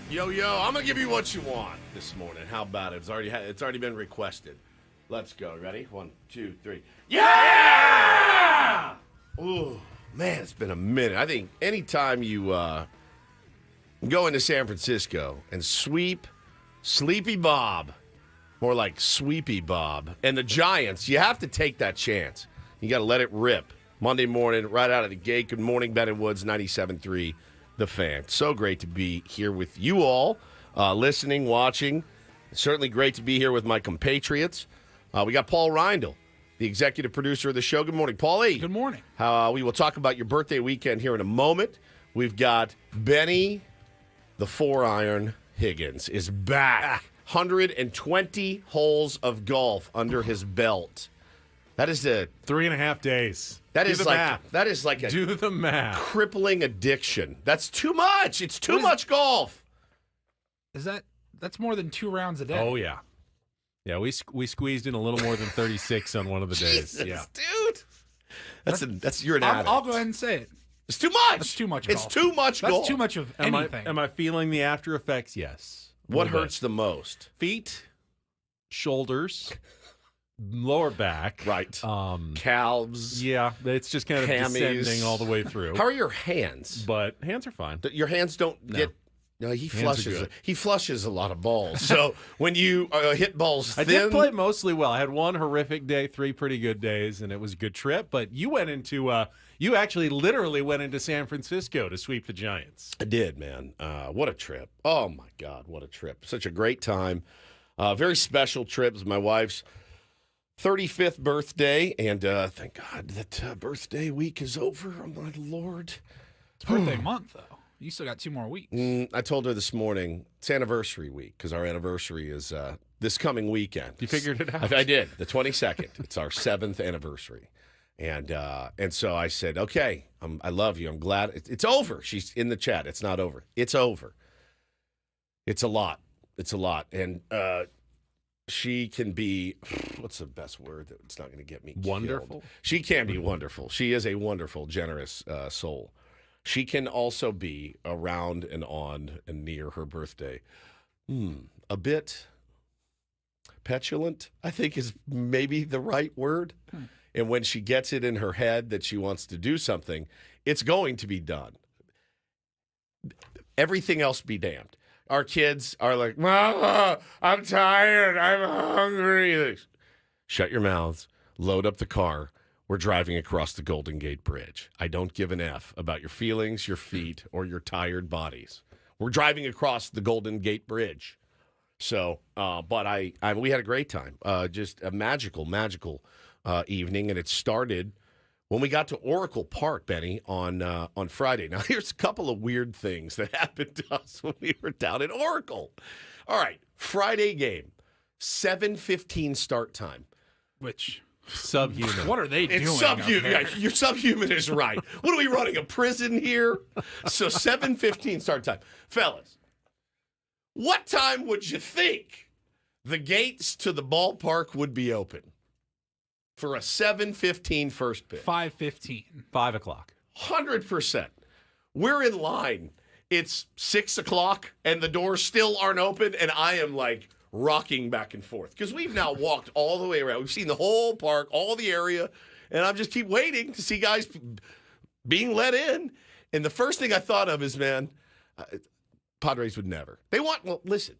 Yo, I'm going to give you what you want this morning. How about it? It's already been requested. Let's go. Ready? 1, 2, 3. Yeah! Ooh, man, it's been a minute. I think anytime you go into San Francisco and sweep Sleepy Bob, more like Sweepy Bob, and the Giants, you have to take that chance. You got to let it rip. Monday morning, right out of the gate. Good morning, Ben and Woods, 97.3, The Fan. So great to be here with you all, listening, watching. Certainly great to be here with my compatriots. We got Paul Reindl, the executive producer of the show. Good morning, Paulie. Good morning. We will talk about your birthday weekend here in a moment. We've got Benny, the 4-iron Higgins, is back. 120 holes of golf under his belt. That is 3.5 days. That Do is the like math. that is like a Do the math. crippling addiction. That's too much. It's too much golf. That's more than 2 rounds a day? Oh yeah, yeah. We squeezed in a little more than 36 on one of the days. Jesus, Yeah, dude. That's you're an addict. I'll go ahead and say it. It's too much. That's too much It's golf. too much golf. That's too much of anything. Am I feeling the after effects? Yes. What A little hurts the most? bit. Feet, shoulders, lower back. Right. Um. Calves. Yeah, it's just kind of Hammies. descending all the way through. How are your hands? But hands are fine. Your hands don't get. No, he Hands are flushes. good. He flushes a lot of balls. So when you hit balls I thin, did play mostly well. I had one horrific day, 3 pretty good days, and it was a good trip. But you went into, you actually literally went into San Francisco to sweep the Giants. I did, man. What a trip. Oh, my God, what a trip. Such a great time. Very special trip. It was my wife's 35th birthday, and thank God that birthday week is over. Oh, my Lord. It's birthday month, though. You still got 2 more weeks. I told her this morning, it's anniversary week, because our anniversary is this coming weekend. You figured it out. I did, the 22nd. It's our 7th anniversary. And so I said, okay, I love you. I'm glad. It's over. She's in the chat. It's not over. It's over. It's a lot. It's a lot. And she can be, what's the best word that's not going to get me killed? Wonderful? She can be wonderful. She is a wonderful, generous soul. She can also be around and on and near her birthday. A bit petulant, I think is maybe the right word. And when she gets it in her head that she wants to do something, it's going to be done. Everything else be damned. Our kids are like, Mama, I'm tired. I'm hungry. Shut your mouths. Load up the car. We're driving across the Golden Gate Bridge. I don't give an F about your feelings, your feet, or your tired bodies. We're driving across the Golden Gate Bridge. So, but we had a great time. Just a magical evening, and it started when we got to Oracle Park, Benny, on Friday. Now, here's a couple of weird things that happened to us when we were down at Oracle. All right, Friday game, 7:15 start time. Which, Subhuman. what are they doing? It's up subhuman. there? Yeah, your subhuman is right. What are we running, a prison here? So 7:15 start time. Fellas, what time would you think the gates to the ballpark would be open for a 7:15 first pitch? 5:15. 5 o'clock. 100%. We're in line. It's 6 o'clock, and the doors still aren't open, and I am like rocking back and forth because we've now walked all the way around. We've seen the whole park, all the area, and I just keep waiting to see guys being let in. And the first thing I thought of is, man, Padres would never. Well, listen,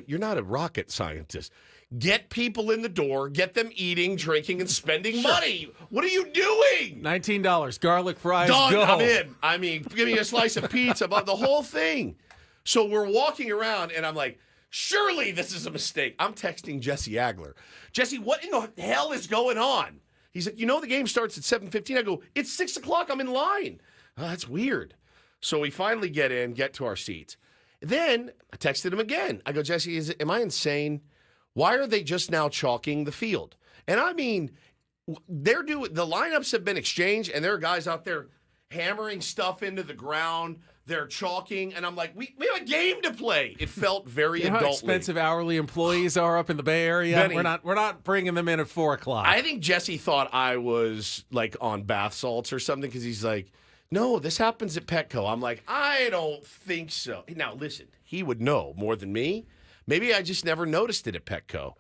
you're not a rocket scientist. Get people in the door, get them eating, drinking, and spending money. What are you doing? $19. Garlic fries. Done. Go. I'm in. I mean, give me a slice of pizza, but the whole thing. So we're walking around, and I'm like, surely this is a mistake. I'm texting Jesse Agler. Jesse, what in the hell is going on? He's like, the game starts at 7:15. I go, it's 6 o'clock. I'm in line. Oh, that's weird. So we finally get to our seats. Then I texted him again. I go, Jesse, am I insane? Why are they just now chalking the field? And I mean, the lineups have been exchanged, and there are guys out there hammering stuff into the ground. They're chalking, and I'm like, we have a game to play. It felt very You know how adult-y. expensive hourly employees are up in the Bay Area? Benny, we're not bringing them in at 4 o'clock. I think Jesse thought I was like on bath salts or something because he's like, No, this happens at Petco. I'm like, I don't think so. Now, listen, he would know more than me. Maybe I just never noticed it at Petco.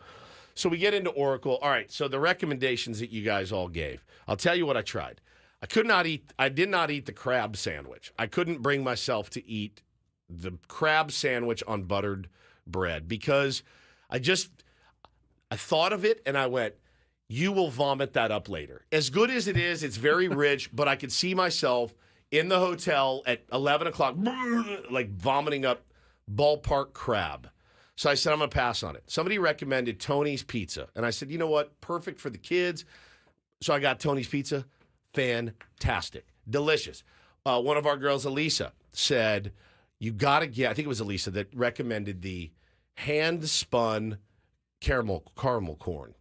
So we get into Oracle. All right, so the recommendations that you guys all gave. I'll tell you what I tried. I did not eat the crab sandwich. I couldn't bring myself to eat the crab sandwich on buttered bread because I thought of it and I went, you will vomit that up later. As good as it is, it's very rich, but I could see myself in the hotel at 11 o'clock, like vomiting up ballpark crab. So I said, I'm going to pass on it. Somebody recommended Tony's Pizza. And I said, you know what? Perfect for the kids. So I got Tony's Pizza. Fantastic. Delicious. One of our girls, Elisa, said, you got to get, I think it was Elisa that recommended the hand-spun caramel corn.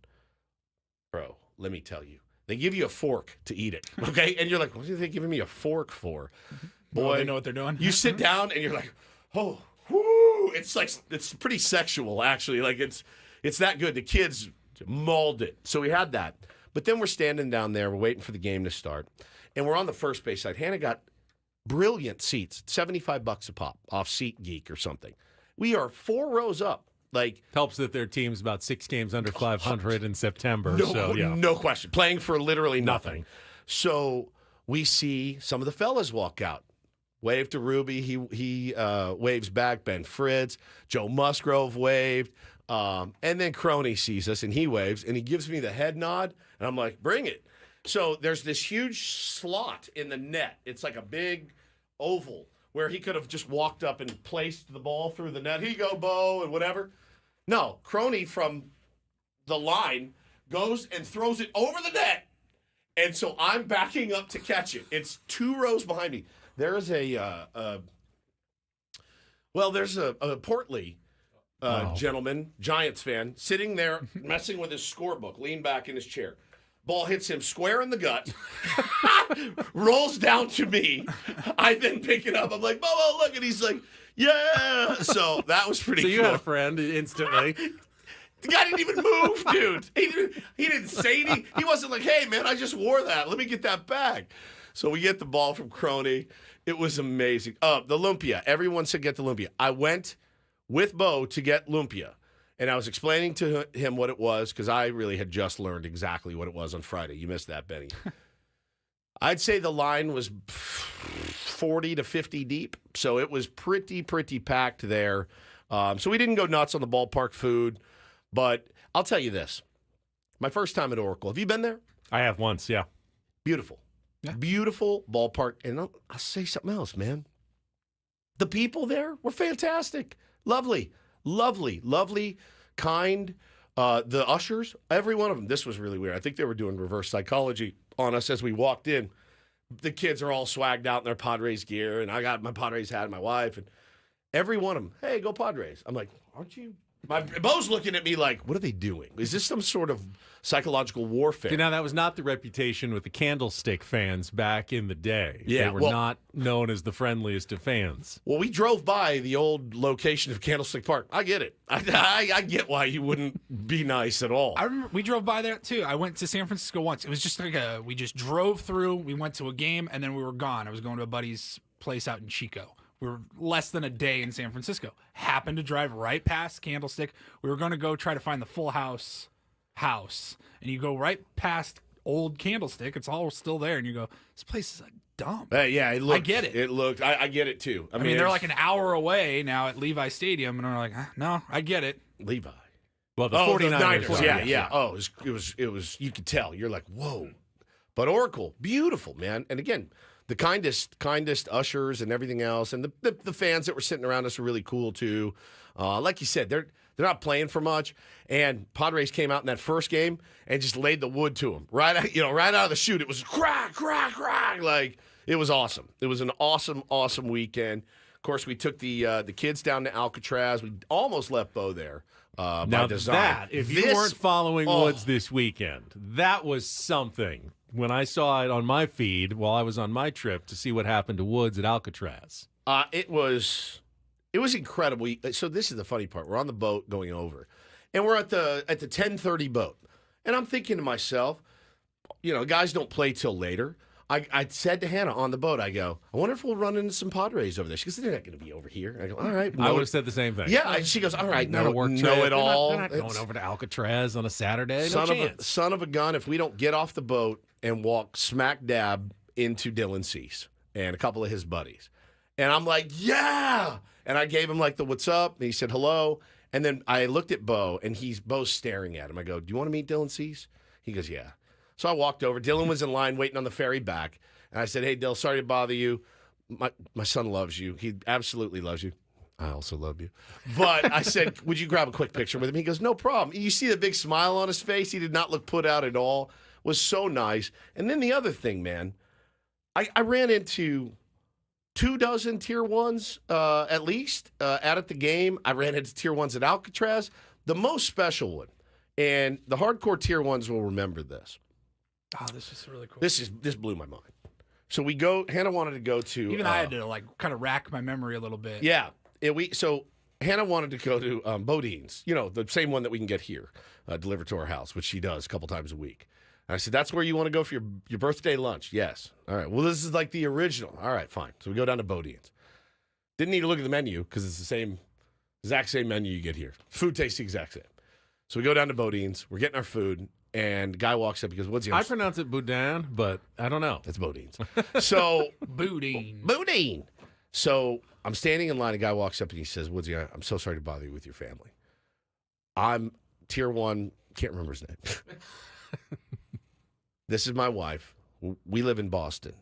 Bro, let me tell you. They give you a fork to eat it, okay? And you're like, what are they giving me a fork for? Boy, They know what they're doing. You sit down and you're like, oh, whoo. It's pretty sexual, actually. Like, it's that good. The kids mauled it. So we had that. But then we're standing down there. We're waiting for the game to start. And we're on the first base side. Hannah got brilliant seats, $75 a pop off SeatGeek or something. We are 4 rows up. Like, Helps that their team's about 6 games under 500 in September. No question. Playing for literally nothing. So we see some of the fellas walk out. Wave to Ruby. He waves back. Ben Fritz. Joe Musgrove waved. And then Crony sees us, and he waves, and he gives me the head nod. And I'm like, bring it. So there's this huge slot in the net. It's like a big oval where he could have just walked up and placed the ball through the net. Here you go, Bo, and whatever. No, Crony from the line goes and throws it over the net. And so I'm backing up to catch it. It's 2 rows behind me. There's there's a portly gentleman, Giants fan, sitting there messing with his scorebook, leaned back in his chair. Ball hits him square in the gut, rolls down to me. I then pick it up. I'm like, Bobo, look. And he's like, yeah. So that was pretty cool. So you had a friend instantly. The guy didn't even move, dude. He didn't say anything. He wasn't like, hey, man, I just wore that. Let me get that back. So we get the ball from Crony. It was amazing. The lumpia. Everyone said get the lumpia. I went with Bo to get lumpia. And I was explaining to him what it was because I really had just learned exactly what it was on Friday. You missed that, Benny. I'd say the line was 40 to 50 deep. So it was pretty packed there. So we didn't go nuts on the ballpark food. But I'll tell you this. My first time at Oracle. Have you been there? I have once, yeah. Beautiful. Yeah. Beautiful ballpark. And I'll say something else, man. The people there were fantastic. Lovely, kind. The ushers, every one of them. This was really weird. I think they were doing reverse psychology on us as we walked in. The kids are all swagged out in their Padres gear, and I got my Padres hat and my wife, and every one of them, hey, go Padres. I'm like, aren't you? Bo's looking at me like, what are they doing? Is this some sort of psychological warfare? You know, that was not the reputation with the Candlestick fans back in the day. Yeah, they were not known as the friendliest of fans. Well, we drove by the old location of Candlestick Park. I get it. I get why you wouldn't be nice at all. I remember we drove by there too. I went to San Francisco once. It was just like we just drove through. We went to a game and then we were gone. I was going to a buddy's place out in Chico. We were less than a day in San Francisco. Happened to drive right past Candlestick. We were going to go try to find the Full House. And you go right past old Candlestick. It's all still there. And you go, this place is a dump. Yeah, it looked, I get it. It looked. I get it too. I mean, they're like an hour away now at Levi Stadium. And we're like, no, I get it. Levi. Well, the 49ers. Yeah. Oh, it was. You could tell. You're like, whoa. But Oracle, beautiful, man. And again, the kindest ushers and everything else, and the fans that were sitting around us were really cool too. Like you said, they're not playing for much, and Padres came out in that first game and just laid the wood to them right out of the chute. It was crack, like it was awesome. It was an awesome weekend. Of course, we took the kids down to Alcatraz. We almost left Bo there. Now design. if you weren't following Woods this weekend, that was something. When I saw it on my feed while I was on my trip to see what happened to Woods at Alcatraz. It was incredible. So this is the funny part. We're on the boat going over, and we're at the 10:30 boat. And I'm thinking to myself, guys don't play till later. I said to Hannah on the boat, I go, I wonder if we'll run into some Padres over there. She goes, they're not going to be over here. I go, all right. I would have said the same thing. Yeah, she goes, all right, Not a work trip. know it all. They're not going over to Alcatraz on a Saturday. Son of a gun, if we don't get off the boat and walk smack dab into Dylan Cease and a couple of his buddies. And I'm like, yeah. And I gave him like the what's up, and he said hello. And then I looked at Bo, and Bo's staring at him. I go, do you want to meet Dylan Cease? He goes, yeah. So I walked over. Dylan was in line waiting on the ferry back. And I said, hey, Dill, sorry to bother you. My son loves you. He absolutely loves you. I also love you. But I said, would you grab a quick picture with him? He goes, no problem. You see the big smile on his face? He did not look put out at all. Was so nice. And then the other thing, man, I ran into 24 Tier 1s at least at the game. I ran into Tier 1s at Alcatraz. The most special one, and the hardcore Tier 1s will remember this. Oh, this is really cool. This blew my mind. So we go. Hannah wanted to go to. Even I had to like kind of rack my memory a little bit. Yeah. So Hannah wanted to go to Bodine's. You know, the same one that we can get here, delivered to our house, which she does a couple times a week. And I said, that's where you want to go for your birthday lunch? Yes. All right. Well, this is like the original. All right, fine. So we go down to Bodine's. Didn't need to look at the menu because it's the exact same menu you get here. Food tastes the exact same. So we go down to Bodine's. We're getting our food. And guy walks up because what's the I pronounce it boudin, but I don't know. It's Bodine's. So Boudin. So I'm standing in line. A guy walks up and he says, Woodsy, I'm so sorry to bother you with your family. I'm Tier 1. Can't remember his name. This is my wife. We live in Boston.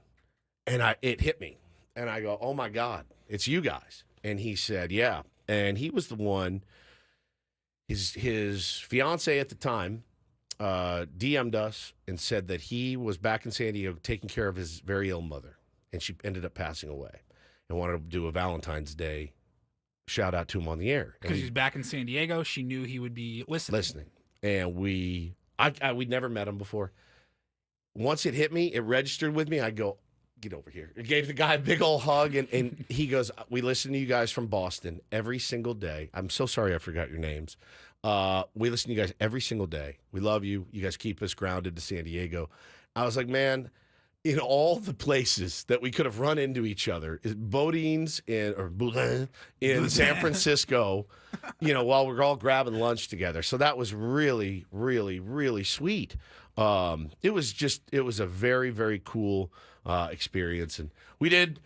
And it hit me. And I go, oh, my God, it's you guys. And he said, yeah. And he was the one, his fiance at the time, DM'd us and said that he was back in San Diego taking care of his very ill mother, and she ended up passing away, and wanted to do a Valentine's Day shout out to him on the air because he's back in San Diego. She knew he would be listening, and we'd never met him before. Once it hit me, it registered with me. I go, get over here. I gave the guy a big old hug, and he goes, we listen to you guys from Boston every single day. I'm so sorry I forgot your names. We listen to you guys every single day. We love you. You guys keep us grounded to San Diego. I was like, man, in all the places that we could have run into each other, is Bodine's in San Francisco, while we're all grabbing lunch together. So that was really, really, really sweet. It was a very, very cool experience. And we did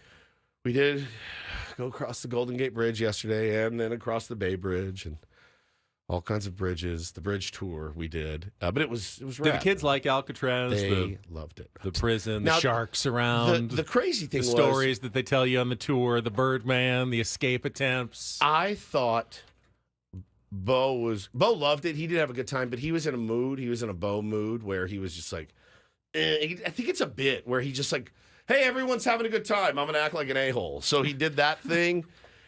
go across the Golden Gate Bridge yesterday and then across the Bay Bridge and all kinds of bridges. The bridge tour we did, but it was rad. Did the kids like Alcatraz? They loved it. The prison, the Now, sharks around. The crazy thing the was stories that they tell you on the tour, the Birdman, the escape attempts. I thought Bo loved it. He did have a good time, but he was in a mood. He was in a Bo mood where he was just like, I think it's a bit where he just like, hey, everyone's having a good time. I'm gonna act like an a-hole. So he did that thing.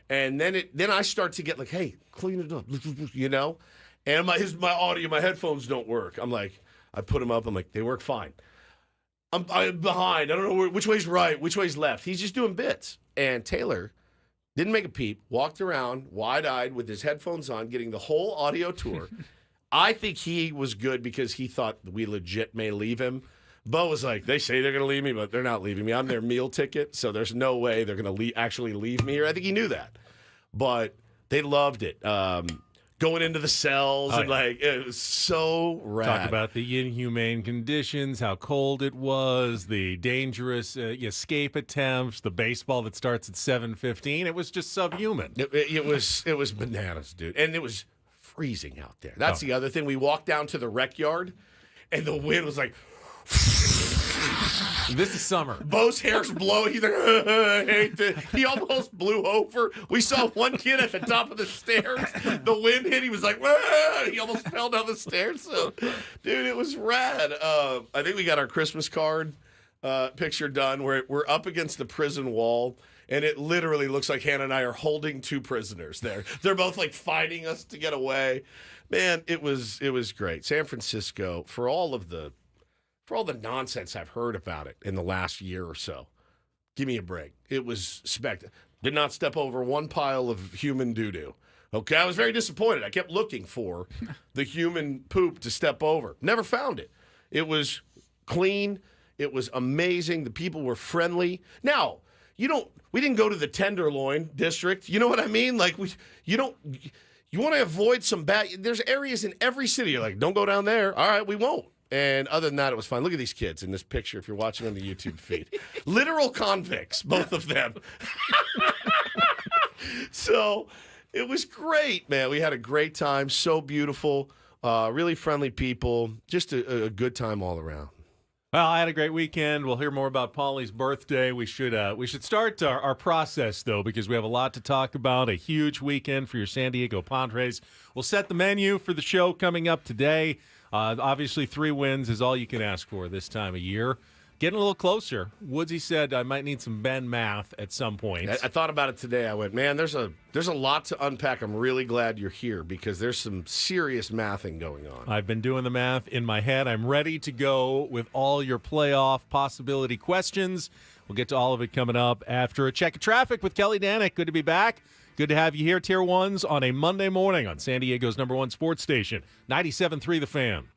And then I start to get like, hey, clean it up, And my audio, my headphones don't work. I'm like, I put them up. I'm like, they work fine. I'm behind. I don't know which way's right, which way's left. He's just doing bits. And Taylor didn't make a peep, walked around wide-eyed with his headphones on, getting the whole audio tour. I think he was good because he thought we legit may leave him. Bo was like, they say they're going to leave me, but they're not leaving me. I'm their meal ticket, so there's no way they're going to actually leave me here. I think he knew that. But they loved it. Going into the cells it was so rad. Talk about the inhumane conditions, how cold it was, the dangerous escape attempts, the baseball that starts at 7:15. It was just subhuman. It was bananas, dude. And it was freezing out there. That's the other thing. We walked down to the rec yard, and the wind was like... This is summer. Bo's hair's blowing. He's like, I hate this. He almost blew over. We saw one kid at the top of the stairs. The wind hit. He was like, he almost fell down the stairs. So, dude, it was rad. I think we got our Christmas card picture done where we're up against the prison wall. And it literally looks like Hannah and I are holding two prisoners there. They're both like fighting us to get away. Man, it was great. San Francisco, for all the nonsense I've heard about it in the last year or so, give me a break. It was spectacular. Did not step over one pile of human doo-doo. Okay, I was very disappointed. I kept looking for the human poop to step over. Never found it. It was clean. It was amazing. The people were friendly. Now, we didn't go to the Tenderloin district. You know what I mean? Like, you want to avoid some bad, there's areas in every city. You're like, don't go down there. All right, we won't. And other than that, it was fun. Look at these kids in this picture if you're watching on the YouTube feed. Literal convicts, both of them. So it was great, man. We had a great time. So beautiful. Really friendly people. Just a good time all around. Well, I had a great weekend. We'll hear more about Paulie's birthday. We should start our process, though, because we have a lot to talk about. A huge weekend for your San Diego Padres. We'll set the menu for the show coming up today. Obviously, 3 wins is all you can ask for this time of year. Getting a little closer. Woodsy said I might need some Ben math at some point. I thought about it today. I went, man, there's a lot to unpack. I'm really glad you're here because there's some serious mathing going on. I've been doing the math in my head. I'm ready to go with all your playoff possibility questions. We'll get to all of it coming up after a check of traffic with Kelly Danick. Good to be back. Good to have you here, Tier 1s, on a Monday morning on San Diego's #1 sports station, 97.3 The Fan.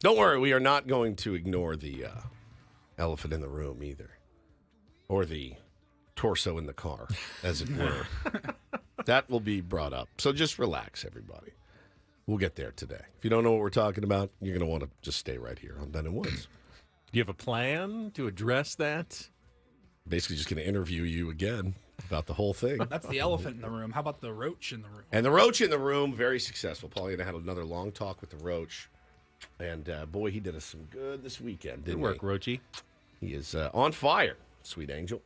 Don't worry, we are not going to ignore the elephant in the room either, or the torso in the car, as it were. That will be brought up. So just relax, everybody. We'll get there today. If you don't know what we're talking about, you're going to want to just stay right here on Ben and Woods. Do you have a plan to address that? Basically just going to interview you again about the whole thing. That's the elephant in the room. How about the roach in the room? And the roach in the room, very successful. Paulie and I had another long talk with the roach. And, boy, he did us some good this weekend, didn't Good work, Roachy. he? He is on fire, sweet angel.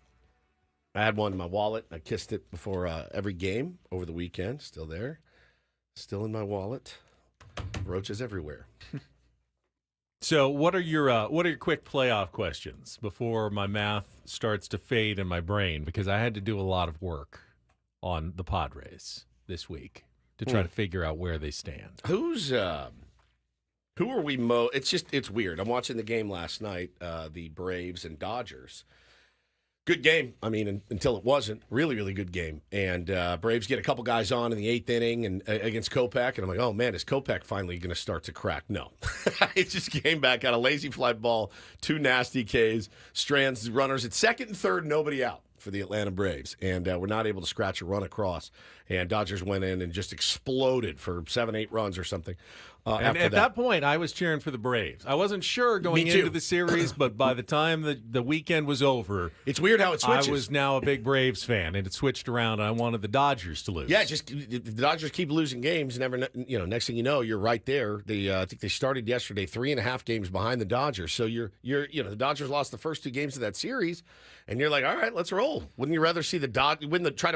I had one in my wallet. I kissed it before every game over the weekend. Still there. Still in my wallet. Roaches everywhere. So, what are your quick playoff questions before my math starts to fade in my brain? Because I had to do a lot of work on the Padres this week to try to figure out where they stand. Who are we it's weird. I'm watching the game last night, the Braves and Dodgers. Good game. I mean, until it wasn't. Really, really good game. And Braves get a couple guys on in the 8th inning and against Kopech. And I'm like, oh, man, is Kopech finally going to start to crack? No. It just came back out a lazy fly ball, 2 nasty Ks, Strands runners at second and third, nobody out for the Atlanta Braves. And we're not able to scratch a run across. And Dodgers went in and just exploded for 7-8 runs or something. And at that point, I was cheering for the Braves. I wasn't sure going into the series, but by the time the weekend was over, it's weird how it switches. I was now a big Braves fan, and it switched around, and I wanted the Dodgers to lose. Yeah, just the Dodgers keep losing games. Next thing you know, you're right there. I think they started yesterday 3.5 games behind the Dodgers. So the Dodgers lost the first 2 games of that series, and you're like, all right, let's roll. Wouldn't you rather see the try to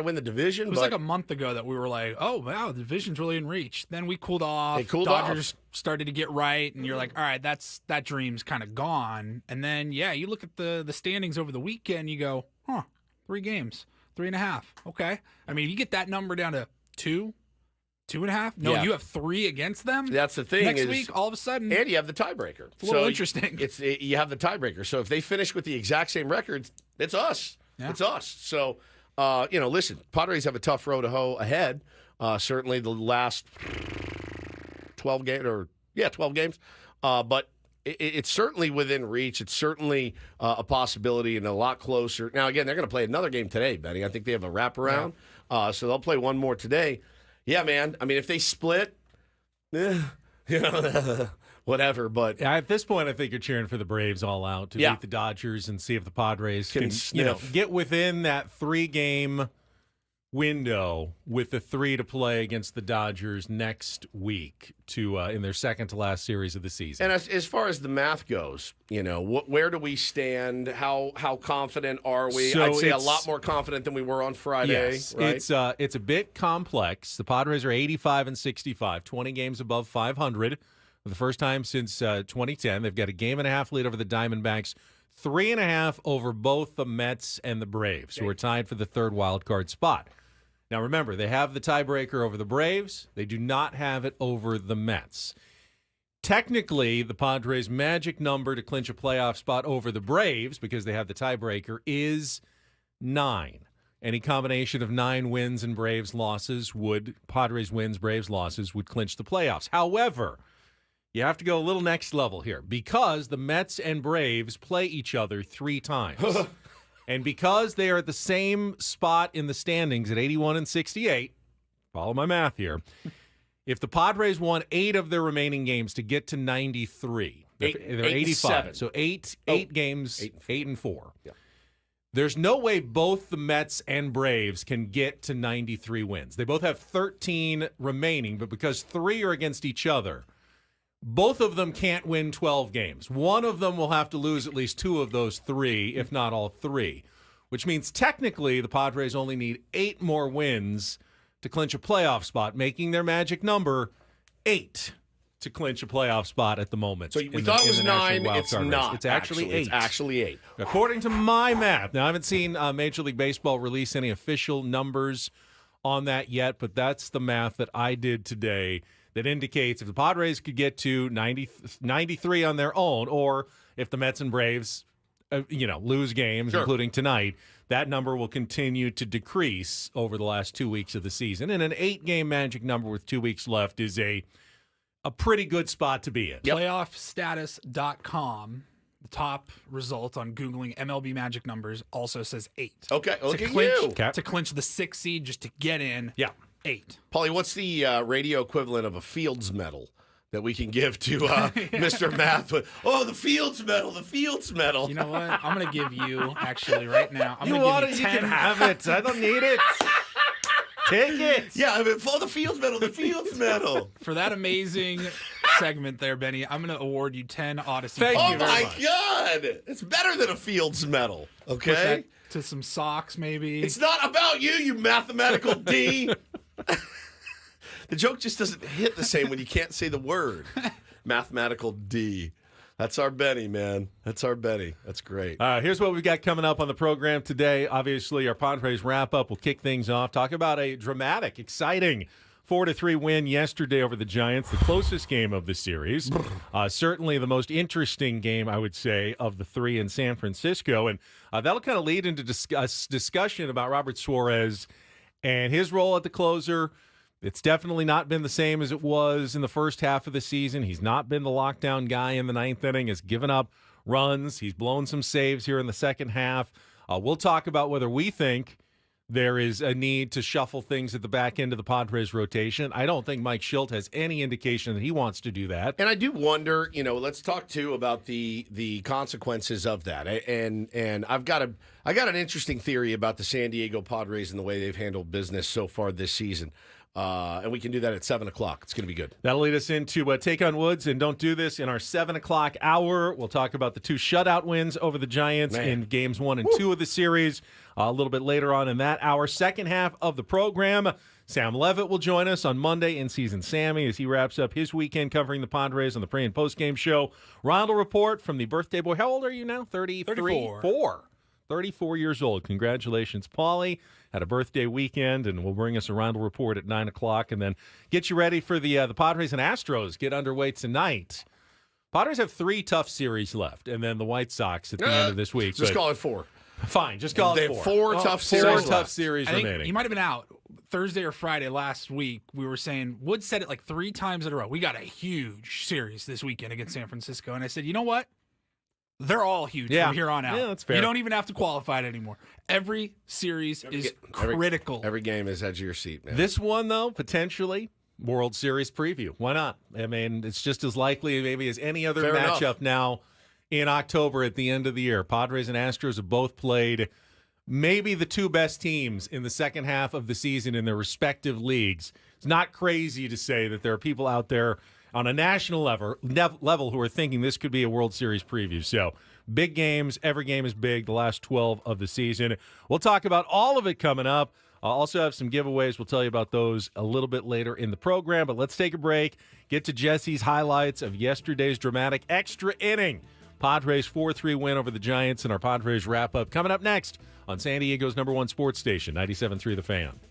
win the division? It was like a month ago that we were like, oh, wow, the division's really in reach. Then we cooled off. Dodgers started to get right, and you're like, all right, that dream's kind of gone. And then, you look at the standings over the weekend, you go, 3 games, 3.5. Okay. I mean, if you get that number down to 2, 2.5. No, you have 3 against them. That's the thing. Next week, all of a sudden, and you have the tiebreaker. It's a little interesting. You have the tiebreaker. So if they finish with the exact same records, it's us. Yeah. It's us. So, listen, Padres have a tough road to hoe ahead. Certainly the last 12 games. But it's certainly within reach. It's certainly a possibility and a lot closer. Now, again, they're going to play another game today, Benny. I think they have a wraparound. Yeah. So they'll play one more today. Yeah, man. I mean, if they split, whatever. But at this point, I think you're cheering for the Braves all out to beat the Dodgers and see if the Padres can get within that 3-game window with the 3 to play against the Dodgers next week in their second to last series of the season. And as far as the math goes, where do we stand? How confident are we? So I'd say a lot more confident than we were on Friday. Yes, right? It's a bit complex. The Padres are 85-65, 20 games above 500 for the first time since 2010. They've got a 1.5 lead over the Diamondbacks, 3.5 over both the Mets and the Braves, who are tied for the 3rd wild card spot. Now, remember, they have the tiebreaker over the Braves. They do not have it over the Mets. Technically, the Padres' magic number to clinch a playoff spot over the Braves, because they have the tiebreaker, is 9. Any combination of 9 wins and Braves losses Padres wins, Braves losses, would clinch the playoffs. However, you have to go a little next level here, because the Mets and Braves play each other 3 times. And because they are at the same spot in the standings at 81 and 68, follow my math here, if the Padres won 8 of their remaining games to get to 93, they're 85. So 8 games, 8 and 4. Yeah. There's no way both the Mets and Braves can get to 93 wins. They both have 13 remaining, but because 3 are against each other, both of them can't win 12 games. One of them will have to lose at least 2 of those 3, if not all 3, which means technically the Padres only need 8 more wins to clinch a playoff spot, making their magic number 8 to clinch a playoff spot at the moment. So we thought it was 9. It's not. It's actually 8. It's actually 8. According to my math. Now, I haven't seen Major League Baseball release any official numbers on that yet, but that's the math that I did today that indicates if the Padres could get to 93 on their own, or if the Mets and Braves, lose games, including tonight, that number will continue to decrease over the last 2 weeks of the season. And an 8-game magic number with 2 weeks left is a a pretty good spot to be in. Yep. Playoffstatus.com, the top result on Googling MLB Magic numbers also says 8. Okay, look to at clinch, you. Okay. To clinch the 6th seed, just to get in, Yeah. 8. Paulie, what's the radio equivalent of a Fields medal that we can give to Mr. Math? The Fields medal, the Fields medal. You know what? I'm going to give you, actually, right now, I'm You going to want give it? you You 10. can have it. I don't need it. Take it. Yeah, I mean, for the Fields medal, the Fields medal. For that amazing segment there, Benny, I'm going to award you 10 Odyssey Thank points. you Oh very my much. God! It's better than a Fields medal. Put Okay, that to some socks, maybe. it's not about you, you mathematical D. The joke just doesn't hit the same when you can't say the word. Mathematical D. That's our Benny, man. That's our Benny. That's great. Here's what we've got coming up on the program today. Obviously, our Padres wrap-up will kick things off. Talk about a dramatic, exciting 4-3 win yesterday over the Giants, the closest game of the series. Certainly the most interesting game, I would say, of the 3 in San Francisco. And that'll kind of lead into discussion about Robert Suarez and his role at the closer. It's definitely not been the same as it was in the first half of the season. He's not been the lockdown guy in the 9th inning. Has given up runs. He's blown some saves here in the second half. We'll talk about whether we think there is a need to shuffle things at the back end of the Padres rotation. I don't think Mike Schilt has any indication that he wants to do that. And I do wonder, let's talk too about the consequences of that. And I got an interesting theory about the San Diego Padres and the way they've handled business so far this season. And we can do that at 7 o'clock. It's going to be good. That'll lead us into Take on Woods and Don't Do This in our 7 o'clock hour. We'll talk about the 2 shutout wins over the Giants in games 1 and 2 of the series a little bit later on in that hour. Second half of the program, Sam Levitt will join us on Monday in Season Sammy as he wraps up his weekend covering the Padres on the pre- and post-game show. Reindl Report from the birthday boy. How old are you now? 34. 34 years old. Congratulations, Paulie. Had a birthday weekend, and we'll bring us a Reindl Report at 9 o'clock and then get you ready for the Padres and Astros get underway tonight. Padres have 3 tough series left, and then the White Sox at the end of this week. Just But call it 4. fine, just call They it have 4. 4 tough 4 series tough left. series I think remaining. you might have been out Thursday or Friday last week. We were saying Wood said it like 3 times in a row. We got a huge series this weekend against San Francisco, and I said, you know what? They're all huge from here on out. Yeah, that's fair. You don't even have to qualify it anymore. Every series is critical. Every game is edge of your seat, man. This one, though, potentially World Series preview. Why not? I mean, it's just as likely maybe as any other Fair matchup enough. now in October at the end of the year. Padres and Astros have both played maybe the 2 best teams in the second half of the season in their respective leagues. It's not crazy to say that there are people out there on a national level who are thinking this could be a World Series preview. So big games. Every game is big. The last 12 of the season. We'll talk about all of it coming up. I'll also have some giveaways. We'll tell you about those a little bit later in the program. But let's take a break. Get to Jesse's highlights of yesterday's dramatic extra inning. Padres 4-3 win over the Giants and our Padres wrap-up coming up next on San Diego's #1 sports station, 97.3 The Fan.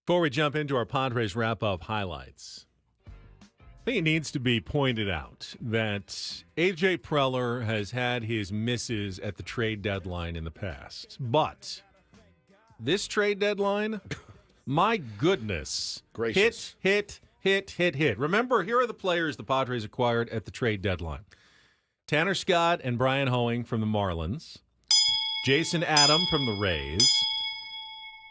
Before we jump into our Padres wrap-up highlights, I think it needs to be pointed out that A.J. Preller has had his misses at the trade deadline in the past. But this trade deadline, my goodness. Gracious. Hit. Remember, here are the players the Padres acquired at the trade deadline. Tanner Scott and Brian Hoeing from the Marlins. Jason Adam from the Rays.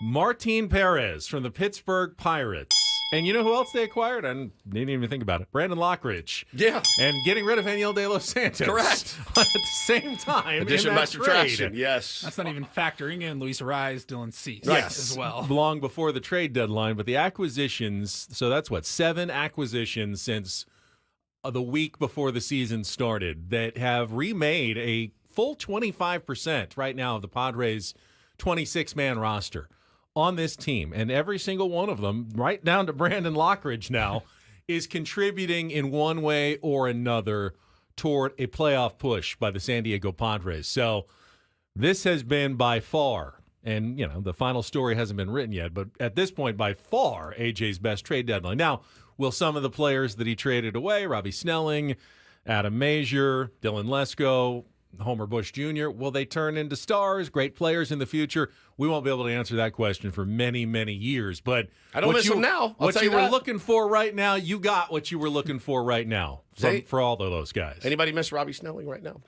Martin Perez from the Pittsburgh Pirates. And you know who else they acquired? I didn't even think about it. Brandon Lockridge. Yeah. And getting rid of Aniel De Los Santos. Correct. At the same time. Addition in by that subtraction. trade. Yes. That's not even factoring in Luis Ariz, Dylan Cease Yes. as well. Long before the trade deadline. But the acquisitions, so that's what, 7 acquisitions since the week before the season started that have remade a full 25% right now of the Padres' 26-man roster on this team. And every single one of them, right down to Brandon Lockridge now, is contributing in one way or another toward a playoff push by the San Diego Padres. So this has been by far, and you know, the final story hasn't been written yet, but at this point, by far, AJ's best trade deadline. Now, will some of the players that he traded away, Robbie Snelling, Adam Mazier, Dylan Lesko, Homer Bush Jr., will they turn into stars, great players in the future? We won't be able to answer that question for many, many years. But I don't miss them now. I'll what tell you you were that. looking for right now, you got what you were looking for right now for all of those guys. Anybody miss Robbie Snelling right now?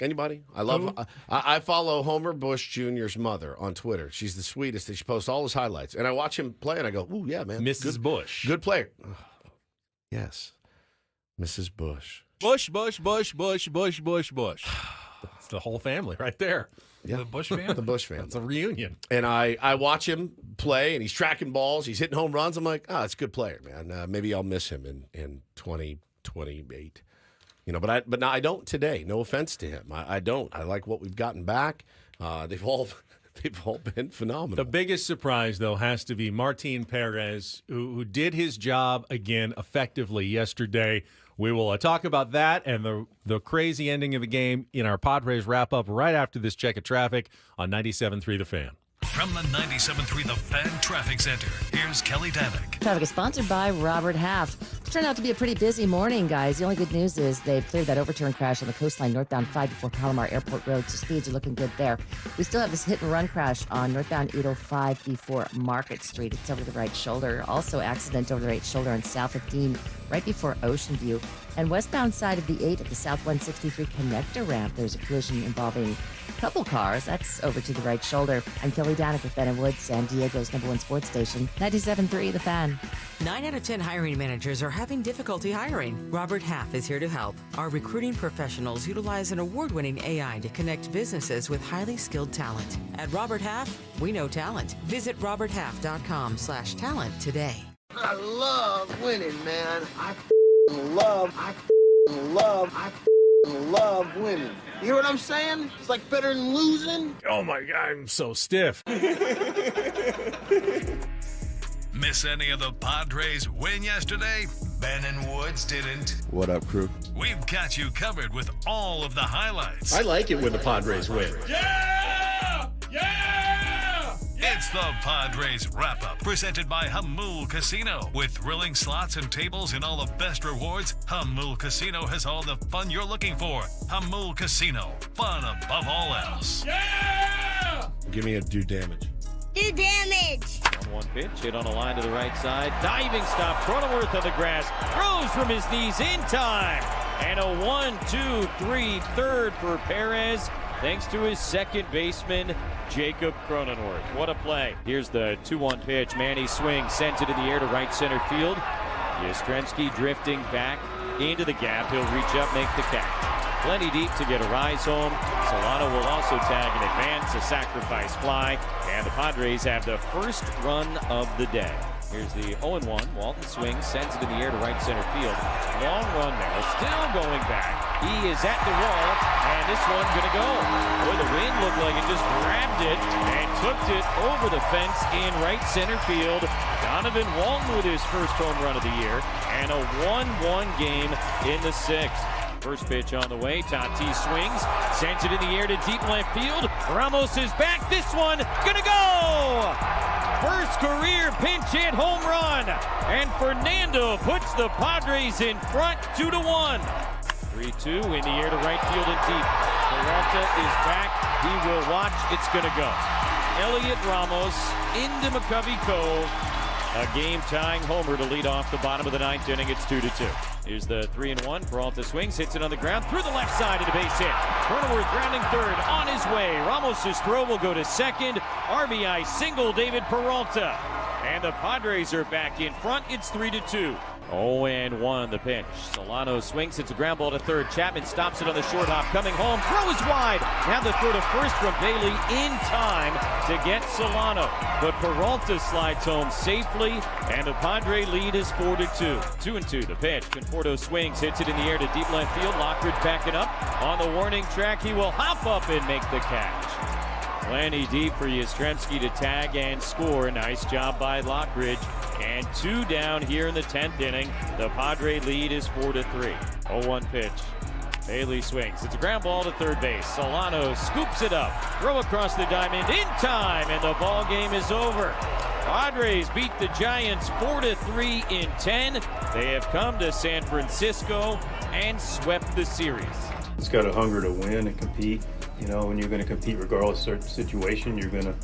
Anybody? I love. I follow Homer Bush Jr.'s mother on Twitter. She's the sweetest, and she posts all his highlights. And I watch him play, and I go, "Ooh, yeah, man, Mrs. Bush. good player." Yes, Mrs. Bush. Bush. It's the whole family right there. Yeah. The Bush fan? The Bush fan. It's a reunion. And I watch him play, and he's tracking balls. He's hitting home runs. I'm like, it's a good player, man. Maybe I'll miss him in 2028. You know, but now I don't today. No offense to him. I don't. I like what we've gotten back. They've all been phenomenal. The biggest surprise, though, has to be Martin Perez, who did his job again effectively yesterday. We will talk about that and the crazy ending of the game in our Padres wrap-up right after this check of traffic on 97.3 The Fan. From the 97.3 The Fan Traffic Center, here's Kelly Danick. Traffic is sponsored by Robert Half. It turned out to be a pretty busy morning, guys. The only good news is they've cleared that overturn crash on the coastline northbound 5 before Palomar Airport Road, so speeds are looking good there. We still have this hit-and-run crash on northbound 805 before Market Street. It's over the right shoulder. Also, accident over the right shoulder on South of Dean, right before Ocean View. And westbound side of the 8 at the South 163 connector ramp, there's a collision involving a couple cars. That's over to the right shoulder. I'm Kelly Danick with Ben & Woods, San Diego's #1 sports station, 97.3 The Fan. 9 out of 10 hiring managers are having difficulty hiring. Robert Half is here to help. Our recruiting professionals utilize an award-winning AI to connect businesses with highly skilled talent. At Robert Half, we know talent. Visit roberthalf.com/talent today. I love winning, man. I love winning. You hear what I'm saying? It's like better than losing. Oh, my God, I'm so stiff. Miss any of the Padres win yesterday? Ben and Woods didn't. What up, crew? We've got you covered with all of the highlights. I like it when the Padres win. Yeah! It's the Padres Wrap-Up, presented by Hamul Casino. With thrilling slots and tables and all the best rewards, Hamul Casino has all the fun you're looking for. Hamul Casino, fun above all else. Give me a do damage. Do damage. 1-1 pitch, hit on a line to the right side. Diving stop, Cronenworth on the grass. Throws from his knees in time. And a 1-2-3 third for Perez, thanks to his second baseman, Jacob Cronenworth. What a play. Here's the 2-1 pitch. Manny swings, sends it in the air to right center field. Yastrzemski drifting back into the gap. He'll reach up, make the catch. Plenty deep to get a rise home. Solano will also tag in advance, a sacrifice fly, and the Padres have the first run of the day. Here's the 0-1. Walton swings, sends it in the air to right center field. Long run there, still going back. He is at the wall, and this one's gonna go. Boy, the wind looked like it just grabbed it and took it over the fence in right center field. Donovan Walton with his first home run of the year, and a 1-1 game in the 6th. First pitch on the way. Tatis swings, sends it in the air to deep left field. Ramos is back. This one gonna go. first career pinch hit home run. And Fernando puts the Padres in front 2-1. 3-2 in the air to right field and deep. Peralta is back. He will watch. It's going to go. Elliot Ramos into McCovey Cove. A game-tying homer to lead off the bottom of the ninth inning. It's 2-2. Here's the 3-1. Peralta swings, hits it on the ground through the left side into base hit. Cronenworth rounding third on his way. Ramos' throw will go to second. RBI single David Peralta. And the Padres are back in front. It's 3-2. 0-1 the pitch. Solano swings, hits a ground ball to third. Chapman stops it on the short hop. Coming home, throw is wide. Now the throw to first from Bailey in time to get Solano. But Peralta slides home safely, and the Padre lead is 4-2. 2-2 the pitch. Conforto swings, hits it in the air to deep left field. Lockridge backing up on the warning track. He will hop up and make the catch. Plenty deep for Yastrzemski to tag and score. Nice job by Lockridge. And 2 down here in the 10th inning. The Padre lead is 4-3. 0-1 pitch. Bailey swings. It's a ground ball to third base. Solano scoops it up. Throw across the diamond in time, and the ball game is over. Padres beat the Giants 4-3 in 10. They have come to San Francisco and swept the series. It's got a hunger to win and compete. You know, when you're going to compete regardless of situation, you're going to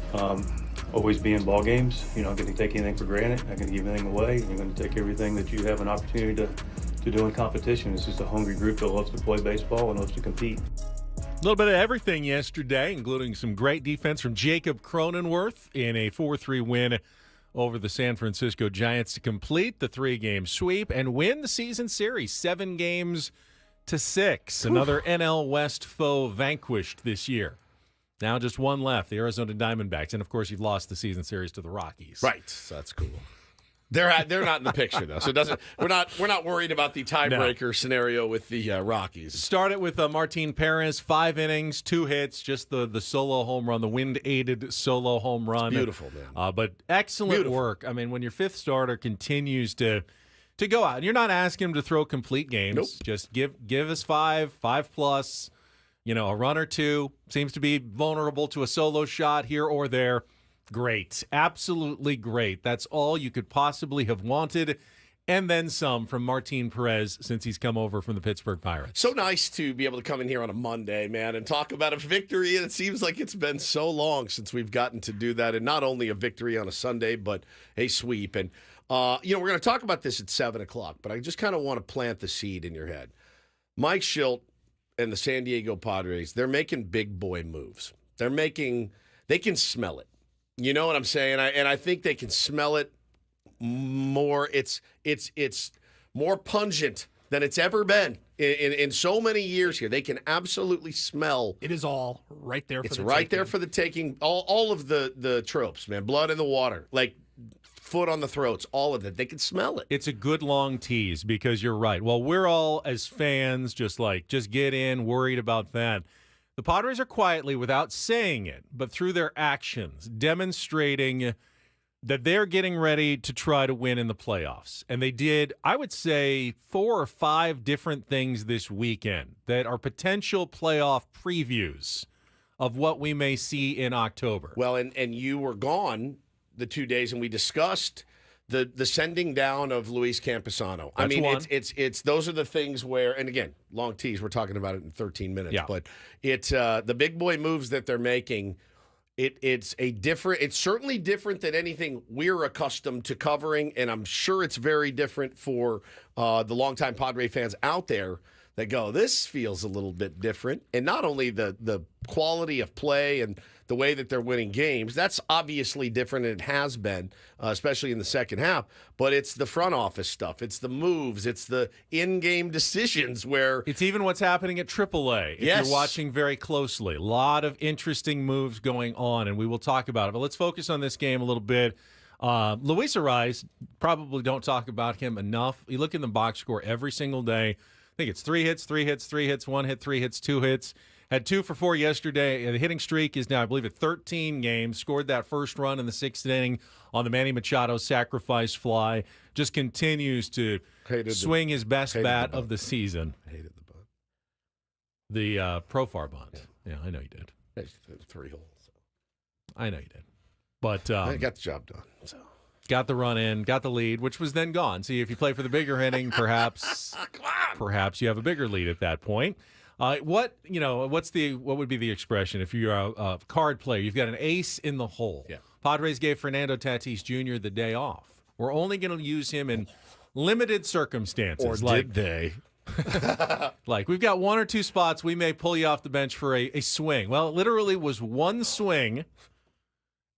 always be in ball games. You're not going to take anything for granted, not going to give anything away. You're going to take everything that you have an opportunity to do in competition. It's just a hungry group that loves to play baseball and loves to compete. A little bit of everything yesterday, including some great defense from Jacob Cronenworth in a 4-3 win over the San Francisco Giants to complete the 3-game sweep and win the season series 7-6. Another NL West foe vanquished this year. Now just one left, the Arizona Diamondbacks. And, of course, you've lost the season series to the Rockies. Right. So that's cool. They're not in the picture, though. So it doesn't. We're not worried about the tiebreaker scenario with the Rockies. Started with Martin Perez, 5 innings, 2 hits, just the solo home run, the wind-aided solo home run. It's beautiful, man. But excellent work. I mean, when your fifth starter continues to go out, and you're not asking him to throw complete games. Nope. Just give us 5 plus, a run or two. Seems to be vulnerable to a solo shot here or there. Great. Absolutely great. That's all you could possibly have wanted, and then some from Martin Perez since he's come over from the Pittsburgh Pirates. So nice to be able to come in here on a Monday, man, and talk about a victory. And it seems like it's been so long since we've gotten to do that. And not only a victory on a Sunday, but a sweep. And, we're going to talk about this at 7 o'clock, but I just kind of want to plant the seed in your head. Mike Schilt and the San Diego Padres, they're making big boy moves. They can smell it. You know what I'm saying? And I think they can smell it more. It's more pungent than it's ever been in so many years here. They can absolutely smell. It is all right there for the taking. It's right there for the taking. All of the tropes, man. Blood in the water. Like foot on the throats. All of it. They can smell it. It's a good long tease because you're right. Well, we're all as fans just get in, worried about that. The Padres are quietly, without saying it, but through their actions, demonstrating that they're getting ready to try to win in the playoffs. And they did, I would say, 4 or 5 different things this weekend that are potential playoff previews of what we may see in October. Well, and you were gone the 2 days, and we discussed the sending down of Luis Camposano. That's one. It's those are the things where, and again, long tease, we're talking about it in 13 minutes. Yeah. But it's the big boy moves that they're making. It's certainly different than anything we're accustomed to covering, and I'm sure it's very different for the longtime Padre fans out there that go, this feels a little bit different. And not only the quality of play and the way that they're winning games, that's obviously different, and it has been, especially in the second half, but it's the front office stuff. It's the moves. It's the in-game decisions where... It's even what's happening at AAA, if Yes. you're watching very closely. A lot of interesting moves going on, and we will talk about it. But let's focus on this game a little bit. Luis Ariz, probably don't talk about him enough. You look in the box score every single day. I think it's 3 hits, 3 hits, 3 hits, 1 hit, 3 hits, 2 hits. Had 2 for 4 yesterday. The hitting streak is now, I believe, at 13 games. Scored that first run in the 6th inning on the Manny Machado sacrifice fly. Just continues to swing his best bat of the season. Hated the bunt. The Profar bunt. Yeah, I know you did. It's 3 holes. I know you did. But They got the job done. So. got the run in, got the lead, which was then gone. See, if you play for the bigger inning, perhaps you have a bigger lead at that point. What would be the expression if you're a card player? You've got an ace in the hole. Yeah. Padres gave Fernando Tatis Jr. the day off. We're only going to use him in limited circumstances. Or did they? Like, we've got one or two spots we may pull you off the bench for a swing. Well, it literally was one swing,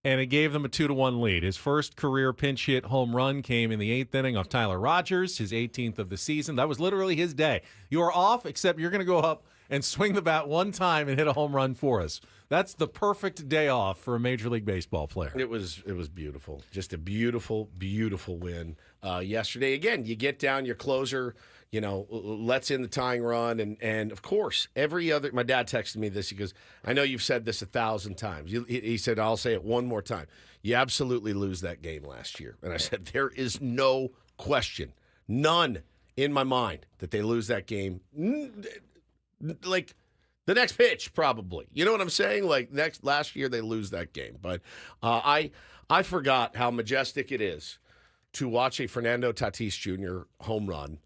and it gave them a 2-1 lead. His first career pinch hit home run came in the 8th inning off Tyler Rogers, his 18th of the season. That was literally his day. You are off, except you're going to go up and swing the bat one time and hit a home run for us. That's the perfect day off for a Major League Baseball player. It was beautiful. Just a beautiful, beautiful win yesterday. Again, you get down your closer, lets in the tying run. And of course, my dad texted me this. He goes, I know you've said this 1,000 times. He said, I'll say it one more time. You absolutely lose that game last year. And I said, there is no question, none in my mind that they lose that game. Like the next pitch, probably. You know what I'm saying? Like last year they lose that game. But I forgot how majestic it is to watch a Fernando Tatis Jr. home run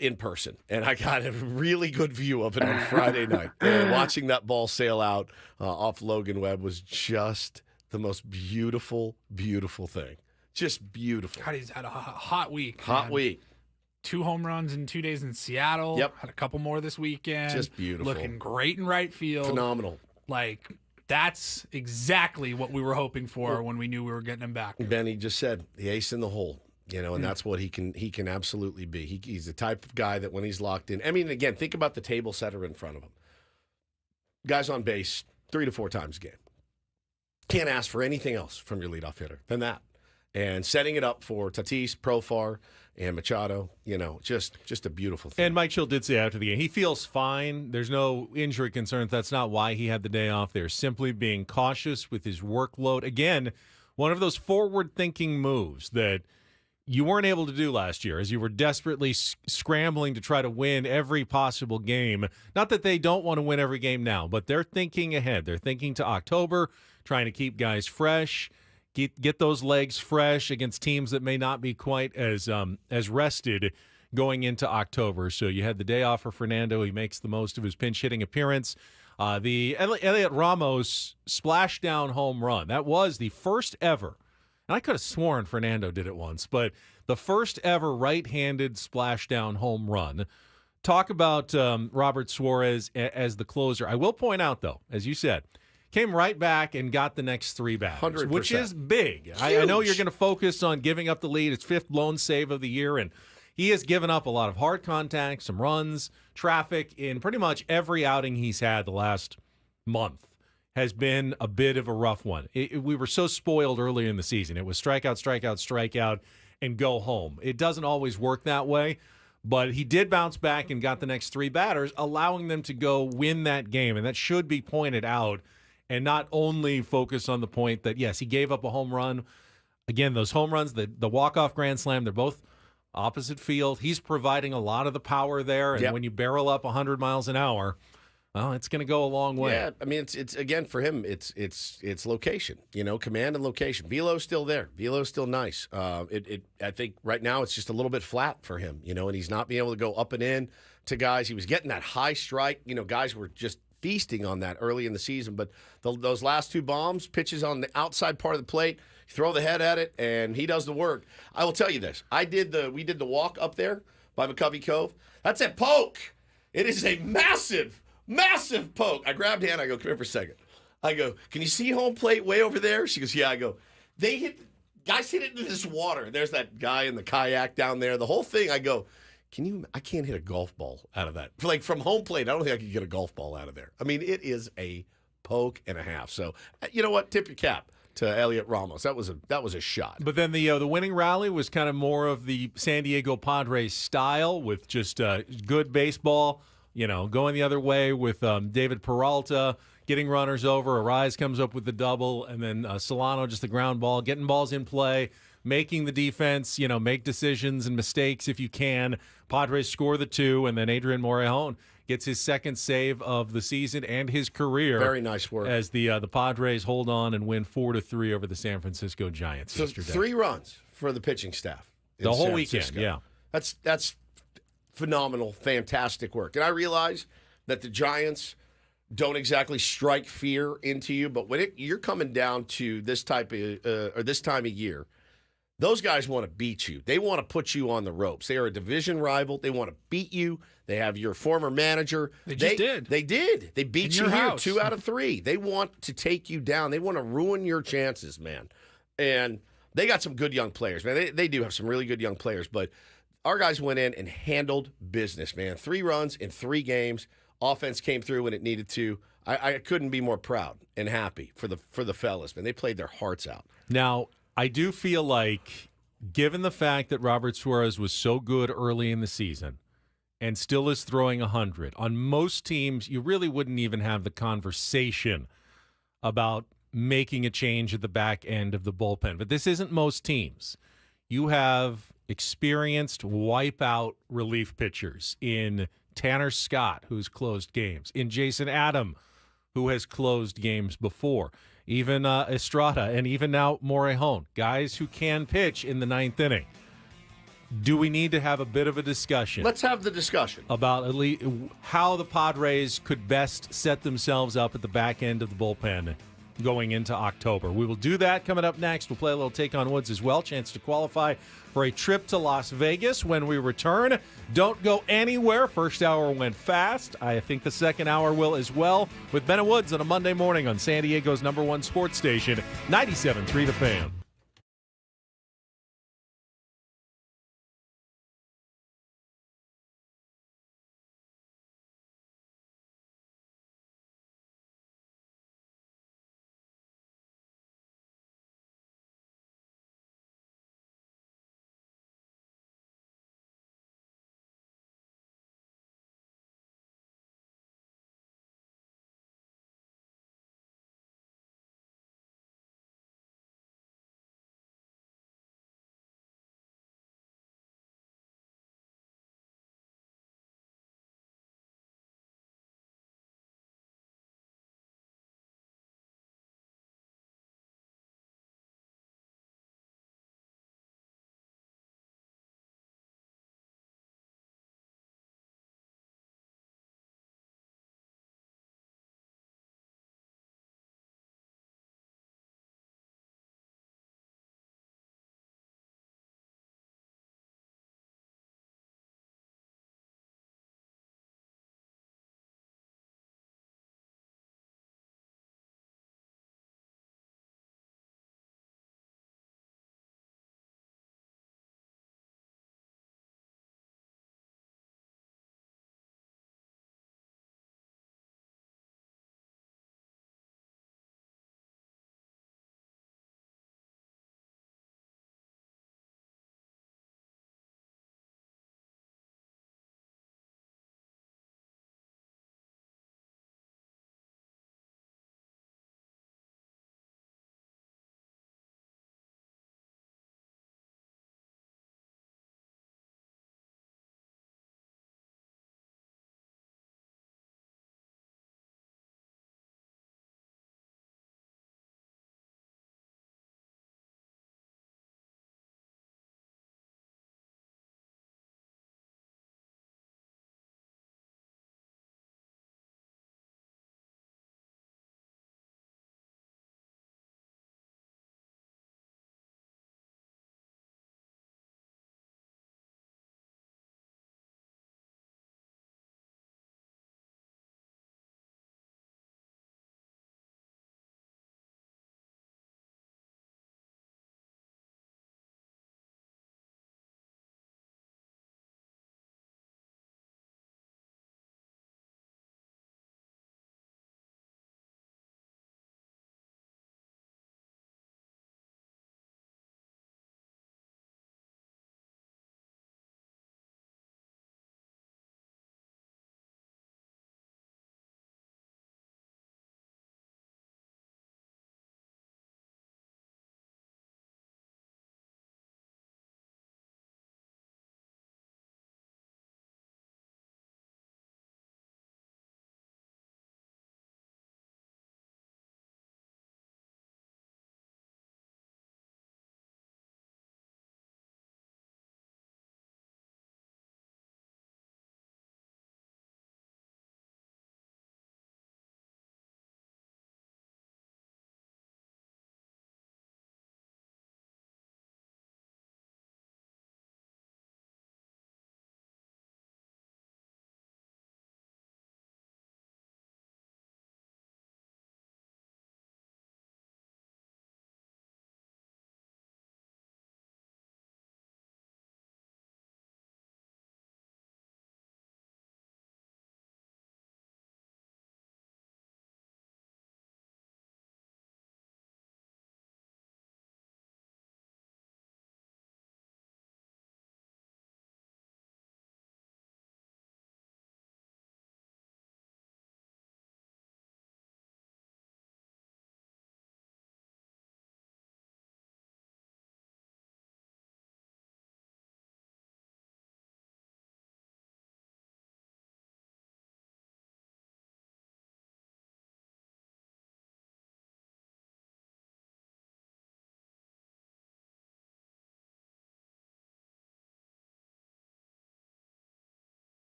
in person. And I got a really good view of it on Friday night. And watching that ball sail out off Logan Webb was just the most beautiful, beautiful thing. Just beautiful. God, he's had a hot week. Hot week. 2 home runs in 2 days in Seattle. Yep. Had a couple more this weekend. Just beautiful. Looking great in right field. Phenomenal. Like, that's exactly what we were hoping for when we knew we were getting him back. Benny just said, the ace in the hole. And that's what he can absolutely be. He's the type of guy that when he's locked in. I mean, again, think about the table setter in front of him. Guys on base 3 to 4 times a game. Can't ask for anything else from your leadoff hitter than that. And setting it up for Tatis, Profar, and Machado, just a beautiful thing. And Mike Schill did say after the game, he feels fine. There's no injury concerns. That's not why he had the day off. They're simply being cautious with his workload. Again, one of those forward-thinking moves that you weren't able to do last year as you were desperately scrambling to try to win every possible game. Not that they don't want to win every game now, but they're thinking ahead. They're thinking to October, trying to keep guys fresh. Get those legs fresh against teams that may not be quite as rested going into October. So you had the day off for Fernando. He makes the most of his pinch hitting appearance. The Elliot Ramos splashdown home run. That was the first ever. And I could have sworn Fernando did it once, but the first ever right-handed splashdown home run. Talk about Robert Suarez as the closer. I will point out, though, as you said, came right back and got the next 3 batters, 100%. which is big. I know you're going to focus on giving up the lead. It's 5th blown save of the year, and he has given up a lot of hard contact, some runs, traffic in pretty much every outing he's had the last month. Has been a bit of a rough one. We were so spoiled earlier in the season. It was strikeout, strikeout, strikeout, and go home. It doesn't always work that way, but he did bounce back and got the next 3 batters, allowing them to go win that game, and that should be pointed out. And not only focus on the point that, yes, he gave up a home run. Again, those home runs, the walk-off grand slam, they're both opposite field. He's providing a lot of the power there. And when you barrel up 100 miles an hour, well, it's going to go a long way. Yeah, I mean, it's again, for him, it's location, command and location. Velo's still there. Velo's still nice. I think right now it's just a little bit flat for him, and he's not being able to go up and in to guys. He was getting that high strike. Guys were just feasting on that early in the season, but those last 2 bombs, pitches on the outside part of the plate, throw the head at it, and he does the work. I will tell you this: we did the walk up there by McCovey Cove. That's a poke. It is a massive poke. I grabbed Hannah. I go, come here for a second. I go, can you see home plate way over there? She goes, yeah. I go, guys hit it into this water. There's that guy in the kayak down there. The whole thing. I go, I can't hit a golf ball out of that. Like from home plate, I don't think I could get a golf ball out of there. I mean, it is a poke and a half. So, you know what? Tip your cap to Elliot Ramos. That was a shot. But then the winning rally was kind of more of the San Diego Padres style with just good baseball, going the other way with David Peralta getting runners over. Arise comes up with the double, and then Solano just the ground ball, getting balls in play, making the defense, make decisions and mistakes if you can. Padres score the 2, and then Adrian Morejon, gets his second save of the season and his career. Very nice work. As the Padres hold on and win 4-3 over the San Francisco Giants So yesterday. 3 runs for the pitching staff. in The whole San weekend, Francisco. yeah. That's phenomenal, fantastic work. And I realize that the Giants don't exactly strike fear into you, but when you're coming down to this type of or this time of year, those guys want to beat you. They want to put you on the ropes. They are a division rival. They want to beat you. They have your former manager. They just did. They did. They beat you your here house. 2 out of 3. They want to take you down. They want to ruin your chances, man. And they got some good young players, man. They do have some really good young players, but our guys went in and handled business, man. 3 runs in 3 games. Offense came through when it needed to. I couldn't be more proud and happy for the fellas, man. They played their hearts out. Now, I do feel like, given the fact that Robert Suarez was so good early in the season and still is throwing 100, on most teams, you really wouldn't even have the conversation about making a change at the back end of the bullpen. But this isn't most teams. You have experienced wipeout relief pitchers in Tanner Scott, who's closed games, in Jason Adam, who has closed games before, even Estrada, and even now Morejon, guys who can pitch in the 9th inning. Do we need to have a bit of a discussion? Let's have the discussion About at least how the Padres could best set themselves up at the back end of the bullpen going into October. We will do that coming up next. We'll play a little Take on Woods as well. Chance to qualify for a trip to Las Vegas when we return. Don't go anywhere. First hour went fast. I think the second hour will as well. With Ben and Woods on a Monday morning on San Diego's #1 sports station, 97.3 The Fan.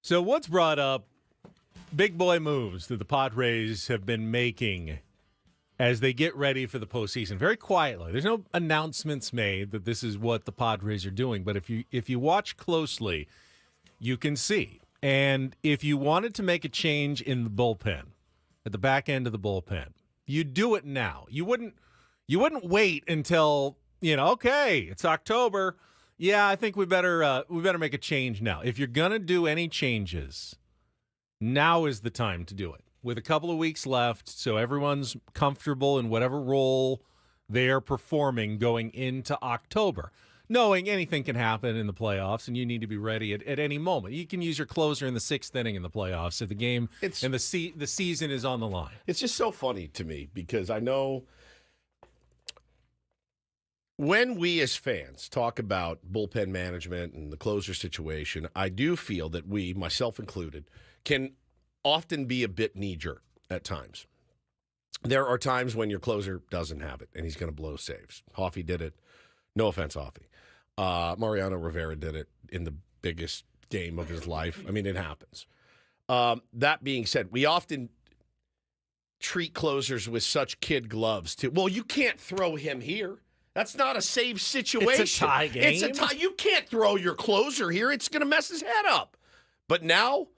So what's brought up, big boy moves that the Padres have been making as they get ready for the postseason, very quietly. There's no announcements made that this is what the Padres are doing, but if you watch closely, you can see. And if you wanted to make a change in the bullpen, at the back end of the bullpen, you do it now. You wouldn't wait until, okay, it's October. Yeah, I think we better make a change now. If you're going to do any changes, now is the time to do it. With a couple of weeks left, so everyone's comfortable in whatever role they're performing going into October, knowing anything can happen in the playoffs, and you need to be ready at any moment. You can use your closer in the 6th inning in the playoffs if the game and the season is on the line. It's just so funny to me because I know when we as fans talk about bullpen management and the closer situation, I do feel that we, myself included, can often be a bit knee-jerk at times. There are times when your closer doesn't have it, and he's going to blow saves. Hoffey did it. No offense, Hoffey. Mariano Rivera did it in the biggest game of his life. I mean, it happens. That being said, we often treat closers with such kid gloves, too. Well, you can't throw him here. That's not a save situation. It's a tie game. It's a tie. You can't throw your closer here. It's going to mess his head up. But now,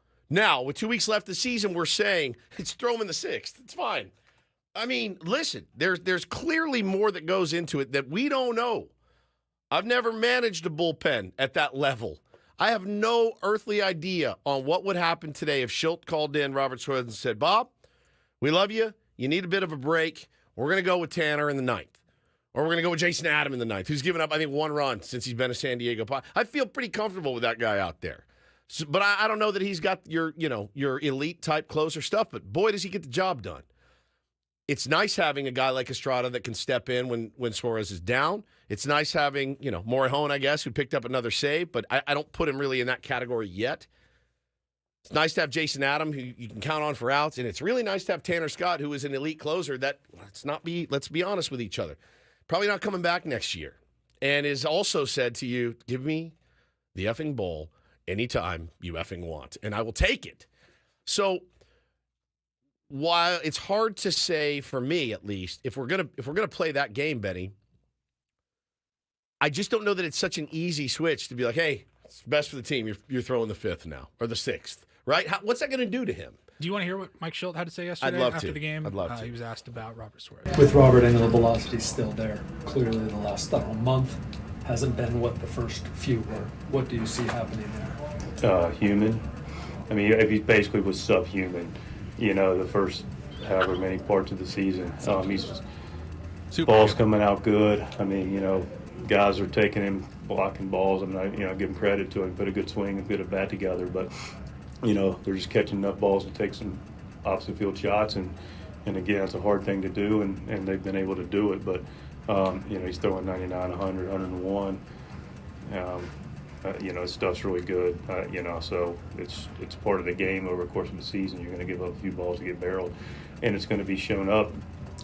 with 2 weeks left of the season, we're saying it's throw him in the 6th. It's fine. I mean, listen, there's clearly more that goes into it that we don't know. I've never managed a bullpen at that level. I have no earthly idea on what would happen today if Schilt called in Robert Suarez and said, Bob, we love you. You need a bit of a break. We're going to go with Tanner in the 9th. Or we're going to go with Jason Adam in the 9th, who's given up, I think, 1 run since he's been a San Diego Padre. I feel pretty comfortable with that guy out there. So, but I don't know that he's got your elite-type closer stuff, but boy, does he get the job done. It's nice having a guy like Estrada that can step in when Suarez is down. It's nice having, Morihone, I guess, who picked up another save, but I don't put him really in that category yet. It's nice to have Jason Adam, who you can count on for outs, and it's really nice to have Tanner Scott, who is an elite closer that, let's be honest with each other, probably not coming back next year, and is also said to you, give me the effing ball anytime you effing want, and I will take it. So while it's hard to say, for me at least, if we're gonna play that game, Benny, I just don't know that it's such an easy switch to be like, hey, it's best for the team. You're throwing the 5th now or the 6th, right? What's that going to do to him? Do you want to hear what Mike Schilt had to say yesterday after the game? I'd love to. He was asked about Robert Suarez. With Robert, I know the velocity's still there. Clearly, the last month hasn't been what the first few were. What do you see happening there? Human. I mean, he basically was subhuman, the first however many parts of the season. He's balls coming out good. I mean, guys are taking him, blocking balls. I'm not, give him credit to him, put a good swing and put a bat together. But, they're just catching enough balls to take some opposite field shots. And again, it's a hard thing to do, and they've been able to do it. But, he's throwing 99, 100, 101. His stuff's really good, so it's part of the game over the course of the season. You're going to give up a few balls to get barreled, and it's going to be shown up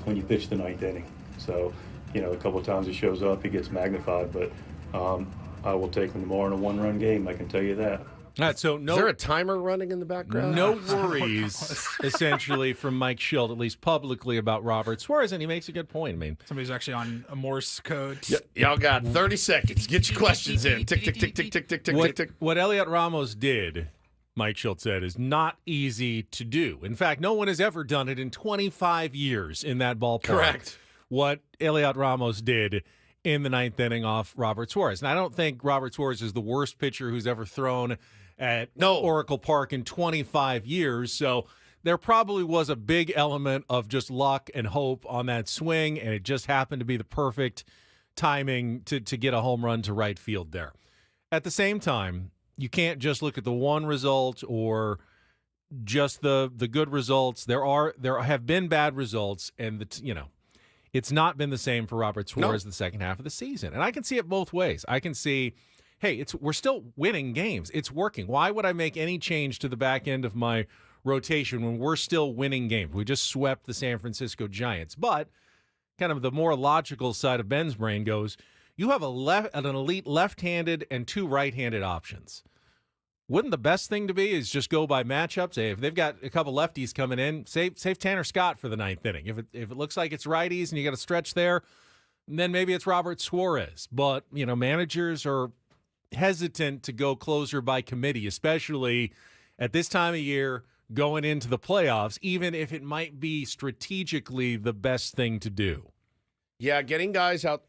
when you pitch the 9th inning. So, a couple of times he shows up, he gets magnified, but I will take him tomorrow in a 1-run game, I can tell you that. All right, so Is there a timer running in the background? No worries, essentially, from Mike Schilt, at least publicly, about Robert Suarez, and he makes a good point. I mean, somebody's actually on a Morse code. Y'all got 30 seconds. Get your questions in. Tick, tick, tick, tick, tick, tick, tick, tick. What Elliot Ramos did, Mike Schilt said, is not easy to do. In fact, no one has ever done it in 25 years in that ballpark. Correct. What Elliot Ramos did in the 9th inning off Robert Suarez. And I don't think Robert Suarez is the worst pitcher who's ever thrown at Oracle Park in 25 years. So there probably was a big element of just luck and hope on that swing, and it just happened to be the perfect timing to get a home run to right field there. At the same time, you can't just look at the one result or just the good results. There have been bad results, and it's not been the same for Robert Suarez the second half of the season. And I can see it both ways. I can see, hey, we're still winning games. It's working. Why would I make any change to the back end of my rotation when we're still winning games? We just swept the San Francisco Giants. But kind of the more logical side of Ben's brain goes, you have an elite left-handed and 2 right-handed options. wouldn't the best thing to be is just go by matchups? Hey, if they've got a couple lefties coming in, save Tanner Scott for the ninth inning. If it looks like it's righties and you got a stretch there, then maybe it's Robert Suarez. But, managers are hesitant to go closer by committee, especially at this time of year going into the playoffs, even if it might be strategically the best thing to do. Yeah, getting guys out,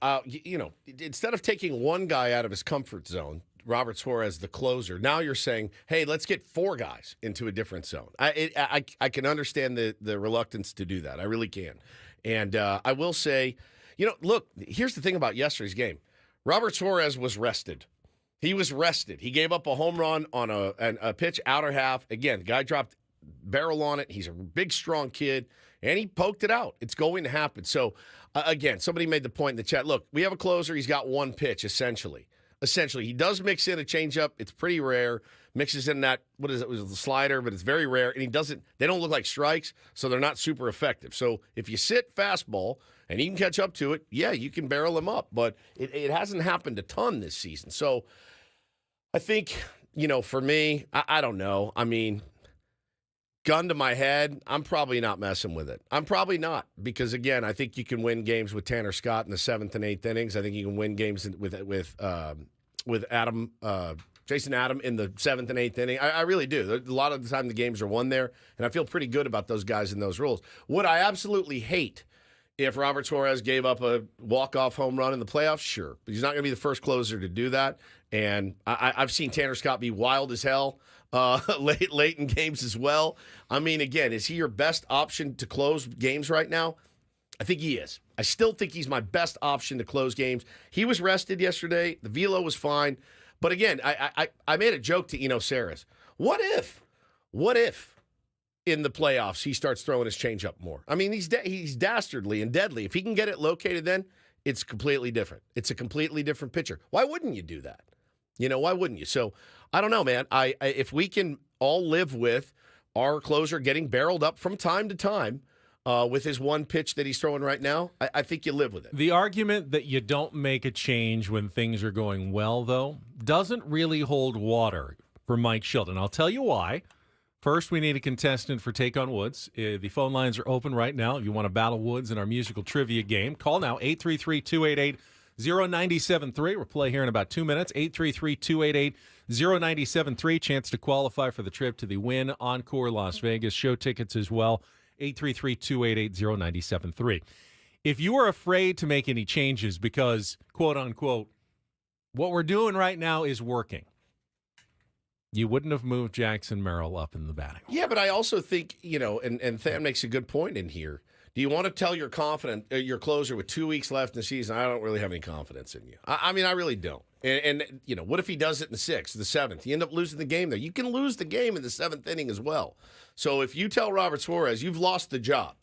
instead of taking one guy out of his comfort zone, Robert Suarez, the closer, now you're saying, hey, let's get 4 guys into a different zone. I can understand the reluctance to do that. I really can. And I will say, look, here's the thing about yesterday's game. Robert Suarez was rested. He was rested. He gave up a home run on a pitch outer half. Again, the guy dropped barrel on it. He's a big, strong kid, and he poked it out. It's going to happen. So, again, somebody made the point in the chat. Look, we have a closer. He's got one pitch, essentially. He does mix in a changeup. It's pretty rare. Mixes in that, what is it? It was the slider, but it's very rare. And they don't look like strikes, so they're not super effective. So if you sit fastball and he can catch up to it, yeah, you can barrel him up. But it hasn't happened a ton this season. So I think, for me, I don't know. I mean, gun to my head, I'm probably not messing with it. I'm probably not because, again, I think you can win games with Tanner Scott in the 7th and 8th innings. I think you can win games with Adam, Jason Adam in the 7th and 8th inning. I really do. A lot of the time the games are won there, and I feel pretty good about those guys in those roles. Would I absolutely hate if Robert Suarez gave up a walk-off home run in the playoffs? Sure. But he's not going to be the first closer to do that. And I've seen Tanner Scott be wild as hell late in games as well. I mean, again, is he your best option to close games right now? I think he is. I still think he's my best option to close games. He was rested yesterday. The velo was fine. But again, I made a joke to Eno Saris. What if in the playoffs he starts throwing his changeup more? I mean, he's dastardly and deadly. If he can get it located then, it's completely different. It's a completely different pitcher. Why wouldn't you do that? Why wouldn't you? So, I don't know, man. If we can all live with our closer getting barreled up from time to time with his one pitch that he's throwing right now, I think you live with it. The argument that you don't make a change when things are going well, though, doesn't really hold water for Mike Shilton. I'll tell you why. First, we need a contestant for Take on Woods. The phone lines are open right now. If you want to battle Woods in our musical trivia game, call now, 833-288-0973. We'll play here in about 2 minutes. 833-288-0973. Chance to qualify for the trip to the Wynn Encore Las Vegas. Show tickets as well. 833-288-0973. If you are afraid to make any changes because, quote unquote, what we're doing right now is working, you wouldn't have moved Jackson Merrill up in the batting order. Yeah, but I also think, and Than makes a good point in here. Do you want to tell your closer with 2 weeks left in the season, I don't really have any confidence in you? I mean, I really don't. And what if he does it in the 6th, the 7th? You end up losing the game there. You can lose the game in the 7th inning as well. So if you tell Robert Suarez you've lost the job,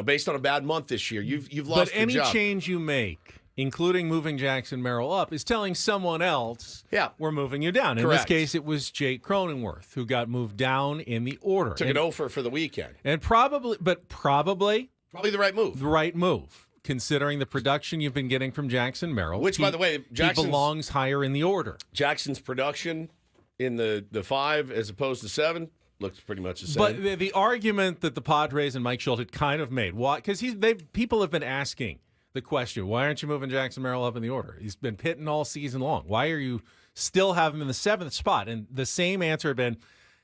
based on a bad month this year, you've lost the job. But any change you make, including moving Jackson Merrill up, is telling someone else, we're moving you down. In this case, it was Jake Cronenworth who got moved down in the order. Took an offer for the weekend. And probably the right move. The right move, considering the production you've been getting from Jackson Merrill. Which, by the way, he belongs higher in the order. Jackson's production in the 5 as opposed to 7 looks pretty much the same. But the argument that the Padres and Mike Shilton kind of made, why? Because people have been asking the question, why aren't you moving Jackson Merrill up in the order? He's been pitting all season long. Why are you still have him in the 7th spot? And the same answer had been,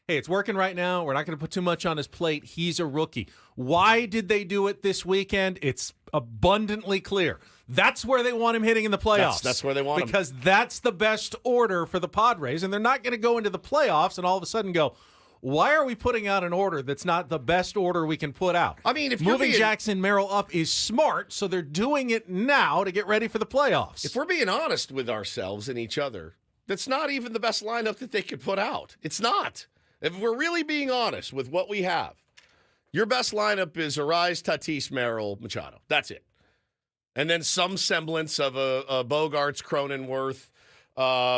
hey, it's working right now. We're not going to put too much on his plate. He's a rookie. Why did they do it this weekend? It's abundantly clear. That's where they want him hitting in the playoffs. That's where they want him. Because that's the best order for the Padres, and they're not going to go into the playoffs and all of a sudden go, why are we putting out an order that's not the best order we can put out? I mean, if moving Jackson Merrill up is smart, so they're doing it now to get ready for the playoffs. If we're being honest with ourselves and each other, that's not even the best lineup that they could put out. It's not. If we're really being honest with what we have, your best lineup is Arise, Tatis, Merrill, Machado. That's it. And then some semblance of a Bogarts, Cronenworth,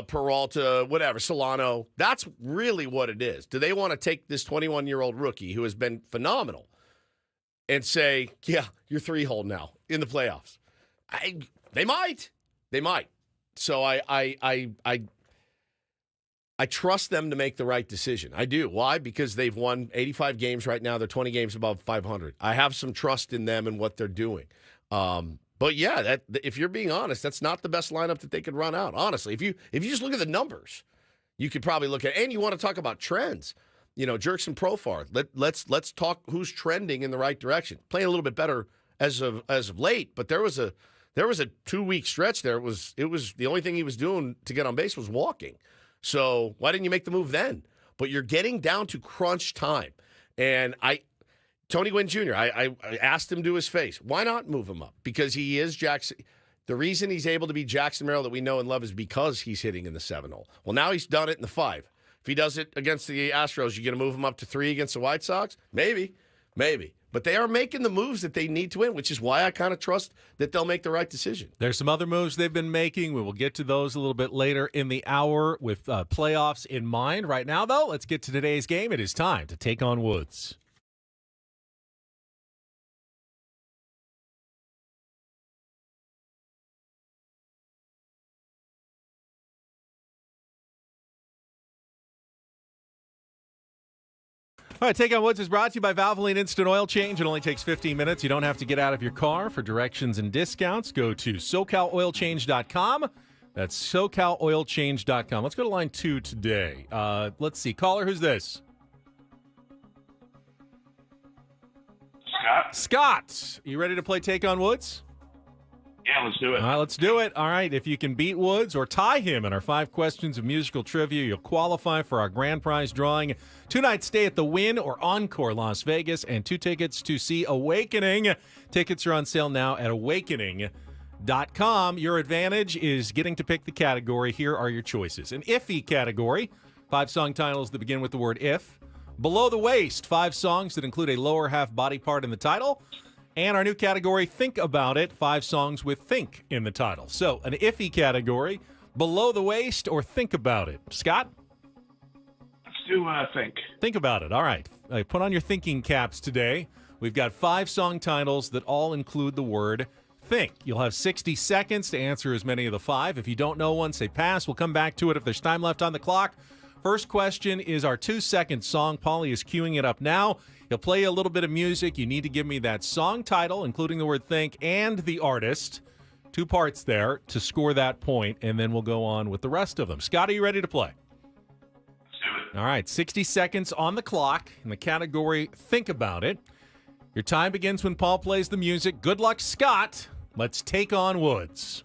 Peralta, whatever, Solano. That's really what it is. Do they want to take this 21-year-old rookie who has been phenomenal and say, yeah, you're 3-hole now in the playoffs? They might. So I I trust them to make the right decision. I do. Why? Because they've won 85 games right now. They're 20 games above 500. I have some trust in them and what they're doing. But yeah, if you're being honest, that's not the best lineup that they could run out. Honestly, if you just look at the numbers, you could probably look at, and you want to talk about trends. Jerks and Profar. Let's talk who's trending in the right direction. Playing a little bit better as of late, but there was a 2-week stretch there. It was the only thing he was doing to get on base was walking. So why didn't you make the move then? But you're getting down to crunch time. And Tony Gwynn Jr., I asked him to his face, why not move him up? Because he is Jackson. The reason he's able to be Jackson Merrill that we know and love is because he's hitting in the 7 hole. Well, now he's done it in the 5. If he does it against the Astros, you're going to move him up to 3 against the White Sox? Maybe. But they are making the moves that they need to win, which is why I kind of trust that they'll make the right decision. There's some other moves they've been making. We will get to those a little bit later in the hour with playoffs in mind. Right now, though, let's get to today's game. It is time to take on Woods. All right, Take on Woods is brought to you by Valvoline Instant Oil Change. It only takes 15 minutes. You don't have to get out of your car. For directions and discounts, go to SoCalOilChange.com. That's SoCalOilChange.com. Let's go to line 2 today. Let's see. Caller, who's this? Scott. You ready to play Take on Woods? Yeah, let's do it. All right, let's do it. All right, if you can beat Woods or tie him in our 5 questions of musical trivia, you'll qualify for our grand prize drawing. 2-night stay at the Wynn or Encore Las Vegas and 2 tickets to see Awakening. Tickets are on sale now at awakening.com. Your advantage is getting to pick the category. Here are your choices. An iffy category, 5 song titles that begin with the word if. Below the waist, 5 songs that include a lower half body part in the title. And our new category, Think About It, 5 songs with think in the title. So, an iffy category, below the waist or think about it. Scott? Let's do think. Think about it. All right. Put on your thinking caps today. We've got 5 song titles that all include the word think. You'll have 60 seconds to answer as many of the 5. If you don't know one, say pass. We'll come back to it if there's time left on the clock. First question is our 2-second song. Paulie is queuing it up now. He'll play a little bit of music. You need to give me that song title, including the word think, and the artist. 2 parts there to score that point, and then we'll go on with the rest of them. Scott, are you ready to play? Let's do it. All right, 60 seconds on the clock in the category Think About It. Your time begins when Paul plays the music. Good luck, Scott. Let's take on Woods.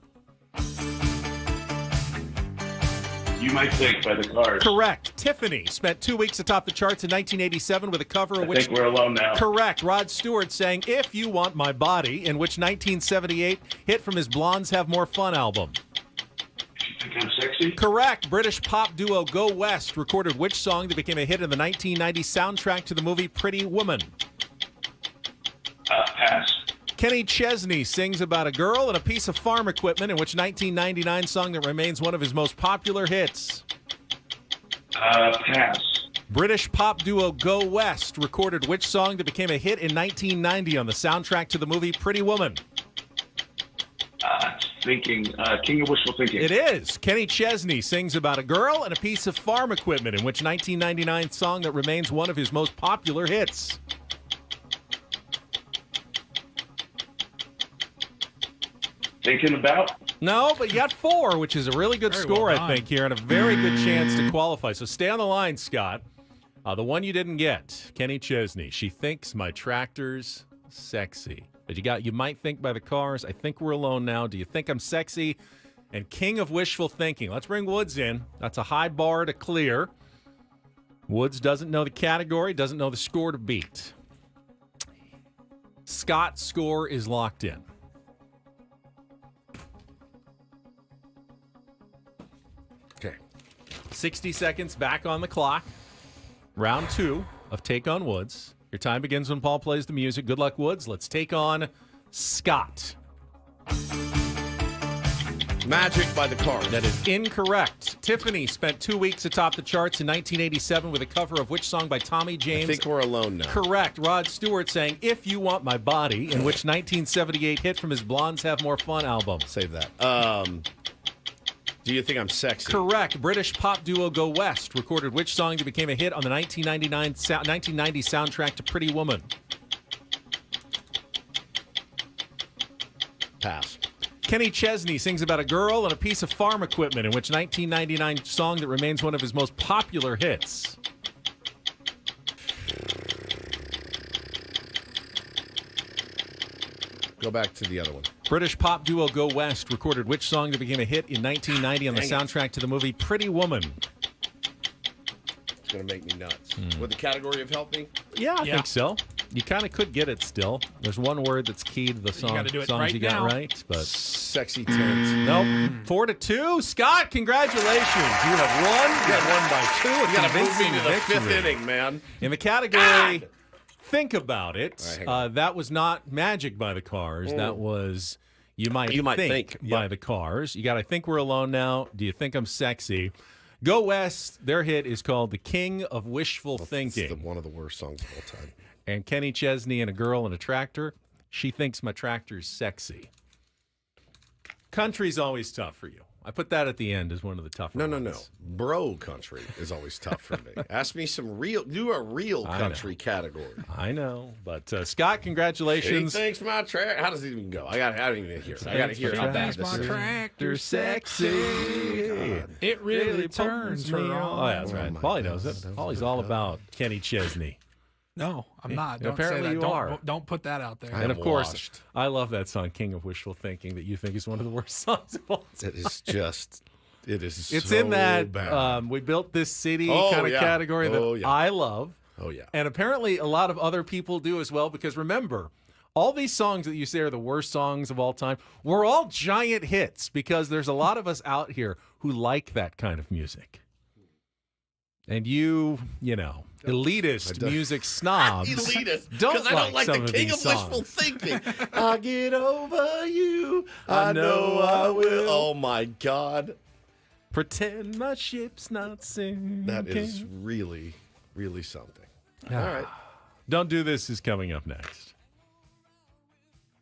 You Might Think by the Cars. Correct. Tiffany spent 2 weeks atop the charts in 1987 with a cover of which... I Think We're Alone Now. Correct. Rod Stewart sang If You Want My Body, in which 1978 hit from his Blondes Have More Fun album. You Think I'm Sexy? Correct. British pop duo Go West recorded which song that became a hit in the 1990 soundtrack to the movie Pretty Woman? Pass. Kenny Chesney sings about a girl and a piece of farm equipment, in which 1999 song that remains one of his most popular hits? Pass. British pop duo Go West recorded which song that became a hit in 1990 on the soundtrack to the movie Pretty Woman? Thinking. King of Wishful Thinking. It is. Kenny Chesney sings about a girl and a piece of farm equipment, in which 1999 song that remains one of his most popular hits? Thinking About? No, but you got 4, which is a really good score, well I think, here, and a very good chance to qualify. So stay on the line, Scott. The one you didn't get, Kenny Chesney. She thinks my tractor's sexy. But You Might Think by the Cars. I Think We're Alone Now. Do You Think I'm Sexy? And King of Wishful Thinking. Let's bring Woods in. That's a high bar to clear. Woods doesn't know the category, doesn't know the score to beat. Scott's score is locked in. Okay. 60 seconds back on the clock. Round 2 of Take on Woods. Your time begins when Paul plays the music. Good luck, Woods. Let's take on Scott. Magic by the Cars. That is incorrect. Tiffany spent 2 weeks atop the charts in 1987 with a cover of which song by Tommy James? I Think We're Alone Now. Correct. Rod Stewart sang If You Want My Body, in which 1978 hit from his Blondes Have More Fun album. Save that. Do you think I'm sexy? Correct. British pop duo Go West recorded which song that became a hit on the 1990 soundtrack to Pretty Woman? Pass. Kenny Chesney sings about a girl and a piece of farm equipment in which 1999 song that remains one of his most popular hits? Go back to the other one. British pop duo Go West recorded which song that became a hit in 1990 on the soundtrack to the movie Pretty Woman? It's going to make me nuts. Would the category have helped me? Yeah, I think so. You kind of could get it still. There's one word that's key to the song. You got to do it songs right you got now. right, but Sexy tint. nope. 4-2. Scott, congratulations. You have won. You have won by 2. You got to move me to the Convincing 5th victory. inning, man. In the category, think about it. All right, hang on. That was not Magic by the Cars. That was You Might Think by the Cars. You got I Think We're Alone Now. Do You Think I'm Sexy? Go West, their hit is called The King of Wishful Thinking. It's one of the worst songs of all time. And Kenny Chesney and a Girl in a Tractor. She thinks my tractor's sexy. Country's always tough for you. I put that at the end as one of the tougher No. ones. Bro country is always tough for me. Ask me do a real country category. I know. But Scott, congratulations. He thinks my tractor. How does it even go? I don't even hear it. I got to hear how bad this is. Tractor sexy. It really turns me on. Oh, yeah, that's right. Paulie knows it. Paulie's all about Kenny Chesney. No, I'm not. Don't Apparently say that. you are. Don't put that out there. And of course, I love that song, King of Wishful Thinking, that you think is one of the worst songs of all time. It is just, it's It's so in that bad. We Built This City Oh, kind of yeah. category that Oh, yeah. I love. Oh, yeah. And apparently a lot of other people do as well, because remember, all these songs that you say are the worst songs of all time were all giant hits, because there's a lot of us out here who like that kind of music. And you know, elitist music snobs. Elitist. Don't Because I don't like some the of king these of wishful songs. thinking. I'll get over you. I know I will. Oh, my God. Pretend my ship's not sinking. That is really, really something. All right. Don't Do This is coming up next.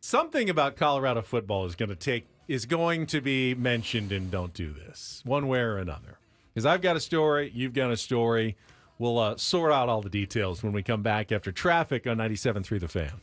Something about Colorado football is going to be mentioned in Don't Do This, one way or another. Because I've got a story, you've got a story. We'll sort out all the details when we come back after traffic on 97.3 The Fan.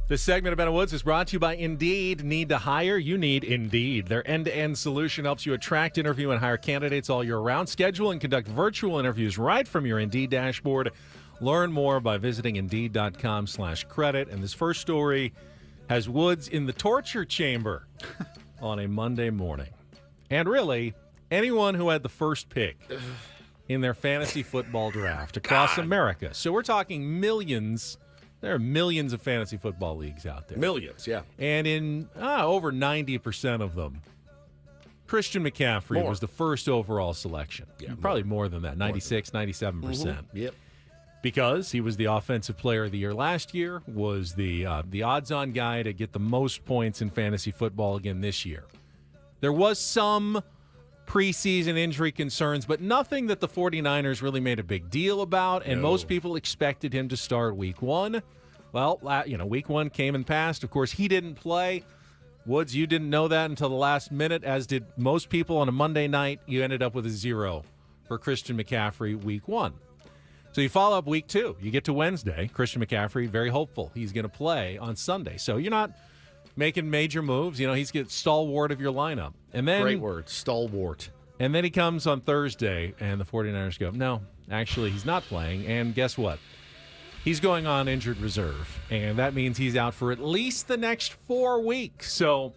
This segment of Ben and Woods is brought to you by Indeed. Need to hire? You need Indeed. Their end-to-end solution helps you attract, interview, and hire candidates all year round. Schedule and conduct virtual interviews right from your Indeed dashboard. Learn more by visiting Indeed.com/credit. And this first story has Woods in the torture chamber on a Monday morning. And really, anyone who had the first pick in their fantasy football draft across America. So we're talking millions. There are millions of fantasy football leagues out there. Millions, yeah. And in over 90% of them, Christian McCaffrey was the first overall selection. Yeah, probably more than that, 96, 97%. Mm-hmm. Yep. Because he was the offensive player of the year last year, was the odds-on guy to get the most points in fantasy football again this year. There was some preseason injury concerns, but nothing that the 49ers really made a big deal about, and most people expected him to start week 1. Well, week 1 came and passed. Of course, he didn't play. Woods, you didn't know that until the last minute, as did most people on a Monday night. You ended up with a 0 for Christian McCaffrey week 1. So you follow up week 2. You get to Wednesday. Christian McCaffrey, very hopeful he's going to play on Sunday. So you're not making major moves. He's get stalwart of your lineup. And then great word, stalwart. And then he comes on Thursday, and the 49ers go, no, actually, he's not playing. And guess what? He's going on injured reserve, and that means he's out for at least the next 4 weeks. So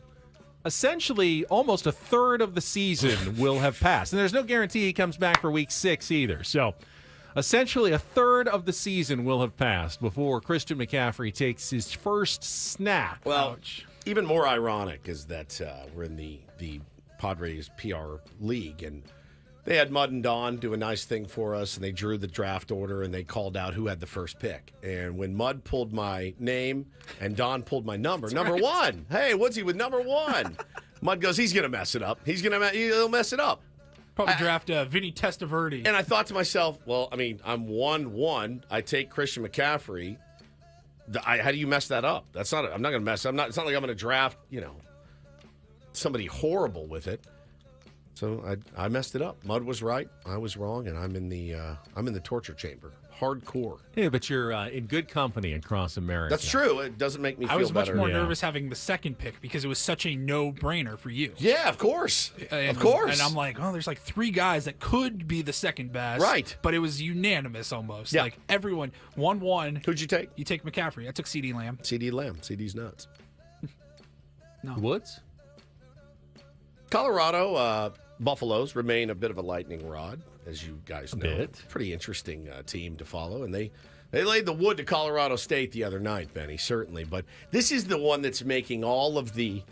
essentially, almost a third of the season will have passed. And there's no guarantee he comes back for week 6 either. So essentially, a third of the season will have passed before Christian McCaffrey takes his first snap. Well, even more ironic is that we're in the Padres PR league, and they had Mud and Don do a nice thing for us, and they drew the draft order, and they called out who had the first pick. And when Mud pulled my name and Don pulled my number, number 1. Hey, Woodsy with number 1. Mud goes, he's going to mess it up. He'll mess it up. Probably draft Vinny Testaverde. And I thought to myself, well, I mean, I'm 1-1. I take Christian McCaffrey. How do you mess that up? I'm not going to mess. It's not like I'm going to draft, somebody horrible with it. So I messed it up. Mud was right. I was wrong, and I'm in the torture chamber. Hardcore. Yeah, but you're in good company across America. That's true. It doesn't make me feel better. I was much more nervous having the second pick because it was such a no-brainer for you. Yeah, of course. Of course. And I'm like, there's like 3 guys that could be the second best. Right. But it was unanimous almost. Yeah. Like everyone, 1-1. Who'd you take? You take McCaffrey. I took CD Lamb. CD Lamb. CD's nuts. No. Woods? Colorado Buffaloes remain a bit of a lightning rod, as you guys know. Bit. Pretty interesting team to follow, and they laid the wood to Colorado State the other night, Benny, certainly. But this is the one that's making all of the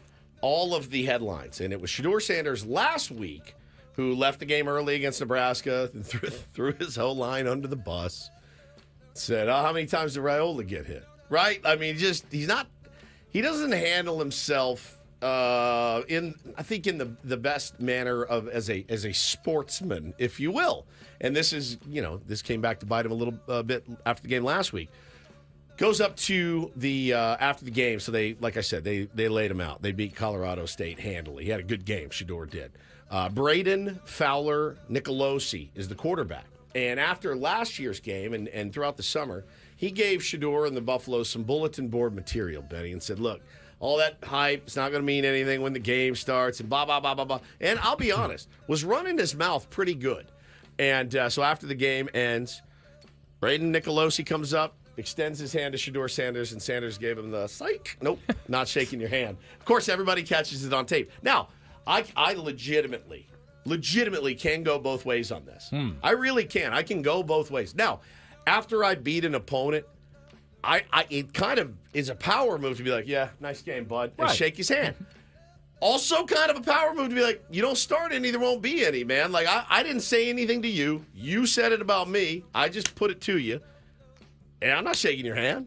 headlines, and it was Shedeur Sanders last week who left the game early against Nebraska and threw his whole line under the bus. Said, how many times did Raiola get hit? Right? I mean, he doesn't handle himself in the best manner of as a sportsman, if you will. And this is, this came back to bite him a little bit after the game last week. Goes up to the after the game, so they, like I said, they laid him out. They beat Colorado State handily. He had a good game, Shedeur did. Braden Fowler Nicolosi is the quarterback. And after last year's game and throughout the summer, he gave Shedeur and the Buffaloes some bulletin board material, Benny, and said, look, all that hype, it's not going to mean anything when the game starts, and blah, blah, blah, blah, blah. And I'll be honest, was running his mouth pretty good. And so after the game ends, Braden Nicolosi comes up, extends his hand to Shedeur Sanders, and Sanders gave him the psych. Nope, not shaking your hand. Of course, everybody catches it on tape. Now, I legitimately can go both ways on this. I really can. I can go both ways. Now, after I beat an opponent, it kind of is a power move to be like, yeah, nice game, bud, and shake his hand. Also kind of a power move to be like, you don't start any, there won't be any, man. Like, I didn't say anything to you. You said it about me. I just put it to you. And I'm not shaking your hand.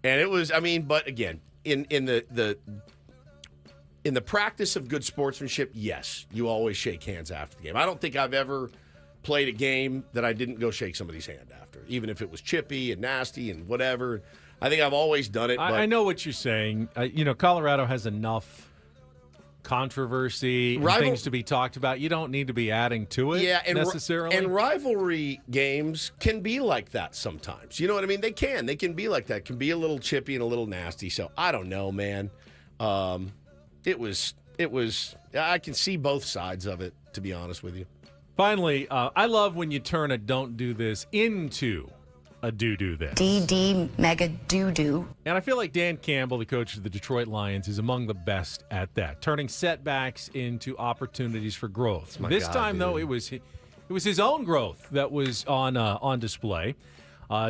And it was, but again, in the practice of good sportsmanship, yes, you always shake hands after the game. I don't think I've ever played a game that I didn't go shake somebody's hand after, even if it was chippy and nasty and whatever. I think I've always done it. But I know what you're saying. Colorado has enough controversy and things to be talked about. You don't need to be adding to it necessarily. And rivalry games can be like that sometimes. You know what I mean? They can be like that. Can be a little chippy and a little nasty. So I don't know, man. It was. I can see both sides of it, to be honest with you. Finally, I love when you turn a "don't do this" into a "do this." DD mega do. And I feel like Dan Campbell, the coach of the Detroit Lions, is among the best at that, turning setbacks into opportunities for growth. This time, though, it was his own growth that was on display.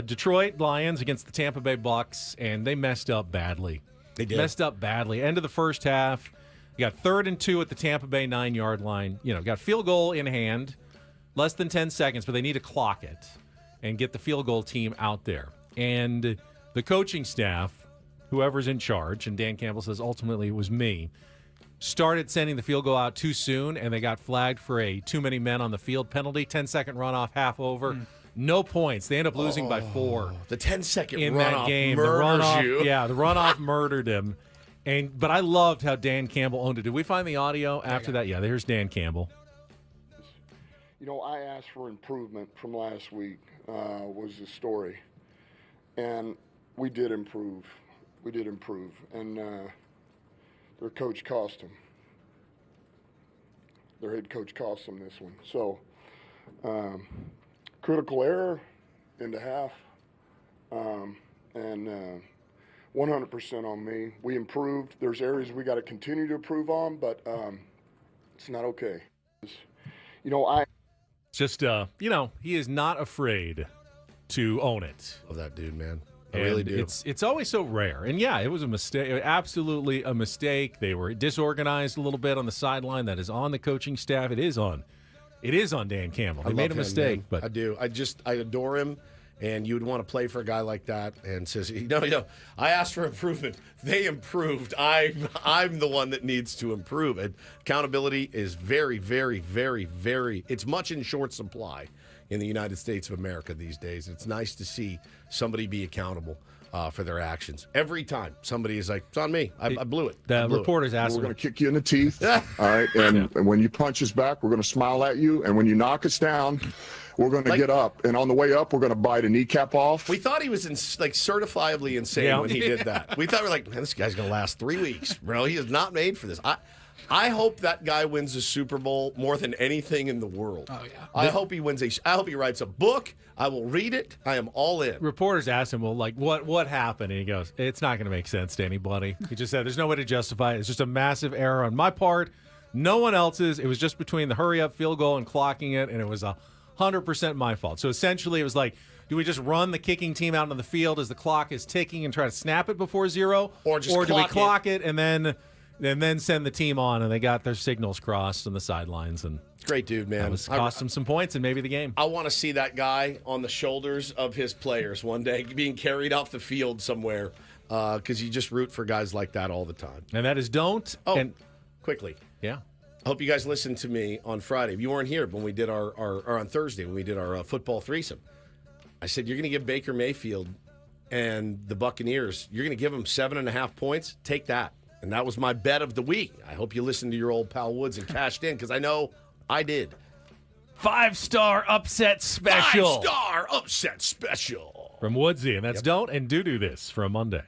Detroit Lions against the Tampa Bay Bucks, and they messed up badly. They did. Messed up badly. End of the first half, you got 3rd and 2 at the Tampa Bay 9-yard line. Got field goal in hand, less than 10 seconds, but they need to clock it and get the field goal team out there. And the coaching staff, whoever's in charge, and Dan Campbell says ultimately it was me, started sending the field goal out too soon, and they got flagged for a too many men on the field penalty, 10-second runoff, half over. No points. They end up losing by 4. The 10-second in runoff that game. murders you. Yeah, the runoff murdered him. But I loved how Dan Campbell owned it. Did we find the audio after that? Yeah, there's Dan Campbell. I asked for improvement from last week, was the story. And we did improve. And their coach cost them. Their head coach cost them this one. So, critical error into half. And 100% on me. We improved. There's areas we got to continue to improve on, but it's not okay. He is not afraid to own it. Love that dude, man. I really do. It's always so rare. And yeah, it was a mistake. Absolutely a mistake. They were disorganized a little bit on the sideline. That is on the coaching staff. It is on Dan Campbell. He made a mistake, but I do. I adore him. And you would want to play for a guy like that, and says, I asked for improvement. They improved. I'm the one that needs to improve. And accountability is very, very, very, very. It's much in short supply in the United States of America these days. It's nice to see somebody be accountable for their actions. Every time somebody is like, it's on me. I blew it. The reporters asked we're going to kick you in the teeth. All right. And when you punch us back, we're going to smile at you. And when you knock us down, we're going to get up. And on the way up, we're going to bite a kneecap off. We thought he was certifiably insane when he did that. We thought man, this guy's going to last 3 weeks, bro. He is not made for this. I hope that guy wins the Super Bowl more than anything in the world. Oh yeah. I hope he writes a book. I will read it. I am all in. Reporters asked him, what happened? And he goes, it's not going to make sense to anybody. He just said, there's no way to justify it. It's just a massive error on my part. No one else's. It was just between the hurry-up field goal and clocking it, and it was 100% my fault. So essentially, it was like, do we just run the kicking team out on the field as the clock is ticking and try to snap it before 0? Or do we clock it and then send the team on, and they got their signals crossed on the sidelines? And great dude, man. It cost them some points and maybe the game. I want to see that guy on the shoulders of his players one day being carried off the field somewhere, because you just root for guys like that all the time. And that is don't. Oh, and quickly. Yeah. I hope you guys listened to me on Friday. You weren't here when we did or on Thursday when we did our football threesome. I said, you're going to give Baker Mayfield and the Buccaneers, you're going to give them 7.5 points. Take that. And that was my bet of the week. I hope you listened to your old pal Woods and cashed in, because I know I did. 5-star upset special. 5-star upset special. From Woodsy, and that's Don't and Do this for a Monday.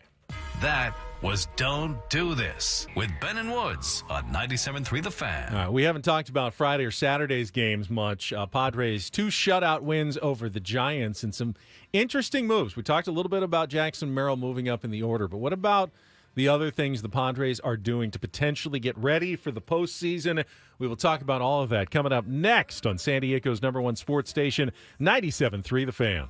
That was Don't Do This with Ben and Woods on 97.3 The Fan. All right, we haven't talked about Friday or Saturday's games much. Padres 2 shutout wins over the Giants and some interesting moves. We talked a little bit about Jackson Merrill moving up in the order, but what about the other things the Padres are doing to potentially get ready for the postseason? We will talk about all of that coming up next on San Diego's #1 sports station, 97.3 The Fan.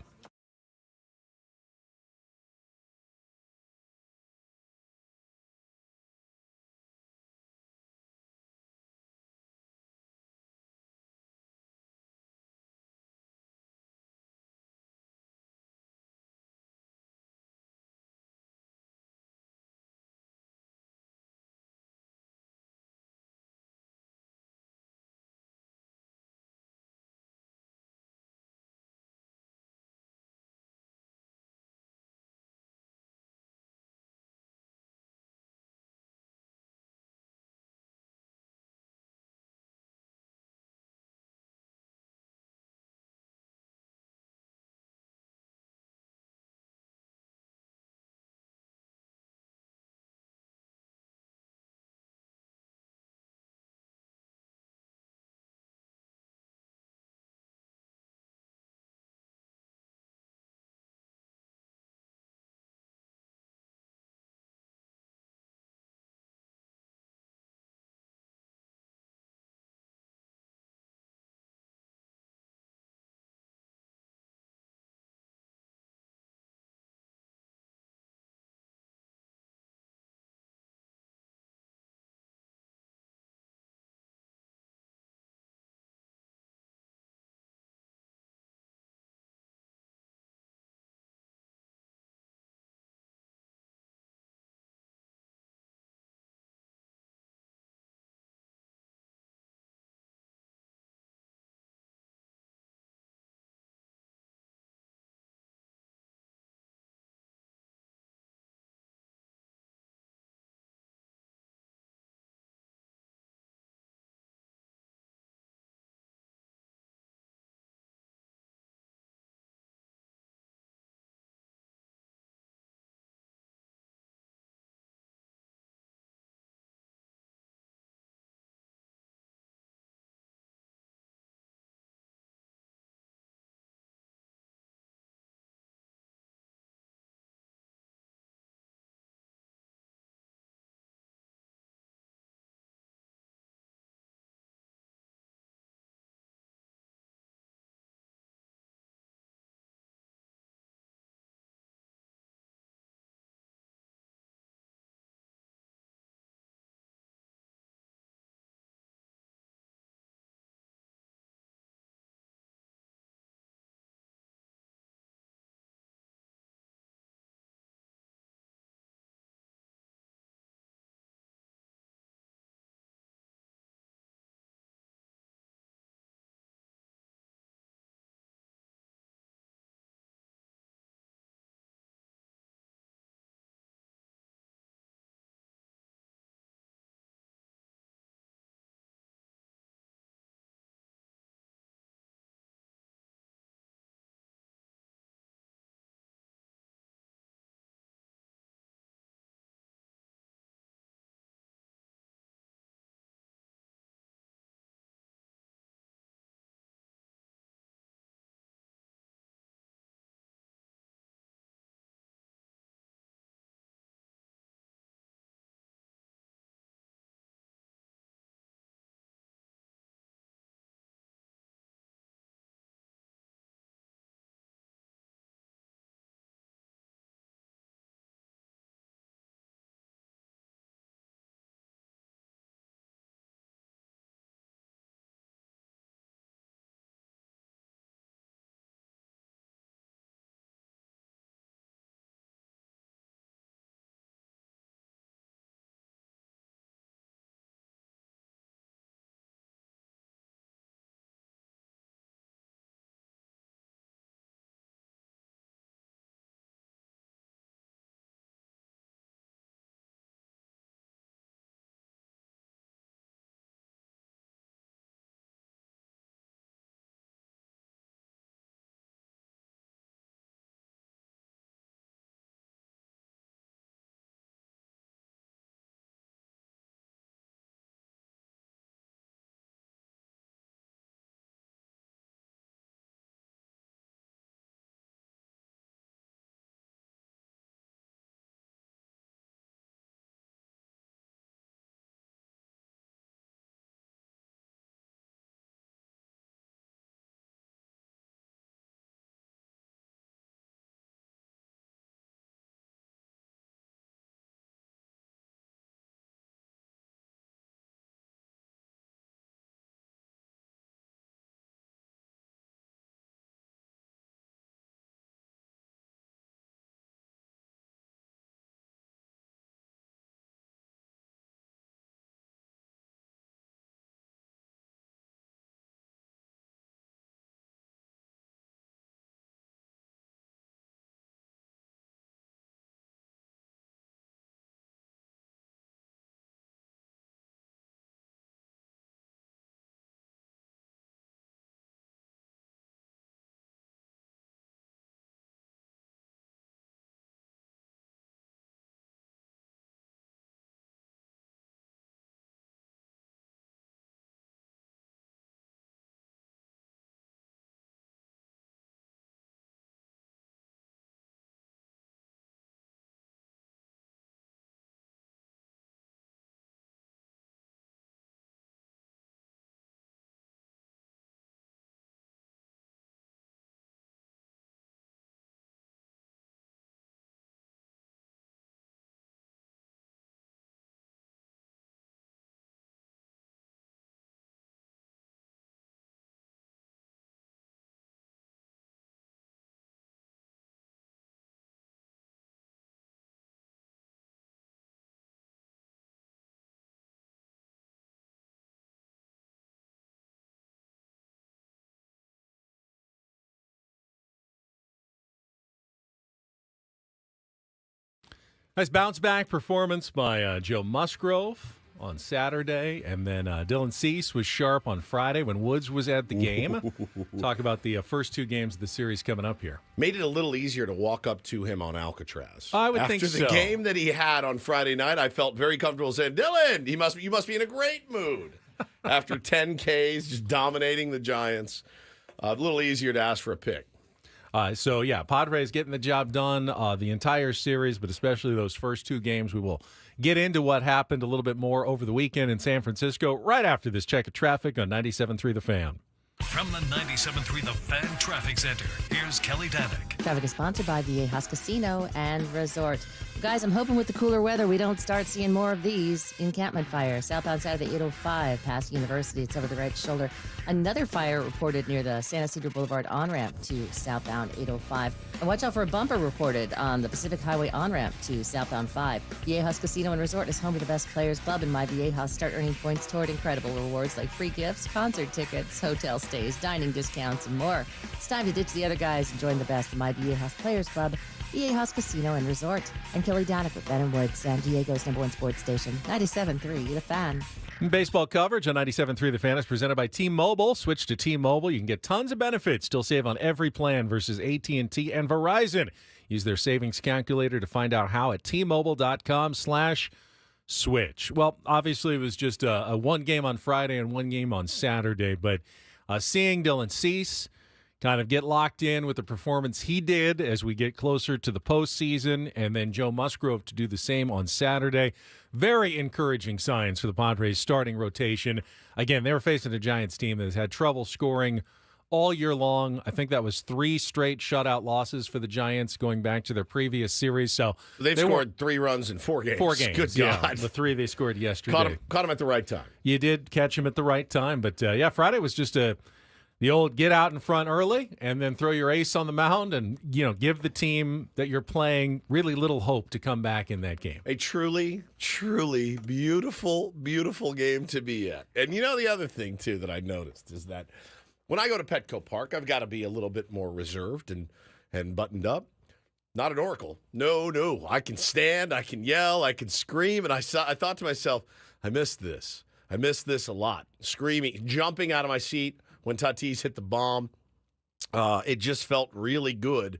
Nice bounce-back performance by Joe Musgrove on Saturday, and then Dylan Cease was sharp on Friday when Woods was at the game. Talk about the first 2 games of the series coming up here. Made it a little easier to walk up to him on Alcatraz. I would think so. After the game that he had on Friday night, I felt very comfortable saying, Dylan, you must be in a great mood. After 10 Ks, just dominating the Giants. A little easier to ask for a pick. Padres getting the job done the entire series, but especially those first 2 games. We will get into what happened a little bit more over the weekend in San Francisco right after this check of traffic on 97.3 The Fan. From the 97.3 The Fan Traffic Center, here's Kelly Danick. Traffic is sponsored by Viejas Casino and Resort. Guys, I'm hoping with the cooler weather we don't start seeing more of these. Encampment fire, southbound side of the 805 past University. It's over the right shoulder. Another fire reported near the Santa Cedar Boulevard on-ramp to southbound 805. And watch out for a bumper reported on the Pacific Highway on-ramp to southbound 5. Viejas Casino and Resort is home to the best players club in My Viejas. Start earning points toward incredible rewards like free gifts, concert tickets, hotel stays, dining discounts, and more. It's time to ditch the other guys and join the best in My Viejas Players Club. Viejas Casino and Resort. And Kelly Danick with Ben and Wood, San Diego's #1 sports station, 97.3 The Fan. Baseball coverage on 97.3 The Fan is presented by T-Mobile. Switch to T-Mobile. You can get tons of benefits. Still save on every plan versus AT&T and Verizon. Use their savings calculator to find out how at T-Mobile.com/switch. Well, obviously it was just a 1 game on Friday and 1 game on Saturday, but seeing Dylan Cease kind of get locked in with the performance he did as we get closer to the postseason, and then Joe Musgrove to do the same on Saturday. Very encouraging signs for the Padres starting rotation. Again, they were facing a Giants team that has had trouble scoring all year long. I think that was 3 straight shutout losses for the Giants going back to their previous series. So they've scored 3 runs in 4 games. 4 games. Good God. The 3 they scored yesterday. Caught him at the right time. You did catch him at the right time. But, Friday was just the old get out in front early and then throw your ace on the mound and, give the team that you're playing really little hope to come back in that game. A truly, truly beautiful, beautiful game to be at. And the other thing, too, that I noticed is that when I go to Petco Park, I've got to be a little bit more reserved and buttoned up. Not an Oracle. No. I can stand, I can yell, I can scream. And I thought to myself, I miss this. I miss this a lot. Screaming, jumping out of my seat when Tatis hit the bomb. It just felt really good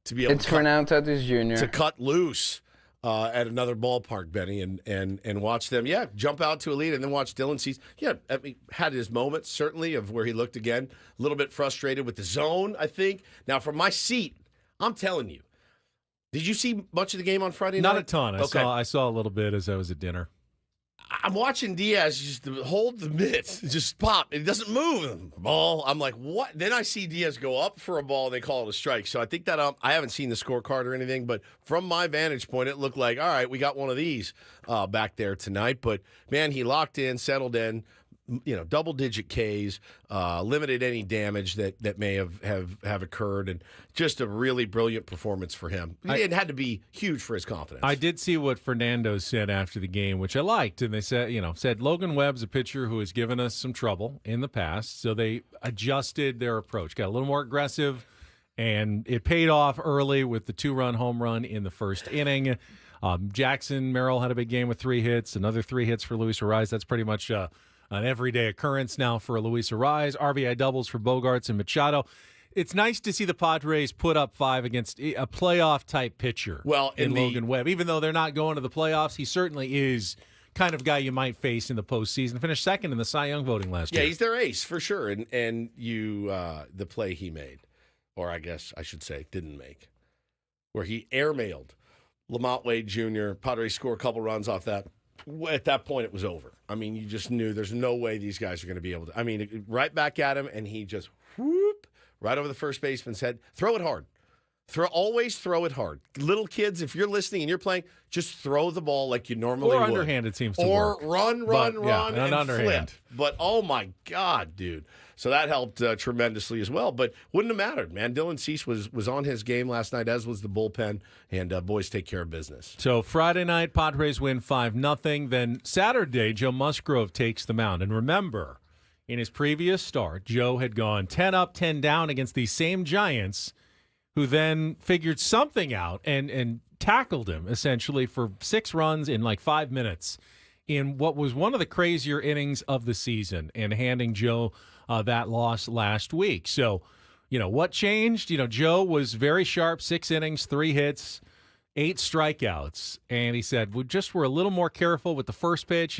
to be able to cut loose at another ballpark, Benny, and watch them, jump out to a lead and then watch Dylan Cease. Had his moments, certainly, of where he looked again, a little bit frustrated with the zone, I think. Now, from my seat, I'm telling you, did you see much of the game on Friday night? Not a ton. I saw a little bit as I was at dinner. I'm watching Diaz just hold the mitt, just pop. It doesn't move. Ball. I'm like, what? Then I see Diaz go up for a ball, and they call it a strike. So I think that I haven't seen the scorecard or anything, but from my vantage point, it looked like, all right, we got one of these back there tonight. But, man, he locked in, settled in, double-digit Ks, limited any damage that may have occurred, and just a really brilliant performance for him. It had to be huge for his confidence. I did see what Fernando said after the game, which I liked, and they said Logan Webb's a pitcher who has given us some trouble in the past, so they adjusted their approach, got a little more aggressive, and it paid off early with the 2-run home run in the first inning. Jackson Merrill had a big game with 3 hits, another 3 hits for Luis Arraez. That's pretty much an everyday occurrence now for Luis Arraez. RBI doubles for Bogarts and Machado. It's nice to see the Padres put up 5 against a playoff-type pitcher in Logan Webb. Even though they're not going to the playoffs, he certainly is kind of guy you might face in the postseason. Finished second in the Cy Young voting last year. Yeah, he's their ace for sure. And the play he made, or I guess I should say didn't make, where he airmailed Lamont Wade Jr., Padres score a couple runs off that. At that point, it was over. I mean, you just knew there's no way these guys are going to be able to. I mean, right back at him, and he just whoop right over the first baseman's head. Throw it hard. Always throw it hard. Little kids, if you're listening and you're playing, just throw the ball like you normally would. Or underhanded seems to Or work. run, and underhand. flip. But, oh, my God, dude. So that helped tremendously as well. But wouldn't have mattered, man. Dylan Cease was on his game last night, as was the bullpen, and boys take care of business. So Friday night, Padres win 5-0. Then Saturday, Joe Musgrove takes the mound. And remember, in his previous start, Joe had gone 10 up, 10 down against these same Giants, who then figured something out and tackled him essentially for 6 runs in like 5 minutes in what was one of the crazier innings of the season, and handing Joe that loss last week. So, what changed? Joe was very sharp, 6 innings, 3 hits, 8 strikeouts. And he said, we just were a little more careful with the first pitch.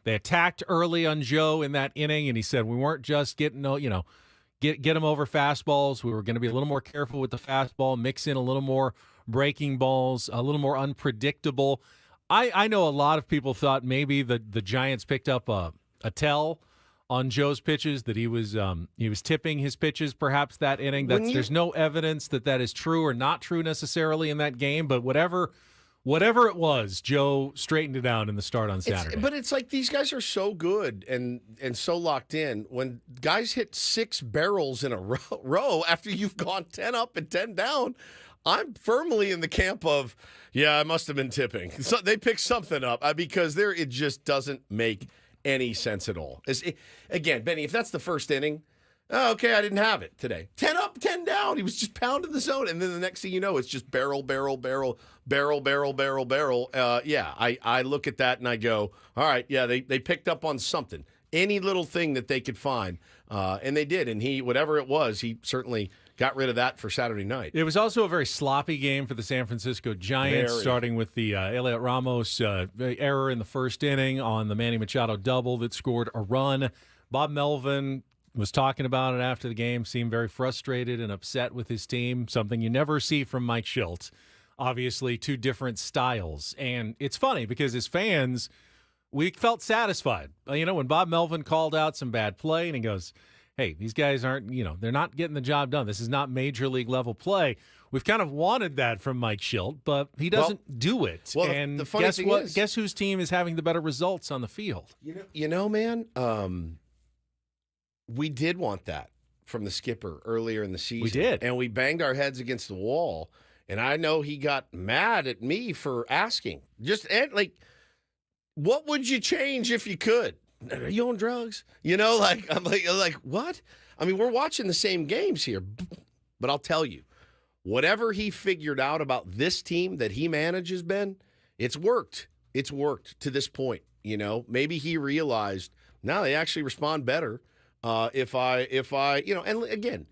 They attacked early on Joe in that inning, and he said we weren't just getting, get him over fastballs. We were going to be a little more careful with the fastball, mix in a little more breaking balls, a little more unpredictable. I know a lot of people thought maybe the Giants picked up a tell on Joe's pitches, that he was tipping his pitches perhaps that inning. There's no evidence that is true or not true necessarily in that game, but whatever it was, Joe straightened it out in the start on Saturday. But it's like these guys are so good and so locked in. When guys hit 6 barrels in a row after you've gone 10 up and 10 down, I'm firmly in the camp of, yeah, I must have been tipping. So they picked something up because it just doesn't make any sense at all. Again, Benny, if that's the first inning, okay, I didn't have it today. 10 up, 10 down. He was just pounding the zone. And then the next thing you know, it's just barrel, barrel, barrel, barrel, barrel, barrel, barrel. I look at that and I go, all right, yeah, they picked up on something. Any little thing that they could find. And they did. And whatever it was, he certainly got rid of that for Saturday night. It was also a very sloppy game for the San Francisco Giants, starting with the Elliot Ramos error in the first inning on the Manny Machado double that scored a run. Bob Melvin was talking about it after the game, seemed very frustrated and upset with his team, something you never see from Mike Shildt. Obviously, 2 different styles. And it's funny because as fans, we felt satisfied. When Bob Melvin called out some bad play and he goes, hey, these guys aren't, they're not getting the job done. This is not major league level play. We've kind of wanted that from Mike Shildt, but he doesn't do it. Well, and the funny thing is, guess whose team is having the better results on the field? Man, we did want that from the skipper earlier in the season. We did. And we banged our heads against the wall. And I know he got mad at me for asking. What would you change if you could? Are you on drugs? I'm like, what? I mean, we're watching the same games here. But I'll tell you, whatever he figured out about this team that he manages, Ben, it's worked. It's worked to this point. Maybe he realized, now they actually respond better. If I, and again,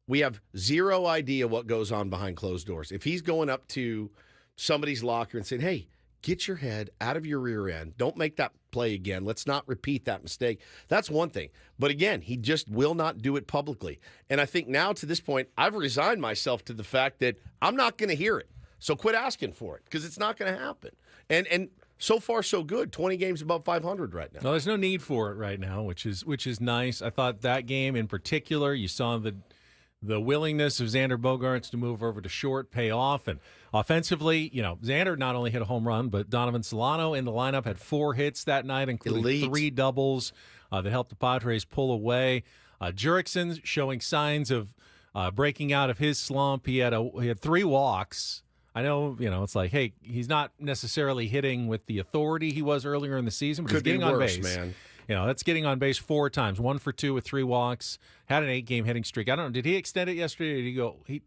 we have zero idea what goes on behind closed doors. If he's going up to somebody's locker and saying, hey, get your head out of your rear end. Don't make that play again. Let's not repeat that mistake. That's one thing. But again, he just will not do it publicly. And I think now to this point, I've resigned myself to the fact that I'm not going to hear it. So quit asking for it because it's not going to happen. And so far, so good. 20 games above 500 right now. No, there's no need for it right now, which is nice. I thought that game in particular, you saw the willingness of Xander Bogaerts to move over to short pay off. And offensively, Xander not only hit a home run, but Donovan Solano in the lineup had 4 hits that night, including 3 doubles that helped the Padres pull away. Jurickson showing signs of breaking out of his slump. He had 3 walks. I know, it's like, hey, he's not necessarily hitting with the authority he was earlier in the season, but he's getting on base. Man. That's getting on base 4 times, 1 for 2 with 3 walks. Had an 8-game hitting streak. I don't know. Did he extend it yesterday?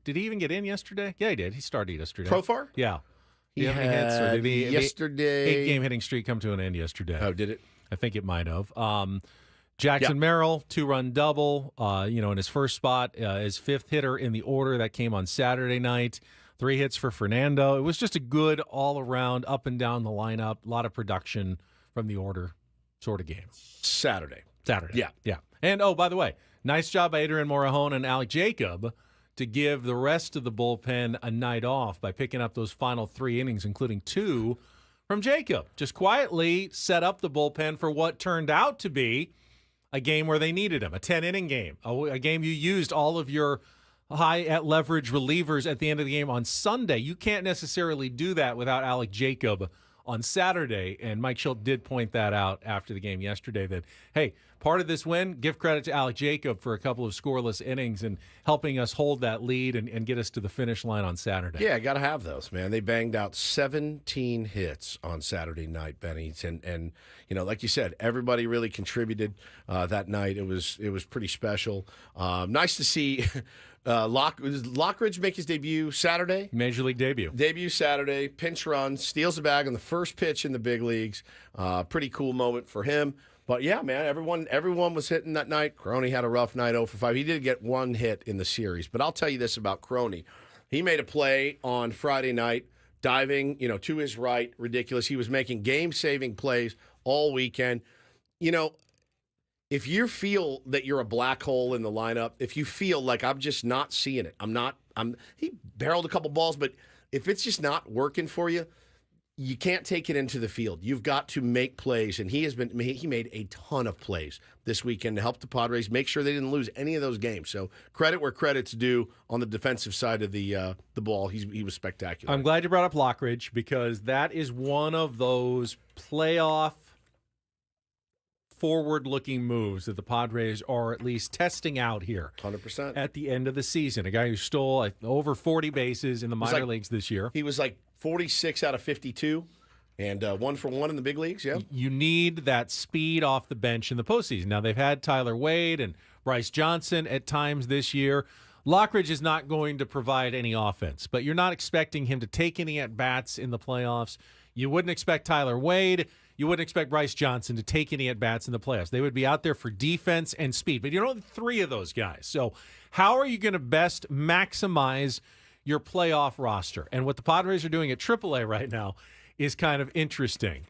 Did he even get in yesterday? Yeah, he did. He started yesterday. Profar? Yeah. He had hits, or did he yesterday. 8-game hitting streak come to an end yesterday. Oh, did it? I think it might have. Jackson Merrill, 2-run double. In his first spot, his 5th hitter in the order that came on Saturday night. 3 hits for Fernando. It was just a good all-around, up and down the lineup, a lot of production from the order sort of game. Saturday. Yeah. And, by the way, nice job by Adrian Morejon and Alec Jacob to give the rest of the bullpen a night off by picking up those final 3 innings, including 2 from Jacob. Just quietly set up the bullpen for what turned out to be a game where they needed him, a 10-inning game, a game you used all of your high-leverage relievers at the end of the game on Sunday. You can't necessarily do that without Alec Jacob on Saturday, and Mike Shildt did point that out after the game yesterday that, hey, part of this win, give credit to Alec Jacob for a couple of scoreless innings and helping us hold that lead and get us to the finish line on Saturday. Yeah, got to have those, man. They banged out 17 hits on Saturday night, Benny. And like you said, everybody really contributed that night. It was pretty special. Nice to see Lockridge make his debut Saturday. Major League debut. Debut Saturday, pinch run, steals the bag on the first pitch in the big leagues. Pretty cool moment for him. But yeah, man, everyone was hitting that night. Crony had a rough night, 0 for 5. He did get one hit in the series. But I'll tell you this about Crony. He made a play on Friday night, diving, to his right, ridiculous. He was making game-saving plays all weekend. If you feel that you're a black hole in the lineup, if you feel like I'm just not seeing it, he barreled a couple balls, but if it's just not working for you, you can't take it into the field. You've got to make plays, and he made a ton of plays this weekend to help the Padres make sure they didn't lose any of those games. So credit where credit's due on the defensive side of the ball. He was spectacular. I'm glad you brought up Lockridge because that is one of those playoff forward-looking moves that the Padres are at least testing out here. 100%. At the end of the season. A guy who stole over 40 bases in the minor leagues this year. He was like 46 out of 52 and 1 for 1 in the big leagues, yeah. You need that speed off the bench in the postseason. Now, they've had Tyler Wade and Bryce Johnson at times this year. Lockridge is not going to provide any offense, but you're not expecting him to take any at-bats in the playoffs. You wouldn't expect Tyler Wade. You wouldn't expect Bryce Johnson to take any at-bats in the playoffs. They would be out there for defense and speed, but you don't have 3 of those guys. So how are you going to best maximize your playoff roster? And what the Padres are doing at AAA right now is kind of interesting.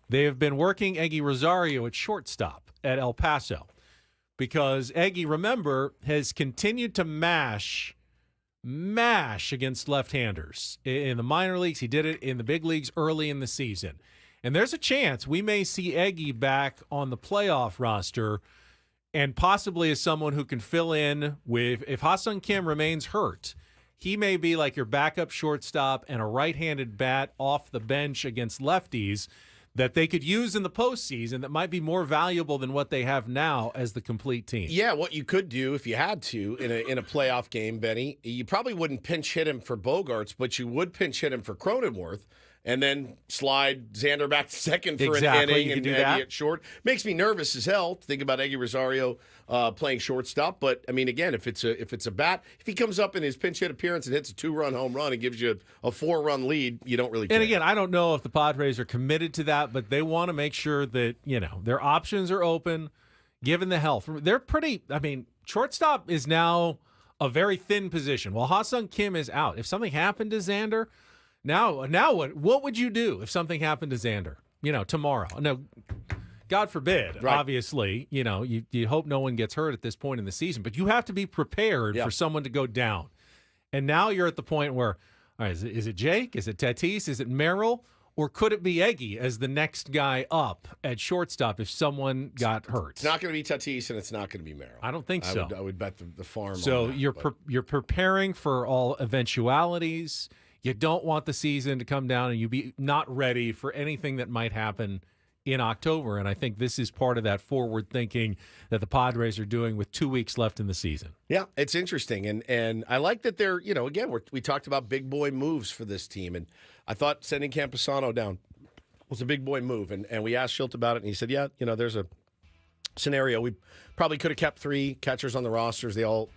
They have been working Eggy Rosario at shortstop at El Paso because Eggy, remember, has continued to mash against left-handers. In the minor leagues, he did it in the big leagues early in the season. And there's a chance we may see Eggy back on the playoff roster and possibly as someone who can fill in with, if Ha-Seong Kim remains hurt, he may be like your backup shortstop and a right-handed bat off the bench against lefties that they could use in the postseason that might be more valuable than what they have now as the complete team. Yeah, what you could do if you had to in a playoff game, Benny, you probably wouldn't pinch hit him for Bogarts, but you would pinch hit him for Cronenworth and then slide Xander back to second for an inning and Eggy at short. Makes me nervous as hell to think about Eggy Rosario playing shortstop. But, I mean, again, if it's a bat, if he comes up in his pinch hit appearance and hits a 2-run home run and gives you a 4-run lead, you don't really care. And, again, I don't know if the Padres are committed to that, but they want to make sure that, their options are open given the health. They're pretty – I mean, shortstop is now a very thin position. While Ha-Seong Kim is out. If something happened to Xander – Now what would you do if something happened to Xander, tomorrow? No, God forbid, right. Obviously, you hope no one gets hurt at this point in the season, but you have to be prepared for someone to go down. And now you're at the point where, all right, is it Jake? Is it Tatis? Is it Merrill? Or could it be Eggy as the next guy up at shortstop if someone got hurt? It's not going to be Tatis and it's not going to be Merrill. I don't think so. I would bet the farm So on that, you're preparing for all eventualities. You don't want the season to come down and you be not ready for anything that might happen in October. And I think this is part of that forward thinking that the Padres are doing with 2 weeks left in the season. Yeah, it's interesting. And I like that they're, again, we talked about big boy moves for this team. And I thought sending Camposano down was a big boy move. And we asked Schilt about it, and he said, yeah, there's a scenario. We probably could have kept 3 catchers on the rosters. They all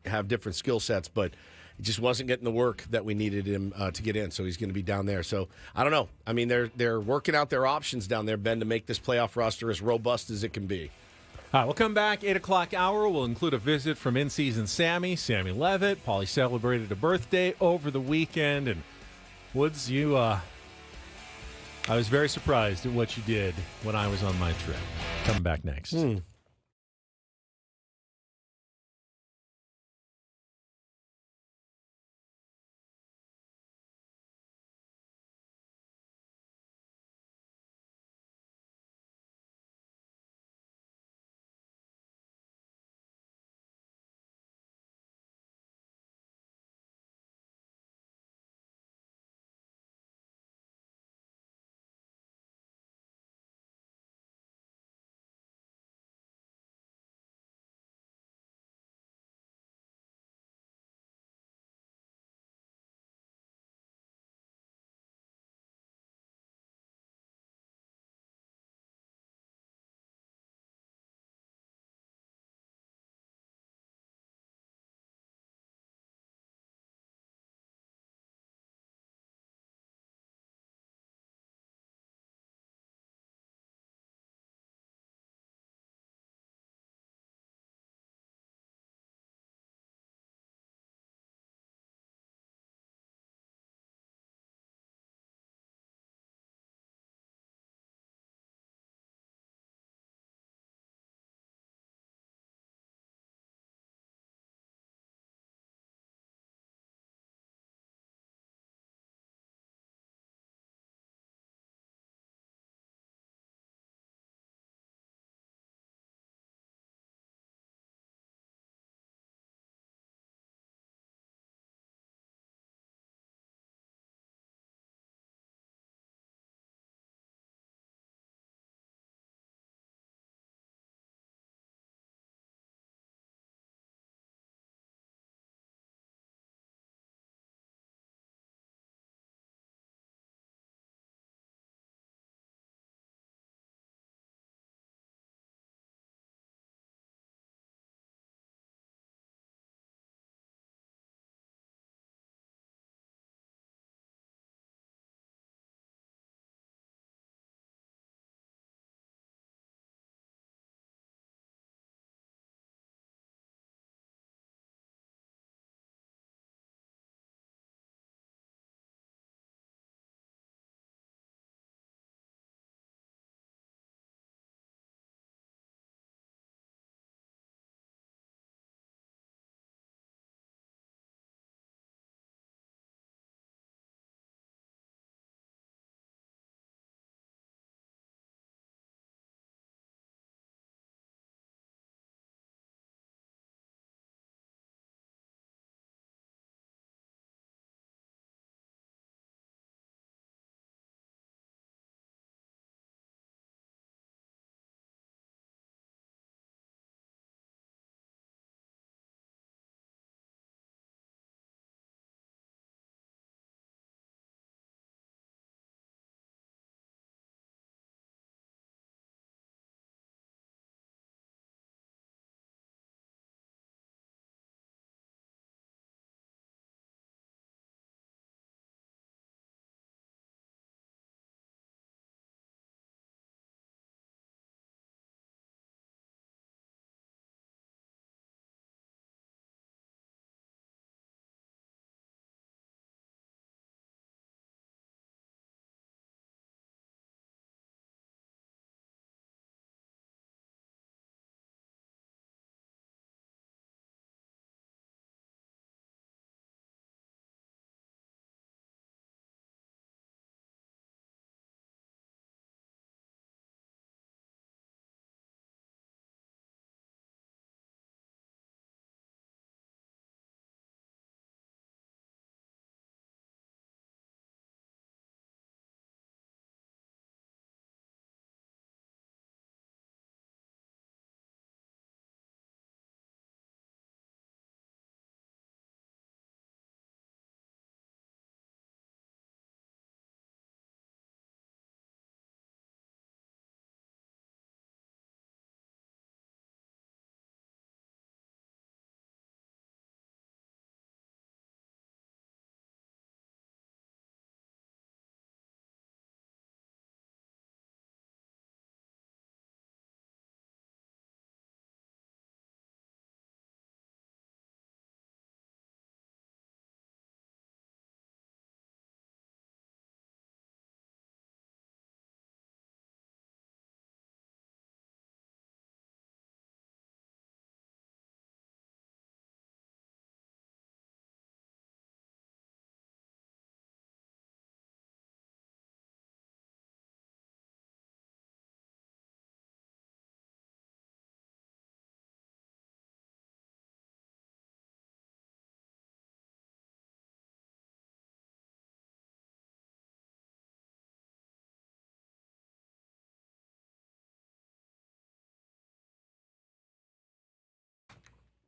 have different skill sets, but he just wasn't getting the work that we needed him to get in, so he's going to be down there. So I don't know. I mean, they're working out their options down there, Ben, to make this playoff roster as robust as it can be. All right, we'll come back, 8 o'clock hour. We'll include a visit from in-season Sammy Levitt. Paulie celebrated a birthday over the weekend. And Woods, I was very surprised at what you did when I was on my trip. Coming back next.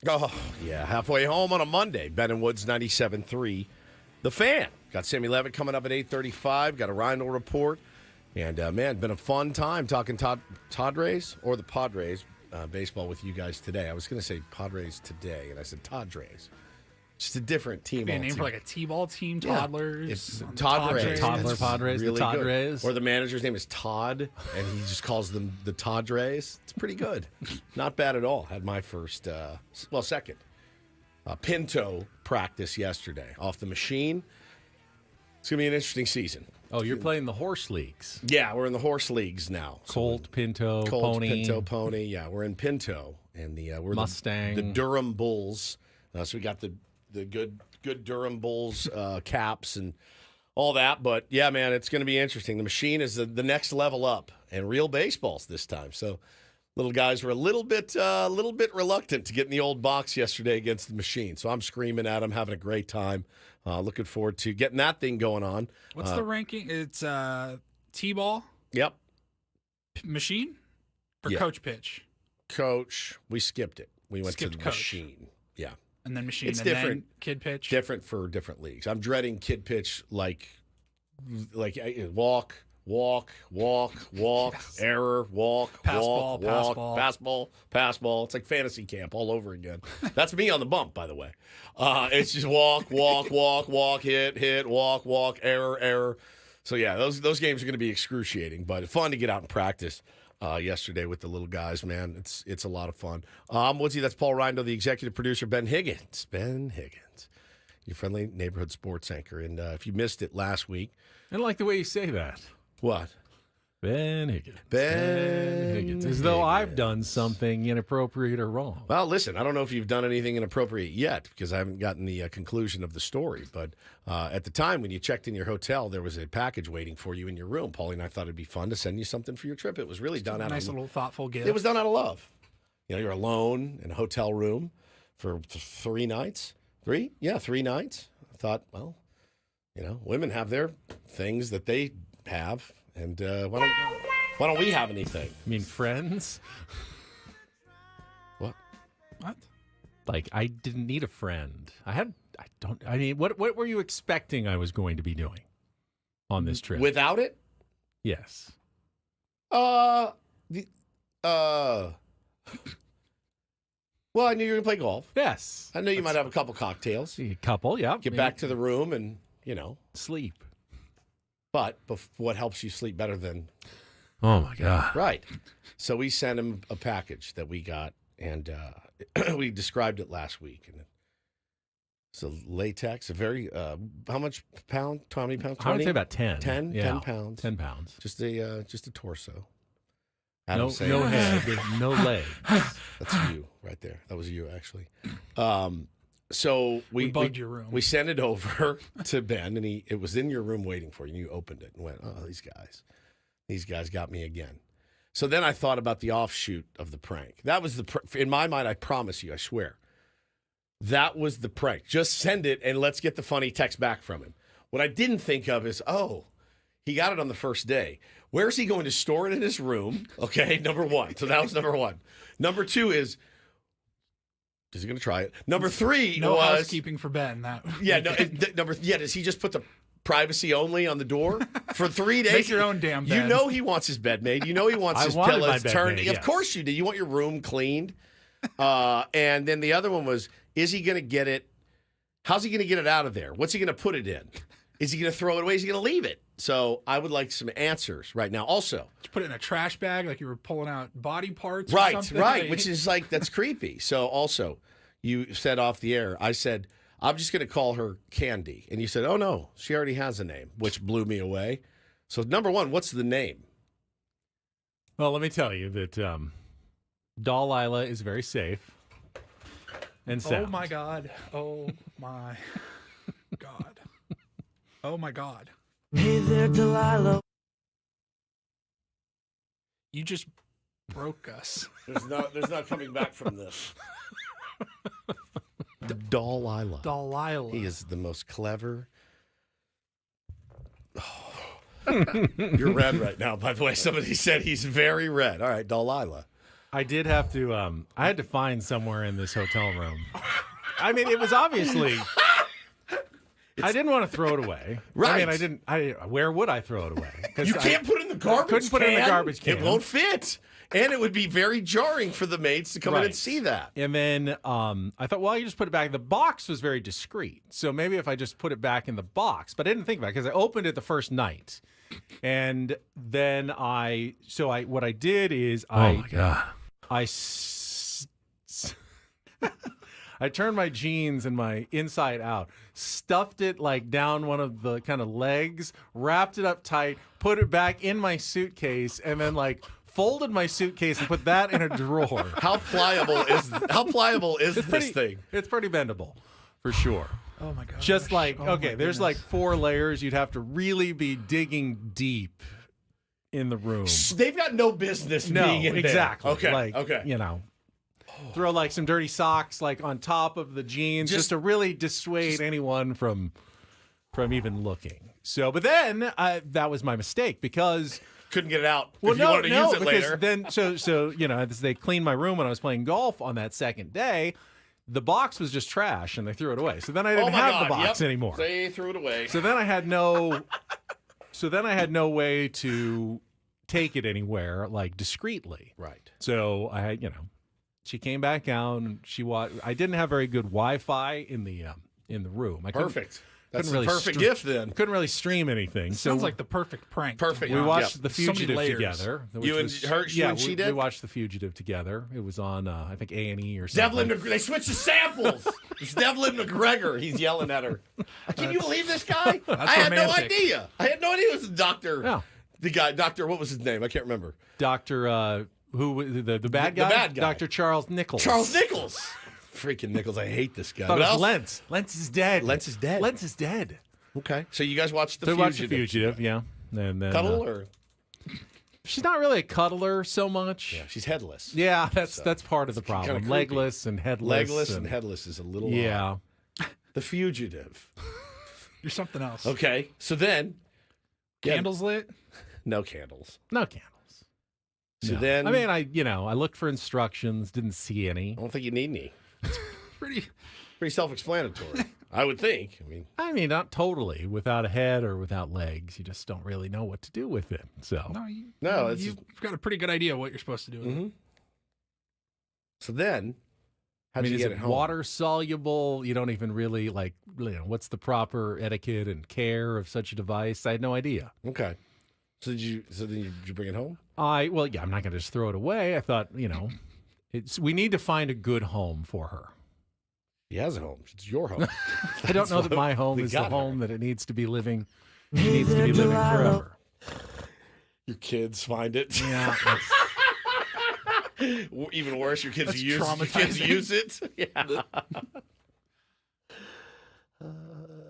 Oh, yeah. Halfway home on a Monday. Ben and Woods 97.3. The Fan. Got Sammy Levitt coming up at 8:35. Got a Reindl Report. And, man, been a fun time talking Padres or the Padres baseball with you guys today. I was going to say Padres today, and I said Padres. Just a different team. Could be a name for like a T-ball team, Yeah. toddlers. It's on the Toddres. Toddler Padres, Really the good. Toddres. Or the manager's name is Todd, and he just calls them the Toddres. It's pretty good. Not bad at all. Had my first, second Pinto practice yesterday off the machine. It's going to be an interesting season. Oh, you're playing the horse leagues. Yeah, we're in the horse leagues now. Colt, Pinto, Pony. Pinto, Pony. Yeah, we're in Pinto. And we're Mustang. the Durham Bulls. So we got the good Durham Bulls caps and all that. But, yeah, man, it's going to be interesting. The machine is the next level up, and real baseballs this time. So little guys were a little bit reluctant to get in the old box yesterday against the machine. So I'm screaming at them, having a great time. Looking forward to getting that thing going on. What's the ranking? It's T-ball? Yep. Machine? Or Yeah. coach pitch? Coach, we skipped it. We went Skipped to the coach. machine. Yeah. And then machine, It's and different. then kid pitch? Different for different leagues. I'm dreading kid pitch like walk, Yes. error, Pass walk, ball, pass pass ball. It's like fantasy camp all over again. That's me on the bump, by the way. It's just walk, hit, walk, error. So, yeah, those games are going to be excruciating, but fun to get out and practice yesterday with the little guys, man. It's a lot of fun. Woodsy, that's Paul Reindl, the executive producer, Ben Higgins, your friendly neighborhood sports anchor. And if you missed it last week. I don't like the way you say that. What? Ben Higgins. Ben Higgins. As though I've done something inappropriate or wrong. Well, listen, I don't know if you've done anything inappropriate yet because I haven't gotten the conclusion of the story. But at the time when you checked in your hotel, there was a package waiting for you in your room. Paulie and I thought it'd be fun to send you something for your trip. It was really done out of nice little thoughtful gift. It was done out of love. You're alone in a hotel room for 3 nights. 3? Yeah, 3 nights. I thought, well, women have their things that they have, and why don't we have anything? You mean friends? What? Like, I didn't need a friend. What were you expecting I was going to be doing on this trip? Without it? Yes. Well, I knew you were going to play golf. Yes. I knew you might have a couple cocktails. A couple, yeah. Get back to the room and, sleep. But what helps you sleep better than... Oh, my God. Right. So we sent him a package that we got, and we described it last week. And it's a latex, a very... how much pound? How many pounds? 20? I would say about 10. 10? Yeah. 10 pounds. 10 pounds. Just a torso. No head, no legs. That's you right there. That was you, actually. So we bugged your room. We sent it over to Ben, and it was in your room waiting for you. And you opened it and went, "Oh, these guys got me again." So then I thought about the offshoot of the prank. That was in my mind. I promise you, I swear, that was the prank. Just send it and let's get the funny text back from him. What I didn't think of is, he got it on the first day. Where's he going to store it in his room? Okay, number one. So that was number one. Number two is he going to try it? Number three no was housekeeping for Ben. Does he just put the privacy only on the door for 3 days? Make your own damn bed. He wants his bed made. He wants his pillows turned. Of course you do. You want your room cleaned. And then the other one was, is he going to get it? How's he going to get it out of there? What's he going to put it in? Is he going to throw it away? Is he going to leave it? So I would like some answers right now. Also, just put it in a trash bag like you were pulling out body parts. Right, or something. right. Which is like, that's creepy. So also, you said off the air, I said, I'm just going to call her Candy. And you said, oh, no, she already has a name, which blew me away. So number one, what's the name? Well, let me tell you that Delilah is very safe and sound. Oh, my God. Oh, my God. Oh, my God. Hey there, Delilah. You just broke us. There's not coming back from this. Delilah. Delilah. He is the most clever. You're red right now, by the way. Somebody said he's very red. All right, Delilah. I did have to. I had to find somewhere in this hotel room. I mean, it was obviously. I didn't want to throw it away. Right. I mean, where would I throw it away? You can't put it in the garbage can. Couldn't put it in the garbage can. It won't fit. And it would be very jarring for the mates to come in and see that. And then I thought, well, you just put it back. The box was very discreet. So maybe if I just put it back in the box. But I didn't think about it because I opened it the first night. And then what I did is I turned my jeans and my inside out, stuffed it like down one of the kind of legs, wrapped it up tight, put it back in my suitcase, and then like folded my suitcase and put that in a drawer. How pliable is this thing? It's pretty bendable, for sure. Oh my god! Just like there's like 4 layers. You'd have to really be digging deep in the room. They've got no business being in exactly. there. Like, throw like some dirty socks like on top of the jeans just to really dissuade anyone from even looking. So, but then that was my mistake because couldn't get it out. Well, if you wanted to use it because later. then so as they cleaned my room when I was playing golf on that second day, the box was just trash and they threw it away. So then I didn't have the box anymore. They threw it away. So then I had no way to take it anywhere like discreetly. Right. So I had, she came back out and she watched. I didn't have very good Wi-Fi in the room. Perfect. That's the perfect gift then. Couldn't really stream anything. Sounds like the perfect prank. Perfect. We watched The Fugitive together. You and she did? We watched The Fugitive together. It was on, I think, A&E or something. They switched the samples. It's Devlin McGregor. He's yelling at her. Can you believe this guy? I had no idea. It was the doctor. Yeah. The guy, Doctor, what was his name? I can't remember. Doctor, the bad guy? The bad guy. Dr. Charles Nichols. Charles Nichols. Freaking Nichols. I hate this guy. Thought it was Lentz. Lentz is dead. Lentz is dead. Lentz is dead. Okay. So you guys watched The Fugitive. Watched The Fugitive, yeah. And then, Cuddle or? She's not really a cuddler so much. Yeah, she's headless. Yeah, that's part of the problem. Legless and headless. Legless and headless is a little odd. The Fugitive. You're something else. Okay. So then. Candles lit? No candles. No candles. So then. I mean, I looked for instructions, didn't see any. I don't think you need any. Pretty self-explanatory, I would think. I mean, not totally. Without a head or without legs, you just don't really know what to do with it. So you've got a pretty good idea what you're supposed to do with it. So then, how'd you get it home? Water soluble? You don't even really what's the proper etiquette and care of such a device? I had no idea. Okay. So then you bring it home? I'm not going to just throw it away. I thought, we need to find a good home for her. She has a home. It's your home. I don't know that my home is the home that it needs to be living. It needs to be living forever. Your kids find it. Yeah. Even worse, your kids use it. Yeah.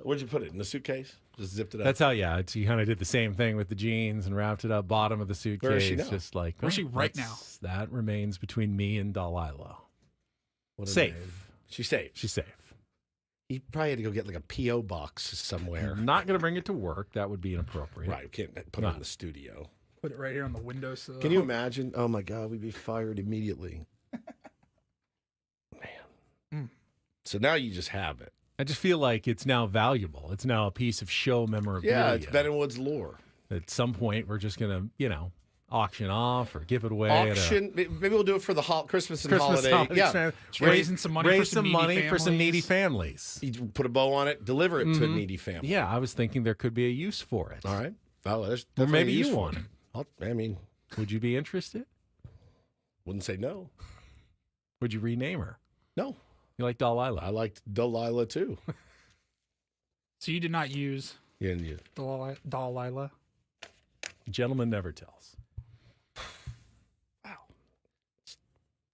Where'd you put it? In the suitcase? Just zipped it up? That's how, you kind of did the same thing with the jeans and wrapped it up bottom of the suitcase. Where is she now? Just like, where's she right now? That remains between me and Delilah. Safe. She's safe. She's safe. You probably had to go get like a P.O. box somewhere. I'm not going to bring it to work. That would be inappropriate. Right. We can't put it in the studio. Put it right here on the windowsill. Can you imagine? Oh, my God. We'd be fired immediately. Man. So now you just have it. I just feel like it's now valuable. It's now a piece of show memorabilia. Yeah, it's Ben and Wood's lore. At some point, we're just going to, auction off or give it away. Maybe we'll do it for the Christmas and holiday. Yeah, raising some money for some needy families. You put a bow on it, deliver it to a needy family. Yeah, I was thinking there could be a use for it. All right. Oh, there's or maybe you want it. Would you be interested? Wouldn't say no. Would you rename her? No. You like Delilah? I liked Delilah too. So you did not use Delilah? Gentleman never tells.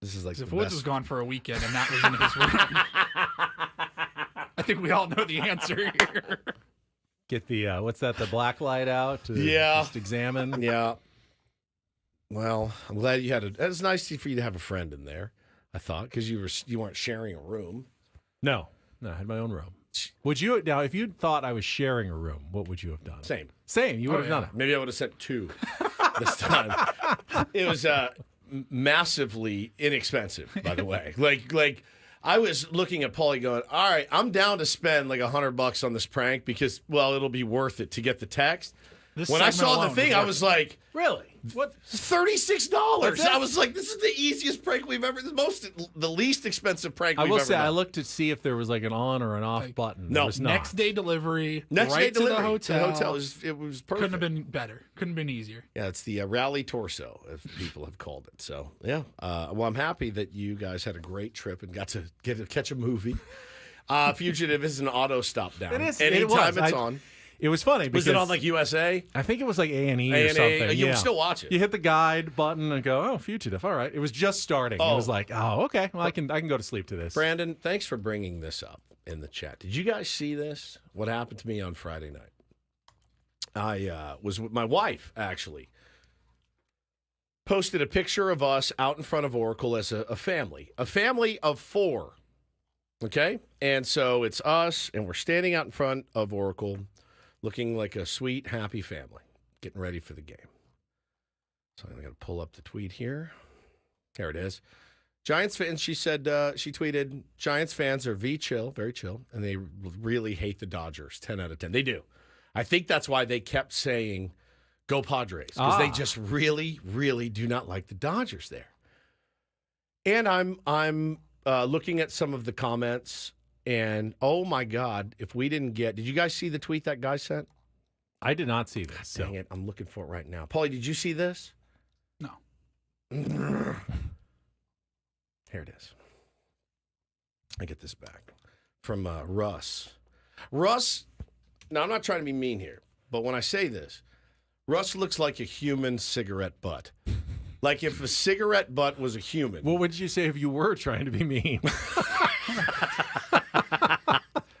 This is like if Woods was gone for a weekend and that was in his room, I think we all know the answer here. Get the what's that? The black light out to just examine. Yeah. Well, I'm glad you had it. It's nice for you to have a friend in there. I thought because you weren't sharing a room. No, I had my own room. Would you now? If you thought I was sharing a room, what would you have done? Same. You would have done it. Maybe I would have sent 2 this time. It was. massively inexpensive, by the way. Like I was looking at Paulie going, all right, I'm down to spend like $100 on this prank because, well, it'll be worth it to get the text. When I saw the thing, I was like, really? What? $36. I was like, this is the easiest prank we've ever, the least expensive prank we've ever done. I looked to see if there was like an on or an off button. No. There was not. Next day delivery. Next right day delivery to the hotel. It was perfect. Couldn't have been better. Couldn't have been easier. Yeah, it's the rally torso, as people have called it. So, yeah. Well, I'm happy that you guys had a great trip and got to catch a movie. Fugitive is an auto stop down. It is. Anytime it's on. It was funny. Was it on like USA? I think it was like A&E or something. You can still watch it. You hit the guide button and go, oh, Fugitive. All right. It was just starting. It was like, oh, okay. Well, I can go to sleep to this. Brandon, thanks for bringing this up in the chat. Did you guys see this? What happened to me on Friday night? I was with my wife, actually. Posted a picture of us out in front of Oracle as a family of 4. Okay? And so it's us, and we're standing out in front of Oracle, looking like a sweet, happy family, getting ready for the game. So I'm going to pull up the tweet here. There it is. Giants fans, she said, she tweeted, Giants fans are chill, very chill, and they really hate the Dodgers, 10 out of 10. They do. I think that's why they kept saying, go Padres, because they just really, really do not like the Dodgers there. And I'm looking at some of the comments, and oh my God, if we didn't get, did you guys see the tweet that guy sent? I did not see this. Dang it, I'm looking for it right now. Paulie, did you see this? No. Here it is. I get this back from Russ. Russ, now I'm not trying to be mean here, but when I say this, Russ looks like a human cigarette butt. Like if a cigarette butt was a human. What would you say if you were trying to be mean?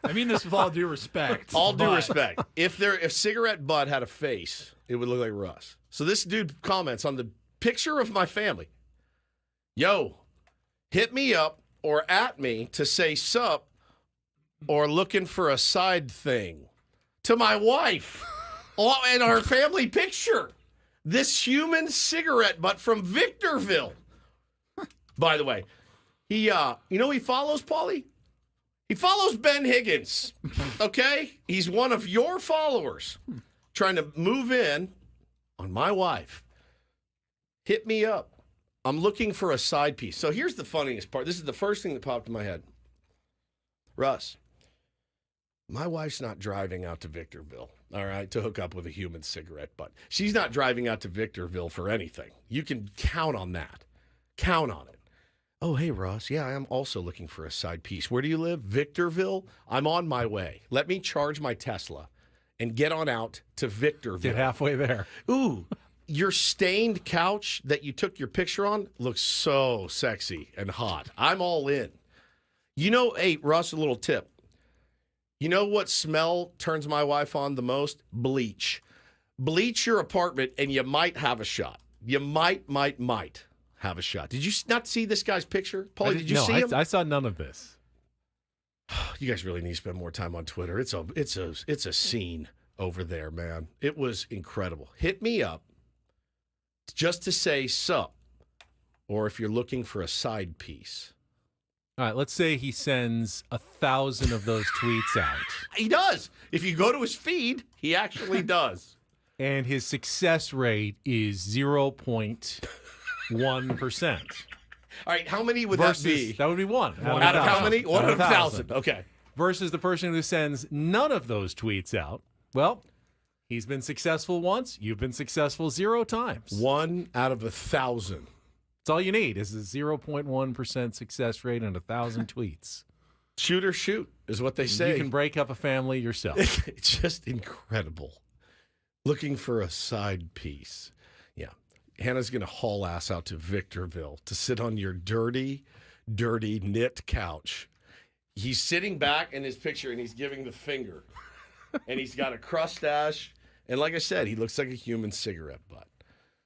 I mean this with all due respect. All due respect. If cigarette butt had a face, it would look like Russ. So this dude comments on the picture of my family. Yo, hit me up or at me to say sup or looking for a side thing to my wife and our family picture. This human cigarette butt from Victorville. By the way, he he follows, Paulie? He follows Ben Higgins, okay? He's one of your followers trying to move in on my wife. Hit me up. I'm looking for a side piece. So here's the funniest part. This is the first thing that popped in my head. Russ, my wife's not driving out to Victorville, all right, to hook up with a human cigarette butt. She's not driving out to Victorville for anything. You can count on that. Count on it. Oh, hey, Ross. Yeah, I'm also looking for a side piece. Where do you live? Victorville? I'm on my way. Let me charge my Tesla and get on out to Victorville. Get halfway there. Ooh, your stained couch that you took your picture on looks so sexy and hot. I'm all in. You know, hey, Russ, a little tip. You know what smell turns my wife on the most? Bleach. Bleach your apartment and you might have a shot. You might have a shot. Did you not see this guy's picture? Paulie, did you see him? I saw none of this. You guys really need to spend more time on Twitter. It's a scene over there, man. It was incredible. Hit me up just to say sup, or if you're looking for a side piece. All right, let's say he sends 1,000 of those tweets out. He does. If you go to his feed, he actually does. And his success rate is 0.1%. All right, how many would that be? That would be one. Out of how many? 1 out of 1,000. Okay. Versus the person who sends none of those tweets out. Well, he's been successful once. You've been successful 0 times. 1 out of 1,000. That's all you need is a 0.1% success rate and 1,000 tweets. Shoot or shoot is what they say. You can break up a family yourself. It's just incredible. Looking for a side piece. Yeah. Hannah's going to haul ass out to Victorville to sit on your dirty, dirty knit couch. He's sitting back in his picture and he's giving the finger. And he's got a crustache. And like I said, he looks like a human cigarette butt.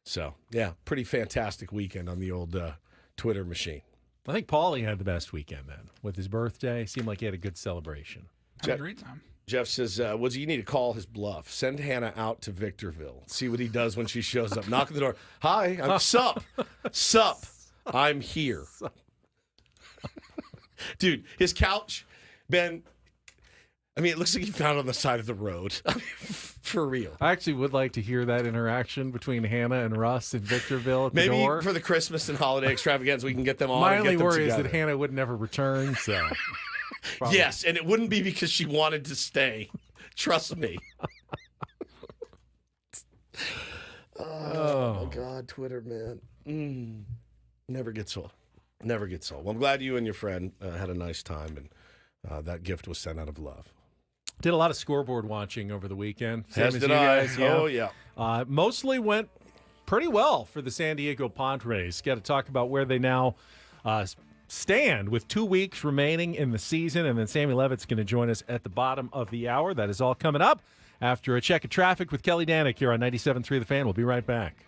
So, yeah, pretty fantastic weekend on the old Twitter machine. I think Paulie had the best weekend then with his birthday. Seemed like he had a good celebration. Had a great time. Jeff says, Woodsy, you need to call his bluff. Send Hannah out to Victorville. See what he does when she shows up. Knock on the door. Hi, I'm Sup. Sup. I'm here. Dude, his couch, Ben, I mean, it looks like he found it on the side of the road. I mean, for real. I actually would like to hear that interaction between Hannah and Russ in Victorville at the door. Maybe for the Christmas and holiday extravaganza, we can get them on. My and only get them worry is together. that Hannah would never return, so. Probably. Yes, and it wouldn't be because she wanted to stay. Trust me. Oh, God, Twitter, man. Never gets old. Never gets old. Well, I'm glad you and your friend had a nice time, and that gift was sent out of love. Did a lot of scoreboard watching over the weekend. As did I. Oh, yeah. Mostly went pretty well for the San Diego Padres. Got to talk about where they now stand with 2 weeks remaining in the season, and then Sammy Levitt's going to join us at the bottom of the hour. That is all coming up after a check of traffic with Kelly Danick here on 97.3 The Fan. We'll be right back.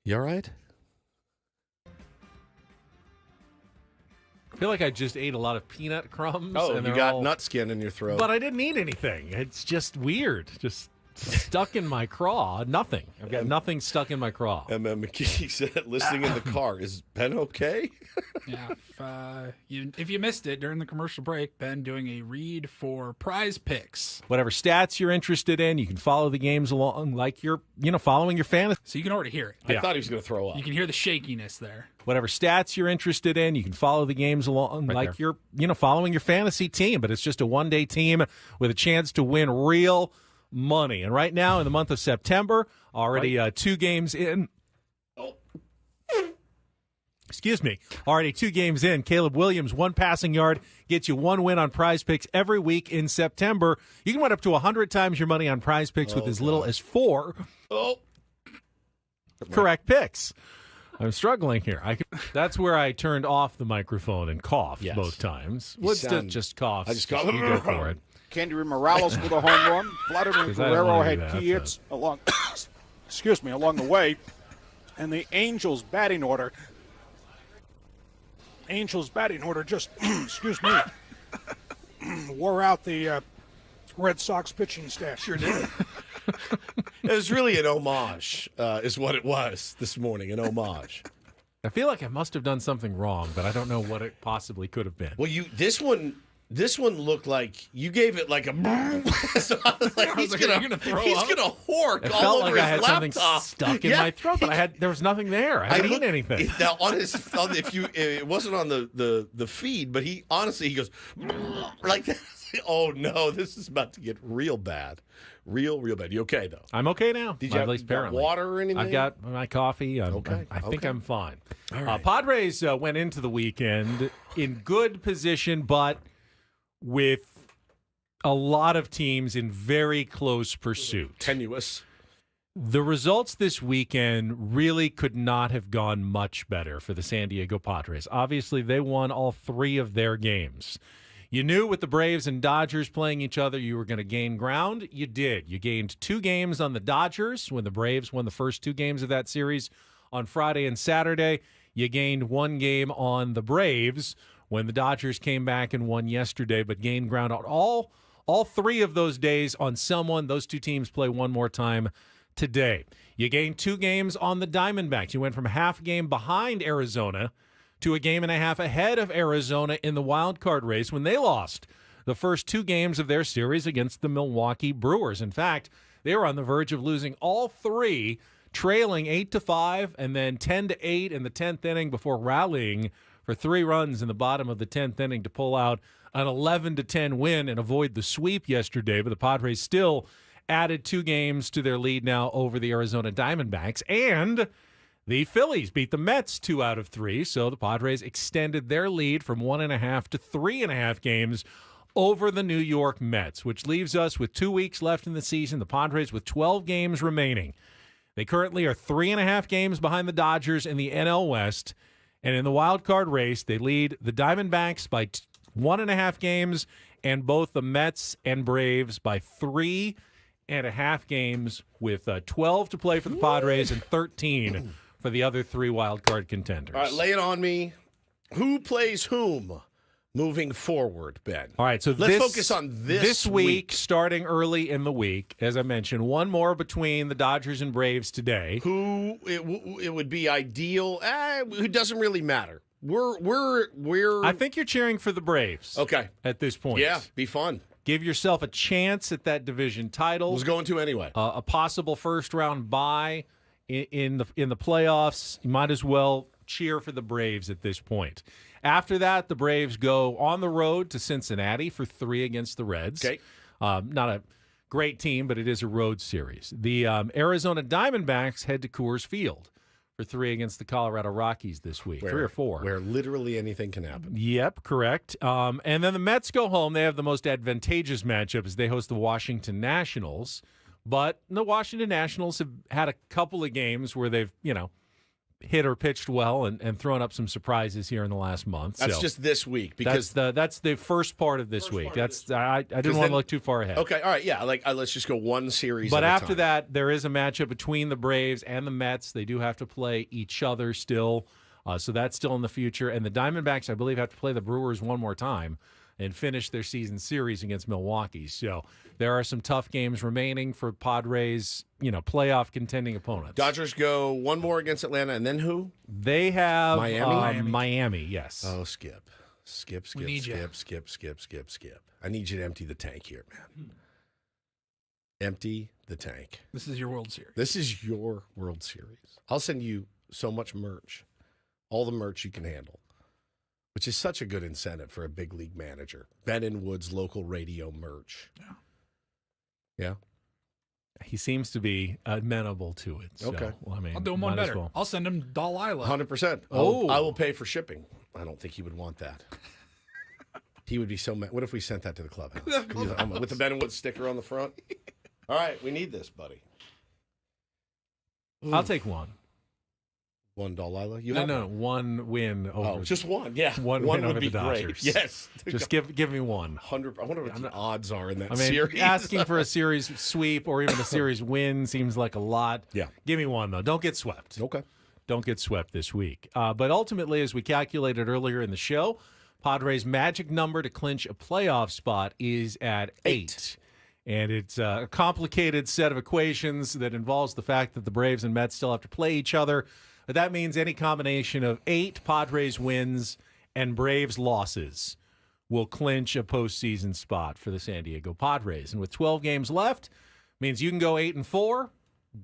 You all right? I feel like I just ate a lot of peanut crumbs. Oh, and you they're got all- nut skin in your throat. But I didn't eat anything. It's just weird. Just stuck in my craw. Nothing. I've got nothing stuck in my craw. McKee said, listening in the car, is Ben okay? Yeah. If you missed it during the commercial break, Ben doing a read for Prize Picks. Whatever stats you're interested in, you can follow the games along like you're, following your fantasy. So you can already hear it. I thought he was going to throw up. You can hear the shakiness there. Whatever stats you're interested in, you can follow the games along like you're, following your fantasy team. But it's just a one-day team with a chance to win real money. And right now, in the month of September, already 2 games in. Excuse me. Already 2 games in. Caleb Williams, 1 passing yard, gets you 1 win on Prize Picks every week in September. You can win up to 100 times your money on Prize Picks with as little as 4 correct picks. I'm struggling here. That's where I turned off the microphone and coughed both times. Woodstead just coughs. I just coughed. You go for it. Kendry Morales with a home run. Vladimir Guerrero had key hits along the way. And the Angels batting order just, wore out the Red Sox pitching staff. Sure did. It was really an homage, is what it was this morning, an homage. I feel like I must have done something wrong, but I don't know what it possibly could have been. Well, this one looked like you gave it like a. So I was like, he's gonna hork It all felt over like I his had something laptop. stuck in my throat, but there was nothing there. I didn't eat anything. Now it wasn't on the feed, but he goes like that. Oh no, this is about to get real bad, real bad. You okay though? I'm okay now. Did you at least apparently water or anything? I've got my coffee. I think I'm fine. All right. Padres went into the weekend in good position, but with a lot of teams in very close pursuit. Tenuous. The results this weekend really could not have gone much better for the San Diego Padres. Obviously, they won all 3 of their games. You knew with the Braves and Dodgers playing each other, you were going to gain ground. You did. You gained 2 games on the Dodgers when the Braves won the first 2 games of that series on Friday and Saturday. You gained 1 game on the Braves when the Dodgers came back and won yesterday, but gained ground on all 3 of those days on someone. Those 2 teams play one more time today. You gained 2 games on the Diamondbacks. You went from half a game behind Arizona to a game and a half ahead of Arizona in the wild card race when they lost the first 2 games of their series against the Milwaukee Brewers. In fact, they were on the verge of losing all 3, trailing 8-5 and then 10-8 in the 10th inning before rallying for 3 runs in the bottom of the 10th inning to pull out an 11-10 win and avoid the sweep yesterday. But the Padres still added 2 games to their lead now over the Arizona Diamondbacks. And the Phillies beat the Mets 2 out of 3, so the Padres extended their lead from 1.5 to 3.5 games over the New York Mets, which leaves us with 2 weeks left in the season. The Padres with 12 games remaining. They currently are 3.5 games behind the Dodgers in the NL West, and in the wild card race, they lead the Diamondbacks by 1.5 games, and both the Mets and Braves by 3.5 games, with 12 to play for the Padres and 13 for the other 3 wild card contenders. All right, lay it on me. Who plays whom moving forward, Ben? All right, so let's focus on this week, starting early in the week. As I mentioned, 1 more between the Dodgers and Braves today. Who it would be ideal? Who doesn't really matter. We're. I think you're cheering for the Braves. Okay, at this point, yeah, be fun. Give yourself a chance at that division title. Was going to anyway. A possible first round bye in the playoffs. You might as well cheer for the Braves at this point. After that, the Braves go on the road to Cincinnati for 3 against the Reds. Okay. Not a great team, but it is a road series. The Arizona Diamondbacks head to Coors Field for 3 against the Colorado Rockies this week. 3 or 4. Where literally anything can happen. Yep, correct. And then the Mets go home. They have the most advantageous matchup as they host the Washington Nationals. But the Washington Nationals have had a couple of games where they've, hit or pitched well and thrown up some surprises here in the last month. That's So just this week because that's the first part of this week. I didn't want to look too far ahead. Okay, all right, yeah. Let's just go one series. But at a after time. that, there is a matchup between the Braves and the Mets. They do have to play each other still, so that's still in the future. And the Diamondbacks, I believe, have to play the Brewers one more time and finish their season series against Milwaukee. So there are some tough games remaining for Padres, playoff contending opponents. Dodgers go one more against Atlanta, and then who? They have Miami? Miami, yes. Oh, skip. We need you. Skip. I need you to empty the tank here, man. Empty the tank. This is your World Series. This is your World Series. I'll send you so much merch, all the merch you can handle, which is such a good incentive for a big league manager. Ben and Wood's local radio merch. Yeah. He seems to be amenable to it. So, Okay. Well, I mean, I'll do him one might as better. well. I'll send him Delilah. 100%. Oh. I will pay for shipping. I don't think he would want that. He would be so mad. What if we sent that to the clubhouse? With the Ben and Wood sticker on the front? All right, we need this, buddy. I'll take one. One Delilah? You No, have no, one? one win over. Just one. Yeah. One One win would over be the great. Dodgers. Yes. Just give me one. 100. I wonder what the odds are in that I mean, series. asking for a series sweep or even a series win seems like a lot. Yeah. Give me one, though. Don't get swept. Okay. Don't get swept this week. But ultimately, as we calculated earlier in the show, Padres' magic number to clinch a playoff spot is at 8. And it's a complicated set of equations that involves the fact that the Braves and Mets still have to play each other. But that means any combination of 8 Padres wins and Braves losses will clinch a postseason spot for the San Diego Padres. And with 12 games left, means you can go 8-4.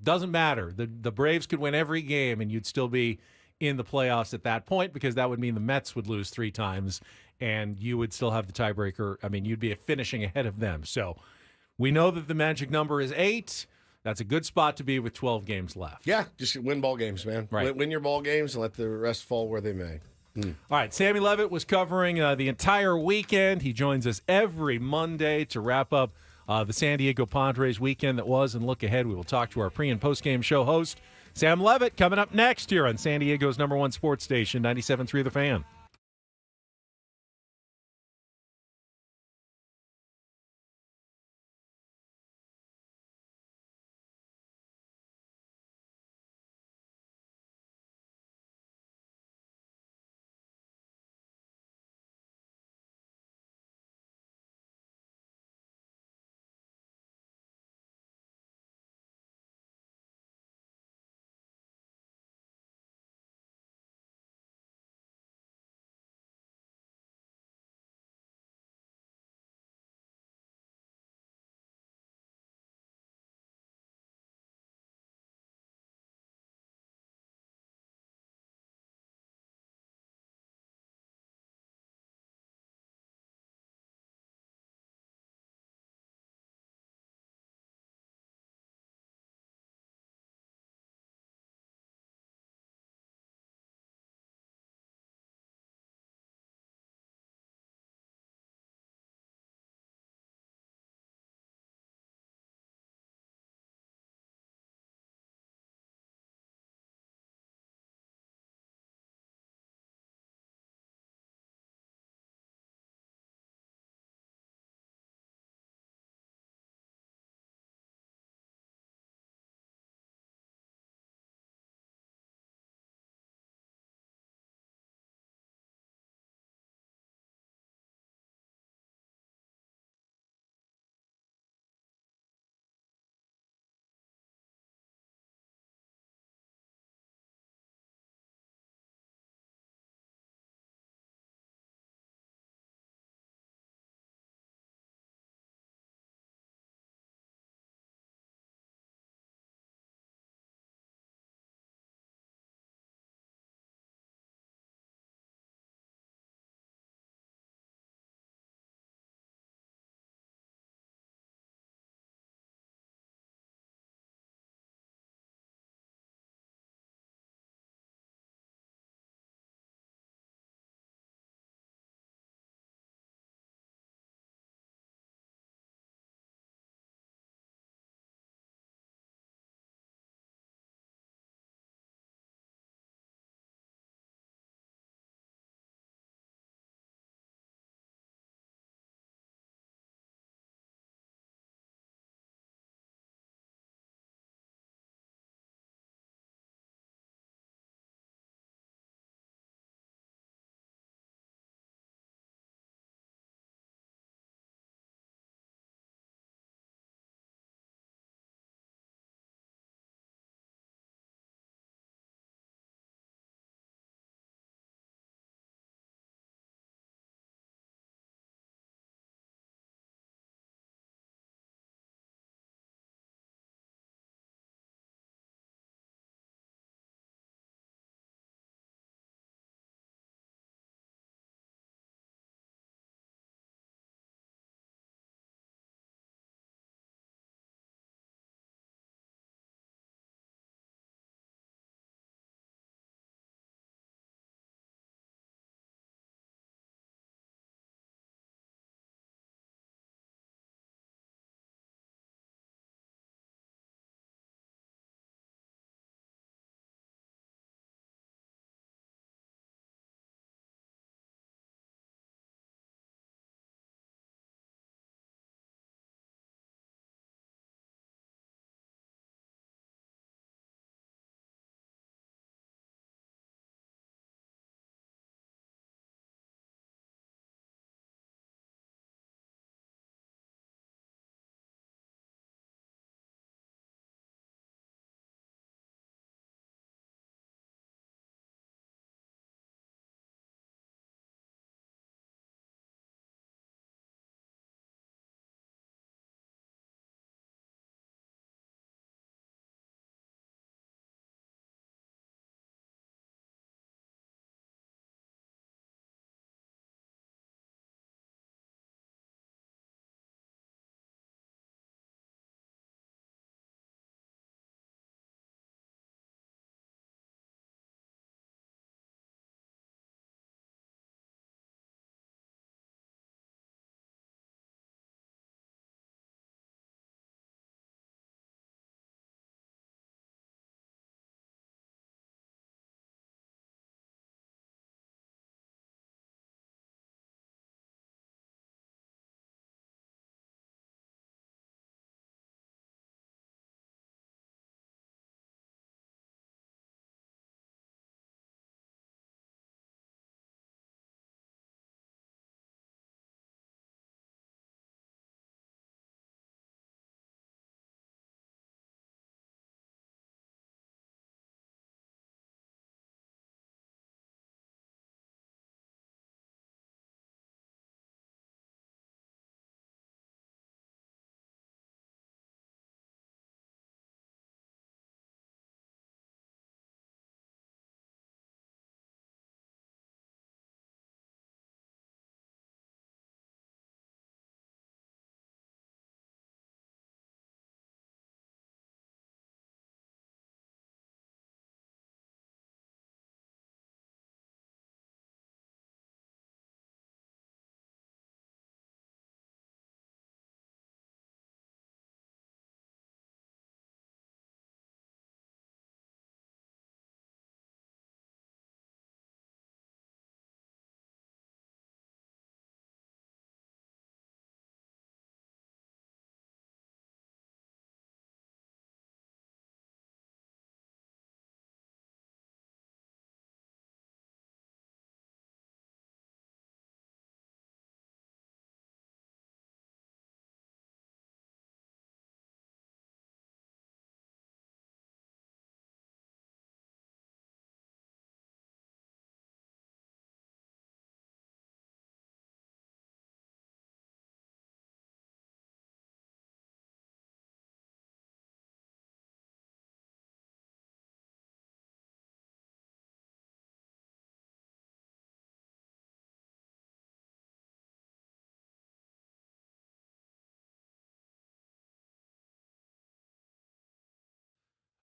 Doesn't matter. The Braves could win every game, and you'd still be in the playoffs at that point, because that would mean the Mets would lose 3 times, and you would still have the tiebreaker. I mean, you'd be finishing ahead of them. So we know that the magic number is 8. That's a good spot to be with 12 games left. Yeah, just win ball games, man. Right. Win your ball games and let the rest fall where they may. All right, Sammy Levitt was covering the entire weekend. He joins us every Monday to wrap up the San Diego Padres weekend that was and look ahead. We will talk to our pre- and post-game show host, Sam Levitt, coming up next here on San Diego's #1 sports station, 97.3 The Fan.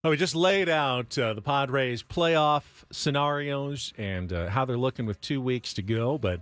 Well, we just laid out the Padres playoff scenarios and how they're looking with 2 weeks to go, but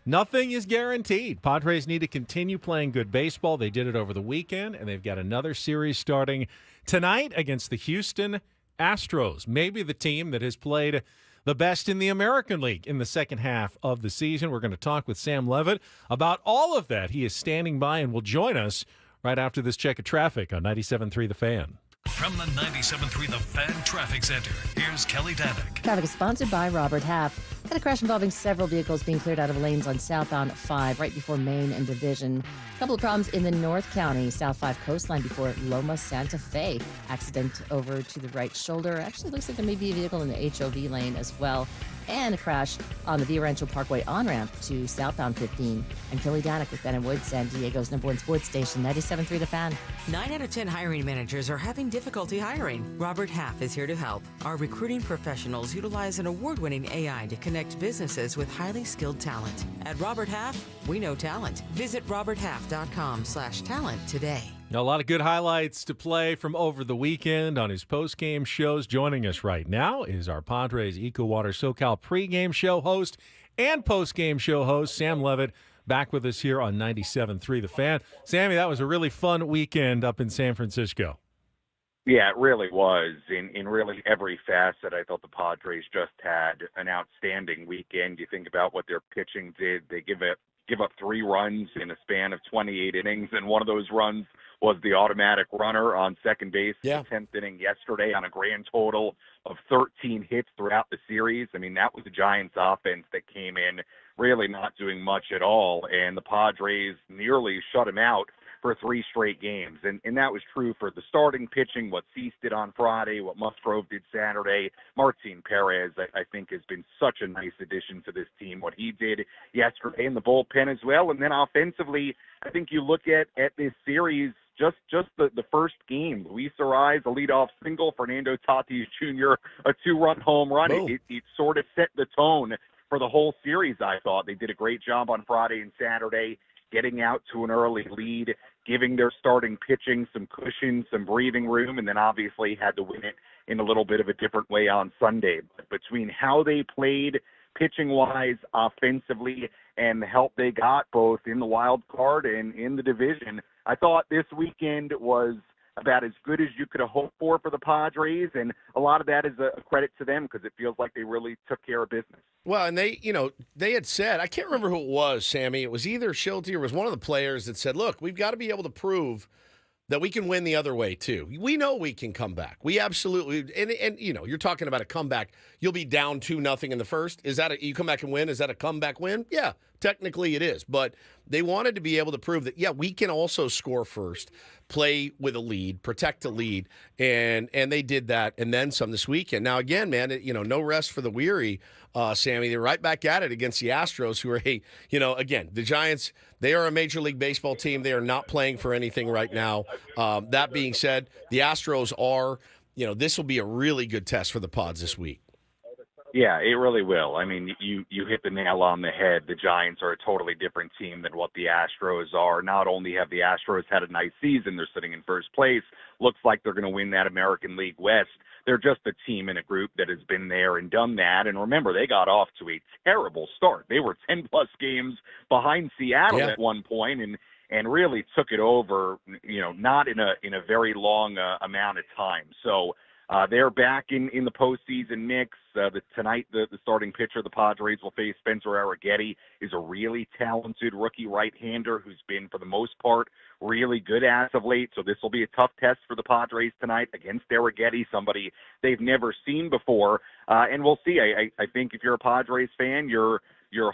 nothing is guaranteed. Padres need to continue playing good baseball. They did it over the weekend, and they've got another series starting tonight against the Houston Astros, maybe the team that has played the best in the American League in the second half of the season. We're going to talk with Sam Levitt about all of that. He is standing by and will join us right after this check of traffic on 97.3 The Fan. From the 97.3 The Fan Traffic Center, here's Kelly Danick. Traffic is sponsored by Robert Half. Got a crash involving several vehicles being cleared out of lanes on southbound 5 right before Main and Division. A couple of problems in the North County, South 5 coastline before Loma Santa Fe. Accident over to the right shoulder. Actually looks like there may be a vehicle in the HOV lane as well. And a crash on the Via Rancho Parkway on-ramp to southbound 15. I'm Kelly Danick with Ben & Wood, San Diego's #1 sports station, 97.3 The Fan. 9 out of 10 hiring managers are having difficulty hiring. Robert Half is here to help. Our recruiting professionals utilize an award-winning AI to connect businesses with highly skilled talent. At Robert Half, we know talent. Visit roberthalf.com/talent today. A lot of good highlights to play from over the weekend on his post-game shows. Joining us right now is our Padres EcoWater SoCal pregame show host and post-game show host, Sam Levitt, back with us here on 97.3 The Fan. Sammy, that was a really fun weekend up in San Francisco. Yeah, it really was. In really every facet, I thought the Padres just had an outstanding weekend. You think about what their pitching did. They give up 3 runs in a span of 28 innings, and one of those runs was the automatic runner on second base in the 10th inning yesterday on a grand total of 13 hits throughout the series. I mean, that was the Giants' offense that came in really not doing much at all, and the Padres nearly shut him out for 3 straight games. And that was true for the starting pitching, what Cease did on Friday, what Musgrove did Saturday. Martin Perez, I think, has been such a nice addition to this team, what he did yesterday in the bullpen as well. And then offensively, I think you look at this series, just the first game, Luis Arraez, a leadoff single, Fernando Tatis Jr., a 2-run home run. It sort of set the tone for the whole series, I thought. They did a great job on Friday and Saturday, getting out to an early lead, giving their starting pitching some cushion, some breathing room, and then obviously had to win it in a little bit of a different way on Sunday. But between how they played pitching-wise, offensively, and the help they got both in the wild card and in the division, I thought this weekend was about as good as you could have hoped for the Padres, and a lot of that is a credit to them because it feels like they really took care of business. Well, and they had said, I can't remember who it was, Sammy. It was either Schulte or it was one of the players that said, look, we've got to be able to prove that we can win the other way too. We know we can come back. We absolutely, and you're talking about a comeback. You'll be down 2-0 in the first. Is that you come back and win? Is that a comeback win? Yeah, technically it is. But they wanted to be able to prove that, yeah, we can also score first, play with a lead, protect a lead, and they did that and then some this weekend. Now again, man, no rest for the weary, Sammy. They're right back at it against the Astros, who are again, the Giants. They are a Major League Baseball team. They are not playing for anything right now. That being said, the Astros are. This will be a really good test for the Pods this week. Yeah, it really will. I mean, you hit the nail on the head. The Giants are a totally different team than what the Astros are. Not only have the Astros had a nice season, they're sitting in first place. Looks like they're going to win that American League West. They're just a team in a group that has been there and done that. And remember, they got off to a terrible start. They were 10-plus games behind Seattle at one point and really took it over, not in a very long amount of time. So they're back in the postseason mix. Tonight, the starting pitcher the Padres will face, Spencer Arrighetti, is a really talented rookie right-hander who's been, for the most part, really good as of late. So this will be a tough test for the Padres tonight against Arrighetti, somebody they've never seen before. And we'll see. I think if you're a Padres fan, you're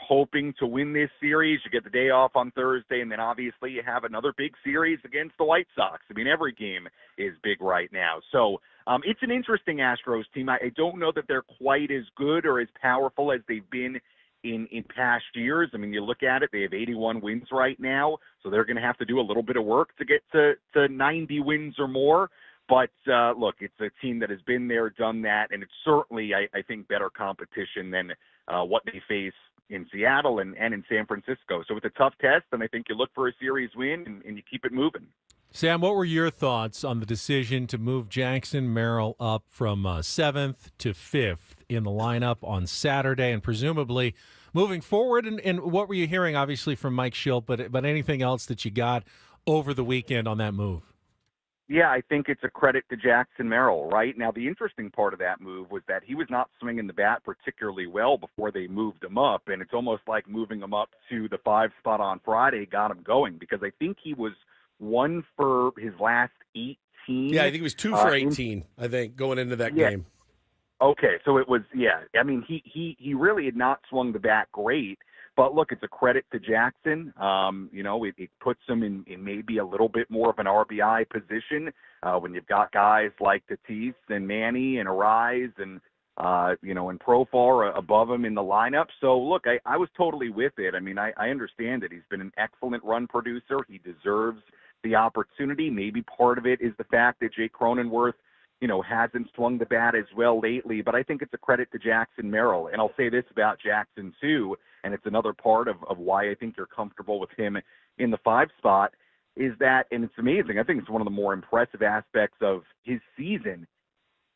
hoping to win this series. You get the day off on Thursday, and then obviously you have another big series against the White Sox. I mean, every game is big right now. So it's an interesting Astros team. I don't know that they're quite as good or as powerful as they've been in past years. I mean, you look at it, they have 81 wins right now, so they're going to have to do a little bit of work to get to 90 wins or more. But, look, it's a team that has been there, done that, and it's certainly, I think, better competition than what they face in Seattle and in San Francisco. So it's a tough test, and I think you look for a series win and you keep it moving. Sam, what were your thoughts on the decision to move Jackson Merrill up from 7th to 5th in the lineup on Saturday, and presumably moving forward? And what were you hearing, obviously, from Mike Schilt, but anything else that you got over the weekend on that move? Yeah, I think it's a credit to Jackson Merrill, right? Now, the interesting part of that move was that he was not swinging the bat particularly well before they moved him up, and it's almost like moving him up to the 5 spot on Friday got him going, because I think he was 1 for his last 18. Yeah, I think he was 2 for 18, I think, going into that game. Okay, so it was, I mean, he really had not swung the bat great, but look, it's a credit to Jackson. It puts him in maybe a little bit more of an RBI position when you've got guys like Tatis and Manny and Arise and and Profar above him in the lineup. So, look, I was totally with it. I mean, I understand it. He's been an excellent run producer. He deserves the opportunity. Maybe part of it is the fact that Jake Cronenworth, hasn't swung the bat as well lately. But I think it's a credit to Jackson Merrill. And I'll say this about Jackson, too, and it's another part of why I think you're comfortable with him in the 5 spot, is that, and it's amazing, I think it's one of the more impressive aspects of his season,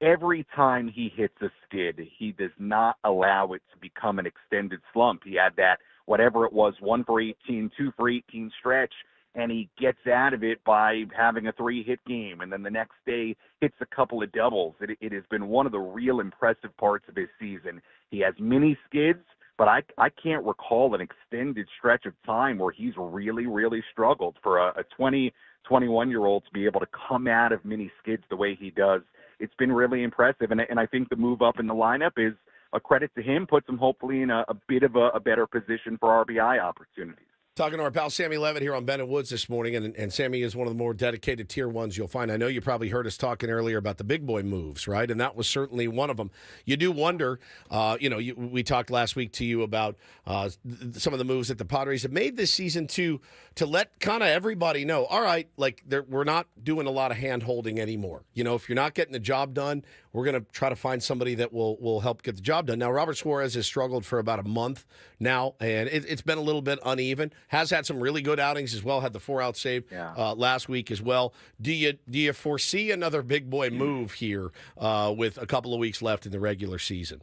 every time he hits a skid, he does not allow it to become an extended slump. He had that, whatever it was, 1 for 18, 2 for 18 stretch, and he gets out of it by having a 3-hit game, and then the next day hits a couple of doubles. It has been one of the real impressive parts of his season. He has mini skids, but I can't recall an extended stretch of time where he's really, really struggled. For a 20, 21-year-old to be able to come out of mini skids the way he does, it's been really impressive. And I think the move up in the lineup is a credit to him, puts him hopefully in a bit of a better position for RBI opportunities. Talking to our pal Sammy Levitt here on Ben and Woods this morning, and Sammy is one of the more dedicated tier ones you'll find. I know you probably heard us talking earlier about the big boy moves, right? And that was certainly one of them. You do wonder, we talked last week to you about some of the moves that the Padres have made this season to let kind of everybody know, all right, like we're not doing a lot of hand-holding anymore. If you're not getting the job done, we're going to try to find somebody that will help get the job done. Now, Robert Suarez has struggled for about a month now, and it's been a little bit uneven. Has had some really good outings as well. Had the 4-out save last week as well. Do you foresee another big boy move here with a couple of weeks left in the regular season?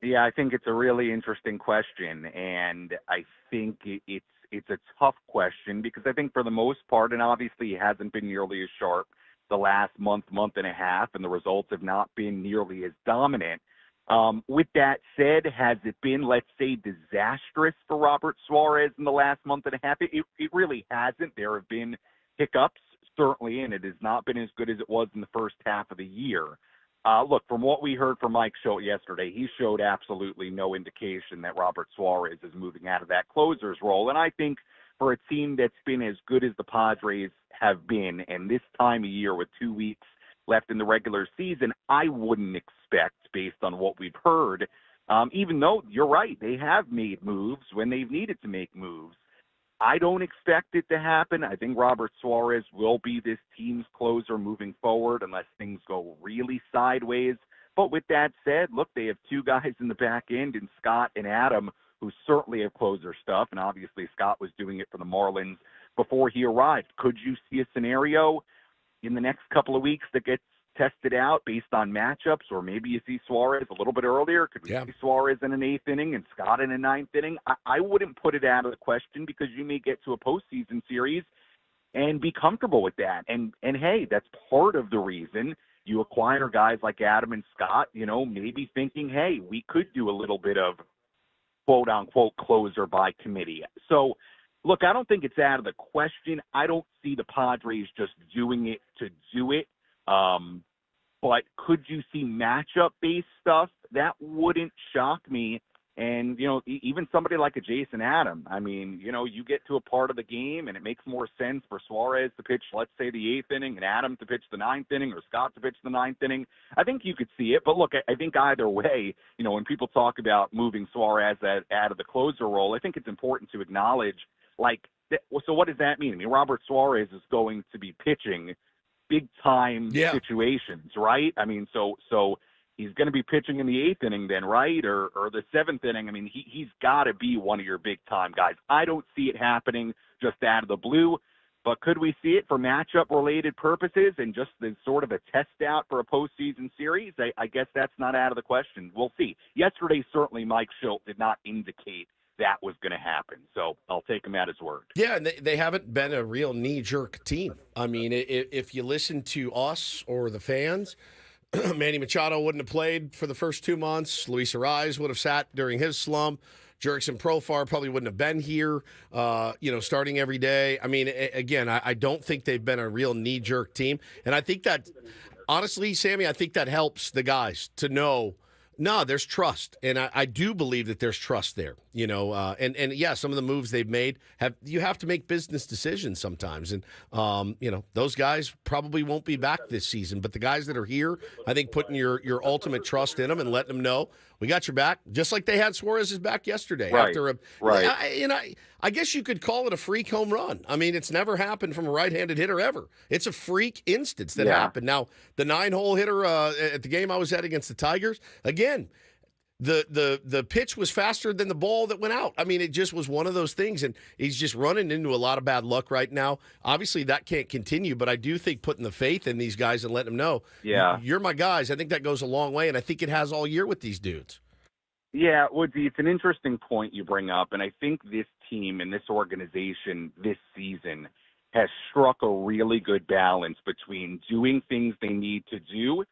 Yeah, I think it's a really interesting question, and I think it's a tough question because I think for the most part, and obviously it hasn't been nearly as sharp the last month and a half, and the results have not been nearly as dominant. With that said, has it been, let's say, disastrous for Robert Suarez in the last month and a half? It really hasn't. There have been hiccups, certainly, and it has not been as good as it was in the first half of the year. Look, from what we heard from Mike Schilt yesterday, he showed absolutely no indication that Robert Suarez is moving out of that closer's role. And I think for a team that's been as good as the Padres have been, and this time of year with 2 weeks left in the regular season, I wouldn't expect, based on what we've heard, even though you're right, they have made moves when they've needed to make moves. I don't expect it to happen. I think Robert Suarez will be this team's closer moving forward unless things go really sideways. But with that said, look, they have 2 guys in the back end in Scott and Adam who certainly have closer stuff, and obviously Scott was doing it for the Marlins before he arrived. Could you see a scenario in the next couple of weeks that gets tested out based on matchups, or maybe you see Suarez a little bit earlier? Could we see Suarez in an 8th inning and Scott in a 9th inning? I wouldn't put it out of the question because you may get to a postseason series and be comfortable with that. And hey, that's part of the reason you acquire guys like Adam and Scott, maybe thinking, hey, we could do a little bit of quote-unquote closer by committee. So, look, I don't think it's out of the question. I don't see the Padres just doing it to do it. But could you see matchup-based stuff? That wouldn't shock me. And, even somebody like a Jason Adam, I mean, you get to a part of the game and it makes more sense for Suarez to pitch, let's say, the 8th inning and Adam to pitch the 9th inning or Scott to pitch the 9th inning. I think you could see it. But, look, I think either way, when people talk about moving Suarez out of the closer role, I think it's important to acknowledge, so what does that mean? I mean, Robert Suarez is going to be pitching big-time situations, right? I mean, so he's going to be pitching in the 8th inning then, right? Or the 7th inning. I mean, he's got to be one of your big-time guys. I don't see it happening just out of the blue. But could we see it for matchup-related purposes and just as sort of a test out for a postseason series? I guess that's not out of the question. We'll see. Yesterday, certainly Mike Shildt did not indicate that was going to happen. So I'll take him at his word. Yeah, and they haven't been a real knee-jerk team. I mean, if you listen to us or the fans, Manny Machado wouldn't have played for the first 2 months. Luis Ariz would have sat during his slump. Jurickson Profar probably wouldn't have been here, starting every day. I mean, again, I don't think they've been a real knee-jerk team. And I think that, honestly, Sammy, I think that helps the guys to know, no, there's trust. And I do believe that there's trust there, and yeah, some of the moves they've made, you have to make business decisions sometimes. And, those guys probably won't be back this season. But the guys that are here, I think putting your ultimate trust in them and letting them know, we got your back, just like they had Suarez's back yesterday. Right. I guess you could call it a freak home run. I mean, it's never happened from a right-handed hitter ever. It's a freak instance that happened. Now, the 9-hole hitter at the game I was at against the Tigers, again, the pitch was faster than the ball that went out. I mean, it just was one of those things, and he's just running into a lot of bad luck right now. Obviously, that can't continue, but I do think putting the faith in these guys and letting them know, you're my guys, I think that goes a long way, and I think it has all year with these dudes. Yeah, Woodsy, it's an interesting point you bring up, and I think this team and this organization this season has struck a really good balance between doing things they need to do,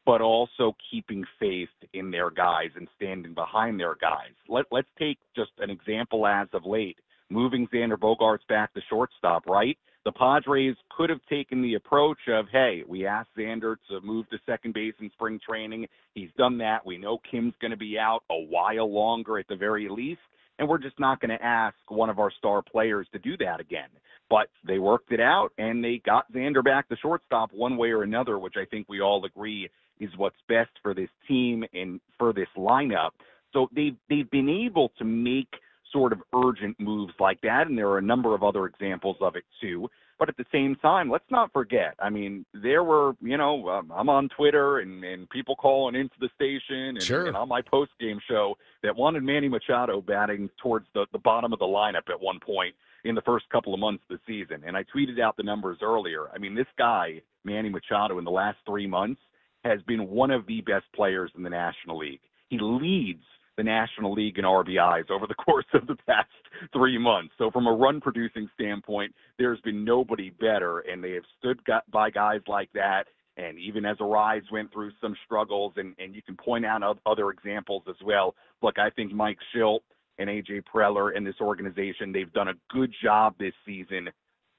but also keeping faith in their guys and standing behind their guys. Let's take just an example as of late, moving Xander Bogaerts back to shortstop, right? The Padres could have taken the approach of, hey, we asked Xander to move to second base in spring training. He's done that. We know Kim's going to be out a while longer at the very least, and we're just not going to ask one of our star players to do that again. But they worked it out, and they got Xander back to shortstop one way or another, which I think we all agree is what's best for this team and for this lineup. So they've been able to make sort of urgent moves like that, and there are a number of other examples of it too. But at the same time, let's not forget, I mean, there were, I'm on Twitter and people calling into the station and on my post-game show that wanted Manny Machado batting towards the bottom of the lineup at one point in the first couple of months of the season. And I tweeted out the numbers earlier. I mean, this guy, Manny Machado, in the last 3 months has been one of the best players in the National League. He leads the National League in RBIs over the course of the past 3 months. So from a run-producing standpoint, there's been nobody better, and they have stood by guys like that. And even as Ariz went through some struggles, and you can point out other examples as well. Look, I think Mike Shildt and A.J. Preller and this organization, they've done a good job this season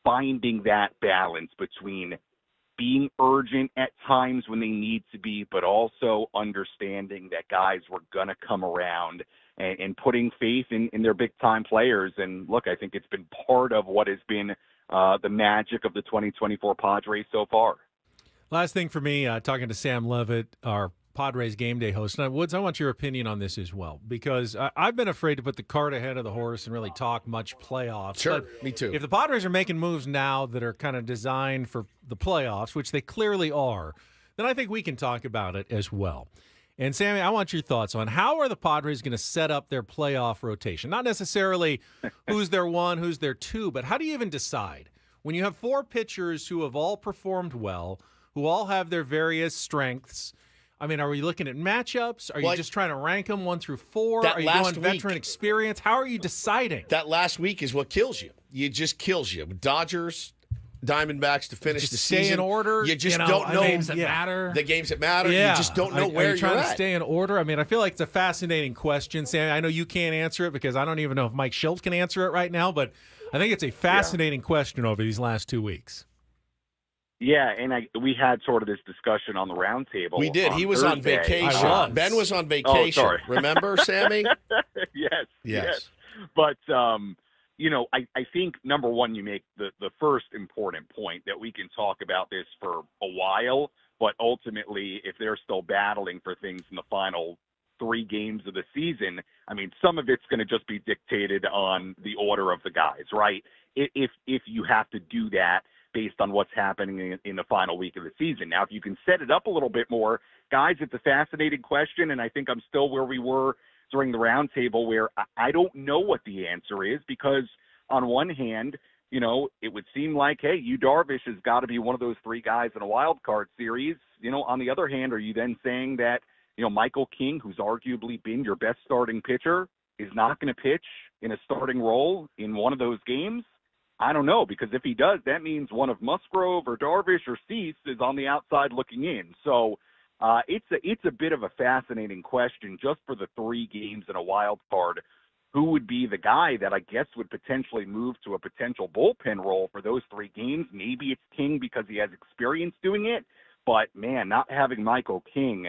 finding that balance between being urgent at times when they need to be, but also understanding that guys were going to come around and putting faith in their big-time players. And, look, I think it's been part of what has been the magic of the 2024 Padres so far. Last thing for me, talking to Sam Levitt, our Padres game day host. Now, Woods, I want your opinion on this as well, because I've been afraid to put the cart ahead of the horse and really talk much playoffs. Sure, but me too. If the Padres are making moves now that are kind of designed for the playoffs, which they clearly are, then I think we can talk about it as well. And, Sammy, I want your thoughts on how are the Padres going to set up their playoff rotation? Not necessarily who's their one, who's their two, but how do you even decide? When you have 4 pitchers who have all performed well, who all have their various strengths, I mean, are we looking at matchups? Are you just trying to rank them 1 through 4? Are you going veteran experience? How are you deciding? That last week is what kills you. It just kills you. Dodgers, Diamondbacks to finish the season. Stay in order. You just don't know. The games that matter. The games that matter. Yeah. You just don't know Are where you trying you're to stay in order? I mean, I feel like it's a fascinating question, Sam. I know you can't answer it because I don't even know if Mike Shildt can answer it right now, but I think it's a fascinating question over these last 2 weeks. Yeah, and we had sort of this discussion on the roundtable. We did. He was Thursday. on vacation. Ben was on vacation. Oh, sorry. Remember, Sammy? Yes. But, I think, number one, you make the first important point that we can talk about this for a while, but ultimately, if they're still battling for things in the final 3 games of the season, I mean, some of it's going to just be dictated on the order of the guys, right? If you have to do that based on what's happening in the final week of the season. Now, if you can set it up a little bit more, guys, it's a fascinating question, and I think I'm still where we were during the roundtable, where I don't know what the answer is, because on one hand, it would seem like, hey, Yu Darvish has got to be one of those three guys in a wild card series. On the other hand, are you then saying that, Michael King, who's arguably been your best starting pitcher, is not going to pitch in a starting role in one of those games? I don't know, because if he does, that means one of Musgrove or Darvish or Cease is on the outside looking in. So it's a bit of a fascinating question just for the 3 games in a wild card. Who would be the guy that I guess would potentially move to a potential bullpen role for those 3 games? Maybe it's King because he has experience doing it. But, man, not having Michael King,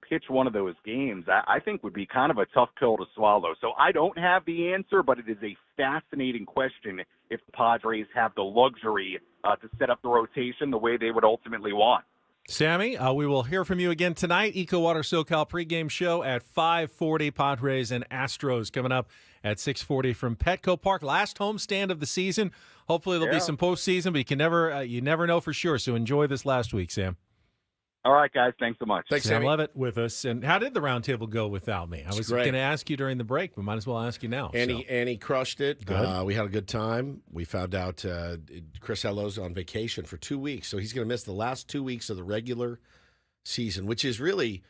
pitch one of those games, I think would be kind of a tough pill to swallow. So I don't have the answer, but it is a fascinating question if the Padres have the luxury to set up the rotation the way they would ultimately want. Sammy, we will hear from you again tonight. EcoWater SoCal pregame show at 5:40. Padres and Astros coming up at 6:40 from Petco Park. Last homestand of the season. Hopefully there'll be some postseason, but you never know for sure. So enjoy this last week, Sam. All right, guys. Thanks so much. Thanks, Sam Sammy. Levitt with us. And how did the roundtable go without me? I was going to ask you during the break, but might as well ask you now. Annie crushed it. Good. We had a good time. We found out Chris Hello's on vacation for 2 weeks, so he's going to miss the last 2 weeks of the regular season, which is really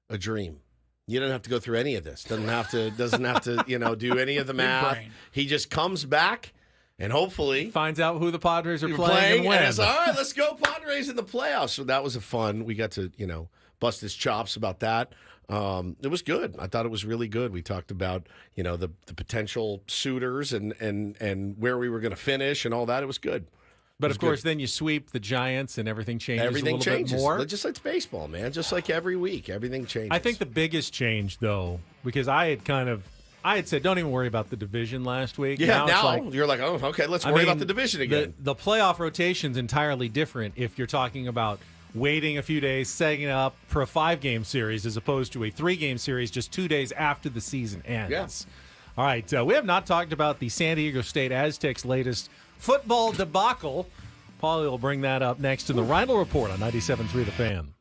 a dream. You don't have to go through any of this. Doesn't have to do any of the math. He just comes back. And hopefully finds out who the Padres are playing and when. And it's, all right, let's go Padres in the playoffs. So that was fun. We got to, bust his chops about that. It was good. I thought it was really good. We talked about, the potential suitors and where we were going to finish and all that. It was good. But of course, then you sweep the Giants and everything changes everything a little changes. bit more. Just like it's baseball, man. Just like every week, everything changes. I think the biggest change, though, because I had said, don't even worry about the division last week. Yeah, now you're like, oh, okay, let's worry about the division again. The playoff rotation's entirely different if you're talking about waiting a few days, setting up for a 5-game series as opposed to a 3-game series just 2 days after the season ends. Yes. All right, we have not talked about the San Diego State Aztecs' latest football debacle. Paulie will bring that up next in the Reindl Report on 97.3 The Fan.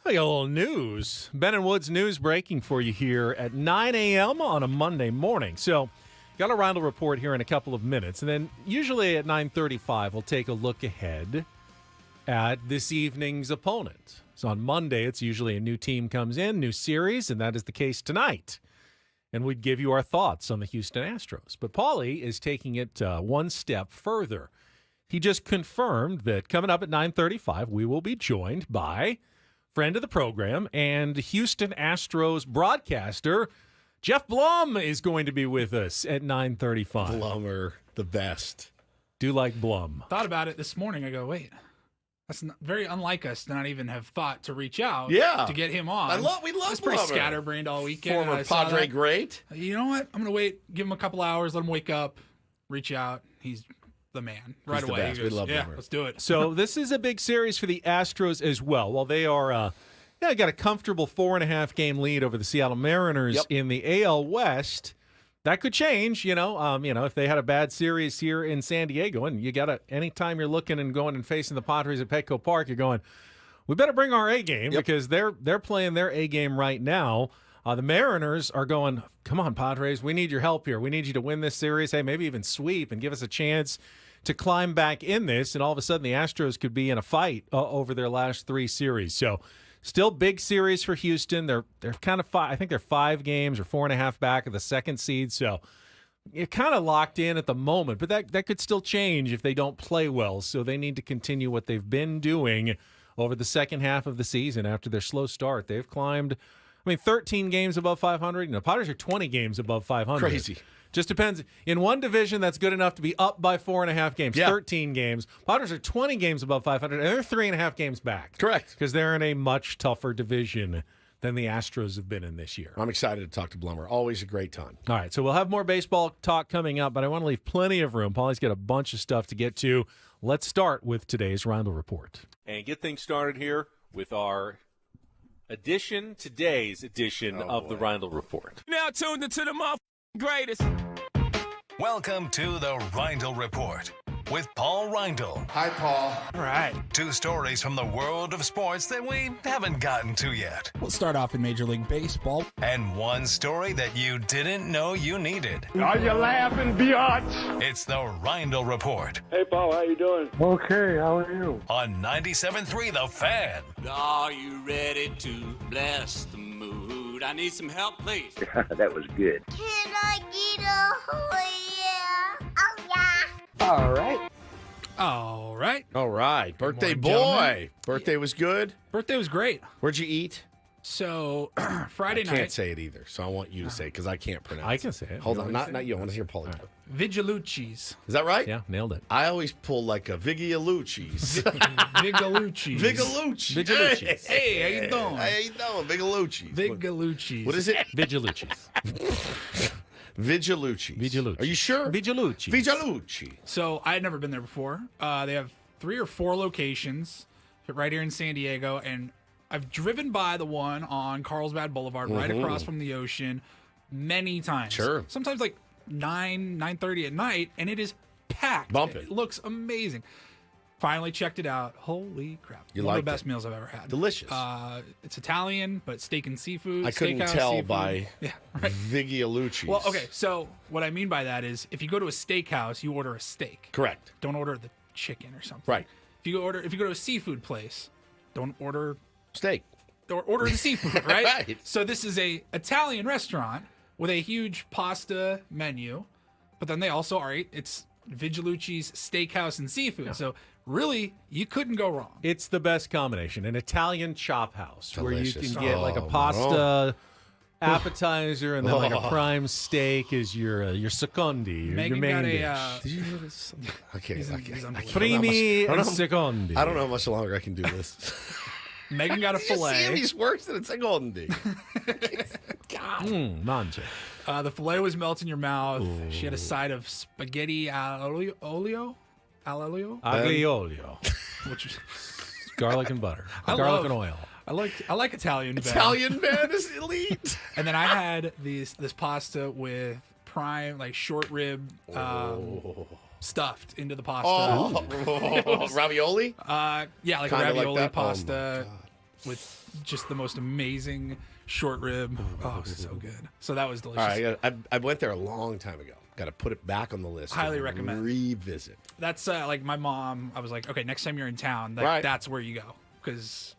We got a little news. Ben and Woods news breaking for you here at 9 a.m. on a Monday morning. So, got a Reindl Report here in a couple of minutes. And then usually at 9:35, we'll take a look ahead at this evening's opponent. So on Monday, it's usually a new team comes in, new series, and that is the case tonight. And we'd give you our thoughts on the Houston Astros. But Paulie is taking it one step further. He just confirmed that coming up at 9:35, we will be joined by friend of the program and Houston Astros broadcaster, Geoff Blum is going to be with us at 9:35. Blummer, the best. Do like Blum. Thought about it this morning. I go, wait, that's very unlike us to not even have thought to reach out to get him on. We love That's pretty Blummer. scatterbrained all weekend. Former Padre great. You know what? I'm going to wait, give him a couple hours, let him wake up, reach out. He's the man right He's the away. best. He goes, We love Blummer. let's do it. So this is a big series for the Astros as well. While they are, got a comfortable 4.5 game lead over the Seattle Mariners in the AL West. That could change, if they had a bad series here in San Diego, and you got to, anytime you're looking and going and facing the Padres at Petco Park, you're going, we better bring our A game because they're playing their A game right now. The Mariners are going, come on, Padres, we need your help here. We need you to win this series. Hey, maybe even sweep and give us a chance to climb back in this. And all of a sudden, the Astros could be in a fight over their last 3 series. So still big series for Houston. They're kind of I think they're 5 games or 4.5 back of the second seed. So you're kind of locked in at the moment, but that could still change if they don't play well. So they need to continue what they've been doing over the second half of the season after their slow start. They've climbed, 13 games above 500. Padres are 20 games above 500. Crazy. Just depends. In one division, that's good enough to be up by 4.5 games, 13 games. Padres are 20 games above 500, and they're 3.5 games back. Correct. Because they're in a much tougher division than the Astros have been in this year. I'm excited to talk to Blummer. Always a great time. All right, so we'll have more baseball talk coming up, but I want to leave plenty of room. Paulie's got a bunch of stuff to get to. Let's start with today's Reindl Report. And get things started here with our today's edition of the Reindl Report. Now tuned into the greatest. Welcome to the Reindl Report with Paul Reindl. Hi, Paul. All right. 2 stories from the world of sports that we haven't gotten to yet. We'll start off in Major League Baseball. And 1 story that you didn't know you needed. Are you laughing, biatch? It's the Reindl Report Hey, Paul, how you doing? Okay, how are you? on 97.3 The Fan. Are you ready to bless the mood? I need some help, please. That was good. Can I get a oh yeah? Oh yeah. All right. All right. All right. Birthday morning, boy. gentlemen. Birthday was good. Birthday was great. Where'd you eat? So Friday I night. can't say it either, so I want you to say it because I can't pronounce it. I can say it. Hold on. Not you. I want to hear Paulie. Right. Vigilucci's. Is that right? Yeah, nailed it. I always pull like a Vigilucci's. Vigilucci's. Vigilucci. Hey, how you doing? How you doing? Vigilucci's. Vigilucci's. What is it? Vigilucci's. Vigilucci's. Are you sure? Vigilucci's. Vigilucci. So I had never been there before. They have 3 or 4 locations right here in San Diego, and I've driven by the one on Carlsbad Boulevard, right across from the ocean, many times. Sure. Sometimes like 9:30 at night, and it is packed. Bumping. It looks amazing. Finally checked it out. Holy crap! You One of liked the best it? meals I've ever had. Delicious. It's Italian, but steak and seafood. I couldn't steakhouse tell seafood. by right. Vigilucci's. Well, okay. So what I mean by that is, if you go to a steakhouse, you order a steak. Correct. Don't order the chicken or something. Right. If you go to a seafood place, don't order Steak. or order the seafood, right? Right. So this is a Italian restaurant with a huge pasta menu, but then they also it's Vigilucci's Steakhouse and Seafood. So really, you couldn't go wrong. It's the best combination. An Italian chop house Delicious. where you can get like a Oh, pasta appetizer and then like a prime steak is your secondi, your Megan main got dish. Did you hear this? Okay. He's I can't. unbelievable. Primi I don't and know- secondi. I don't know how much longer I can do this. Megan got a You see him? filet. He's worse than it's a golden D. Mangia. The filet was melt in your mouth. She had a side of spaghetti olio, Aglio, which was garlic and butter, I garlic love- and oil. I like Italian. Ben. Italian man is elite. And then I had this pasta with prime, like short rib, stuffed into the pasta. Oh, ravioli? Yeah, like Kinda like ravioli that? Oh, pasta. with just the most amazing short rib. Oh, so good. So that was delicious. All right, I went there a long time ago. Got to put it back on the list. Highly and recommend. Revisit. That's like my mom. I was like, okay, next time you're in town, that's where you go, because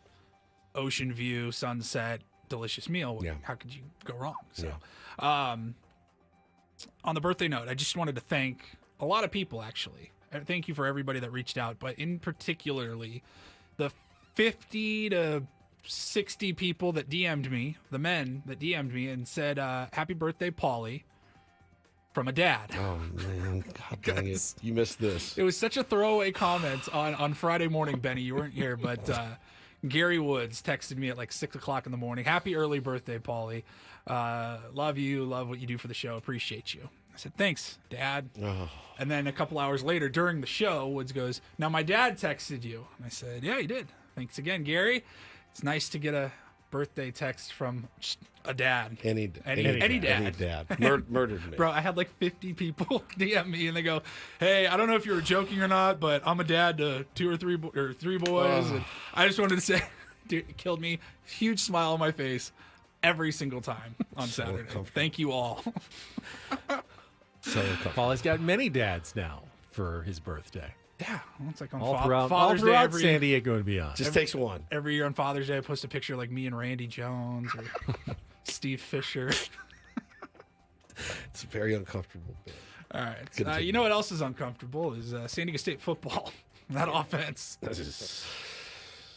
ocean view, sunset, delicious meal. Yeah. How could you go wrong? So, on the birthday note, I just wanted to thank a lot of people, actually. Thank you for everybody that reached out, but in particularly the 50 to 60 people that DM'd me, the men that DM'd me and said, happy birthday, Paulie, from a dad. Oh, man. God dang it. You missed this. It was such a throwaway comment on Friday morning, Benny. You weren't here, but Gary Woods texted me at like 6 o'clock in the morning. Happy early birthday, Paulie. Love you. Love what you do for the show. Appreciate you. I said, thanks, Dad. Oh. And then a couple hours later during the show, Woods goes, now my dad texted you. And I said, yeah, he did. Thanks again, Gary. It's nice to get a birthday text from just a dad. Any dad. Any dad. Murdered me. Bro, I had like 50 people DM me and they go, hey, I don't know if you were joking or not, but I'm a dad to three boys. And I just wanted to say, dude, it killed me. Huge smile on my face every single time on Saturday. Thank you all. So Paulie's got many dads now for his birthday. Yeah, well, it's like on all Father's Day. Throughout San Diego and beyond. Just takes one. Every year on Father's Day, I post a picture like me and Randy Jones or Steve Fisher. It's a very uncomfortable bit. All right. You know what else is uncomfortable is San Diego State football. That offense.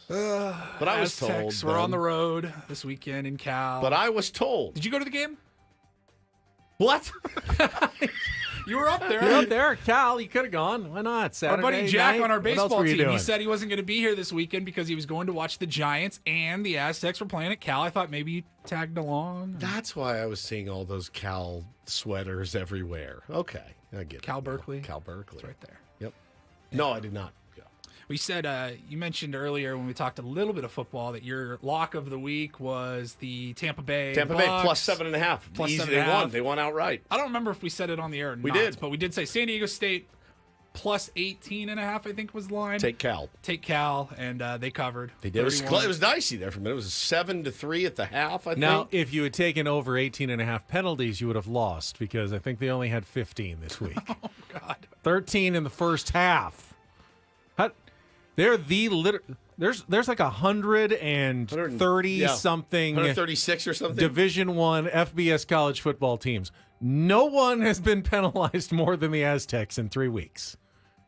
But I was told. We're on the road this weekend in Cal. But I was told. Did you go to the game? What? You were up there. You're up there, Cal. You could have gone. Why not? Saturday Our buddy Jack night? on our What else baseball were you team, doing? he said he wasn't going to be here this weekend because he was going to watch the Giants and the Aztecs were playing at Cal. I thought maybe you tagged along. That's why I was seeing all those Cal sweaters everywhere. Okay, I get it. Cal Berkeley. Cal Berkeley. It's right there. Yep. No, I did not go. We said, you mentioned earlier when we talked a little bit of football that your lock of the week was the Tampa Bay Tampa Bucks. Bay plus 7.5. Plus Easy, 7.5. they won. They won outright. I don't remember if we said it on the air or not. did. But we did say San Diego State plus 18.5, I think was the line. Take Cal. And they covered. They did. It was dicey there for a minute. It was 7-3 at the half, I think. Now, if you had taken over 18.5 penalties, you would have lost because I think they only had 15 this week. Oh, God. 13 in the first half. They're there's like 130 something 136 or something Division I FBS college football teams. No one has been penalized more than the Aztecs in 3 weeks.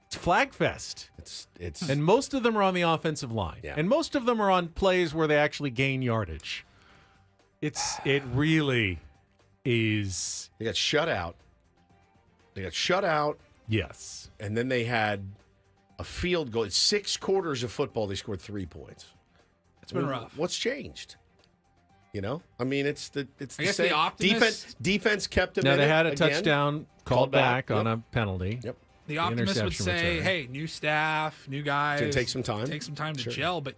It's flag fest. It's and most of them are on the offensive line. Yeah. And most of them are on plays where they actually gain yardage. It really is. They got shut out. Yes. And then they had a field goal. It's 6 quarters of football. They scored 3 points. It's been rough. What's changed? You know, I mean, it's the guess same. the Optimists- Defense kept them. Now in they it had a again. touchdown called back on a penalty. Yep. The Optimists would interception say, return. hey, new staff, new guys. It's gonna take some time. Take some time to Sure. gel, but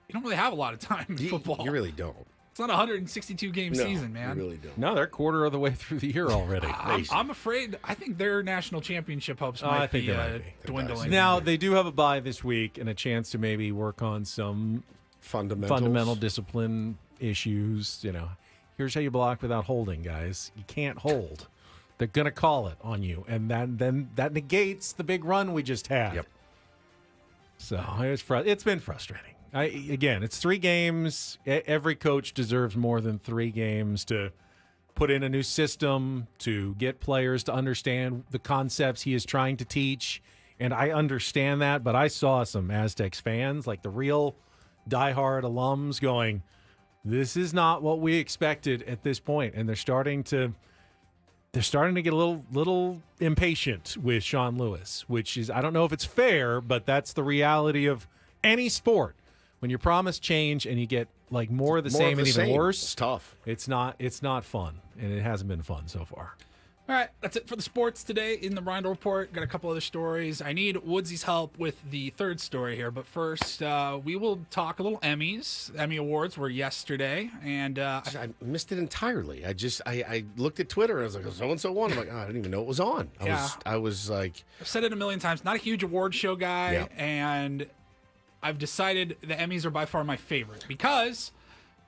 you don't really have a lot of time in football. You really don't. It's not a 162-game season, man. You really don't. No, they're a quarter of the way through the year already. I'm afraid. I think their national championship hopes I might think be they might be. dwindling. Now, they do have a bye this week and a chance to maybe work on some fundamental discipline issues. You know, here's how you block without holding, guys. You can't hold. They're going to call it on you. And then that negates the big run we just had. Yep. So it's been frustrating. Again, it's 3 games. Every coach deserves more than 3 games to put in a new system, to get players to understand the concepts he is trying to teach. And I understand that, but I saw some Aztecs fans, like the real diehard alums, going, this is not what we expected at this point. And they're starting to get a little impatient with Sean Lewis, which is, I don't know if it's fair, but that's the reality of any sport. When you promise change and you get like more of the same and even worse, it's tough. It's not fun, and it hasn't been fun so far. All right, that's it for the sports today in the Reindl Report. Got a couple other stories. I need Woodsy's help with the third story here, but first we will talk a little Emmys. Emmy Awards were yesterday, and I missed it entirely. I looked at Twitter and I was like, so and so won. I'm like, I didn't even know it was on. I was like, I've said it a million times. Not a huge award show guy, Yeah. and I've decided the Emmys are by far my favorite because,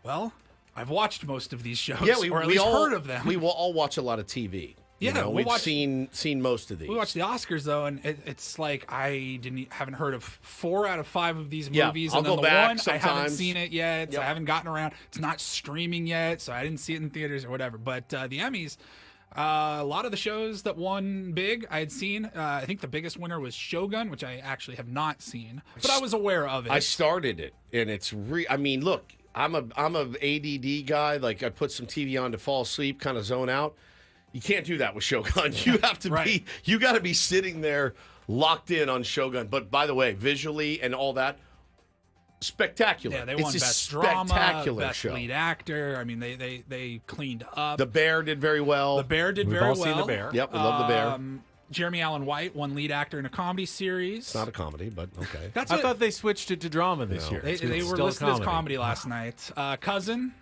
well, I've watched most of these shows, or at least heard of them. We will all watch a lot of TV. Yeah, we've seen most of these. We watched the Oscars though, and it's like I haven't heard of 4 out of 5 of these movies, I'll and then go the back one sometimes. I haven't seen it yet. So I haven't gotten around. It's not streaming yet, so I didn't see it in theaters or whatever. But the Emmys, a lot of the shows that won big, I had seen. I think the biggest winner was Shogun, which I actually have not seen, but I was aware of it. I started it, and it's I mean, look, I'm a ADD guy. Like I put some TV on to fall asleep, kind of zone out. You can't do that with Shogun. You have to be. You got to be sitting there locked in on Shogun. But by the way, visually and all that, spectacular. Yeah, they it's won a best spectacular drama, best show. lead actor. I mean, they cleaned up. The Bear did very well. The Bear did We've very all well. seen The Bear. Yep, we love The Bear. Jeremy Allen White won lead actor in a comedy series. It's not a comedy, but okay. That's I thought they switched it to drama this year. They were listed as comedy last night. Cousin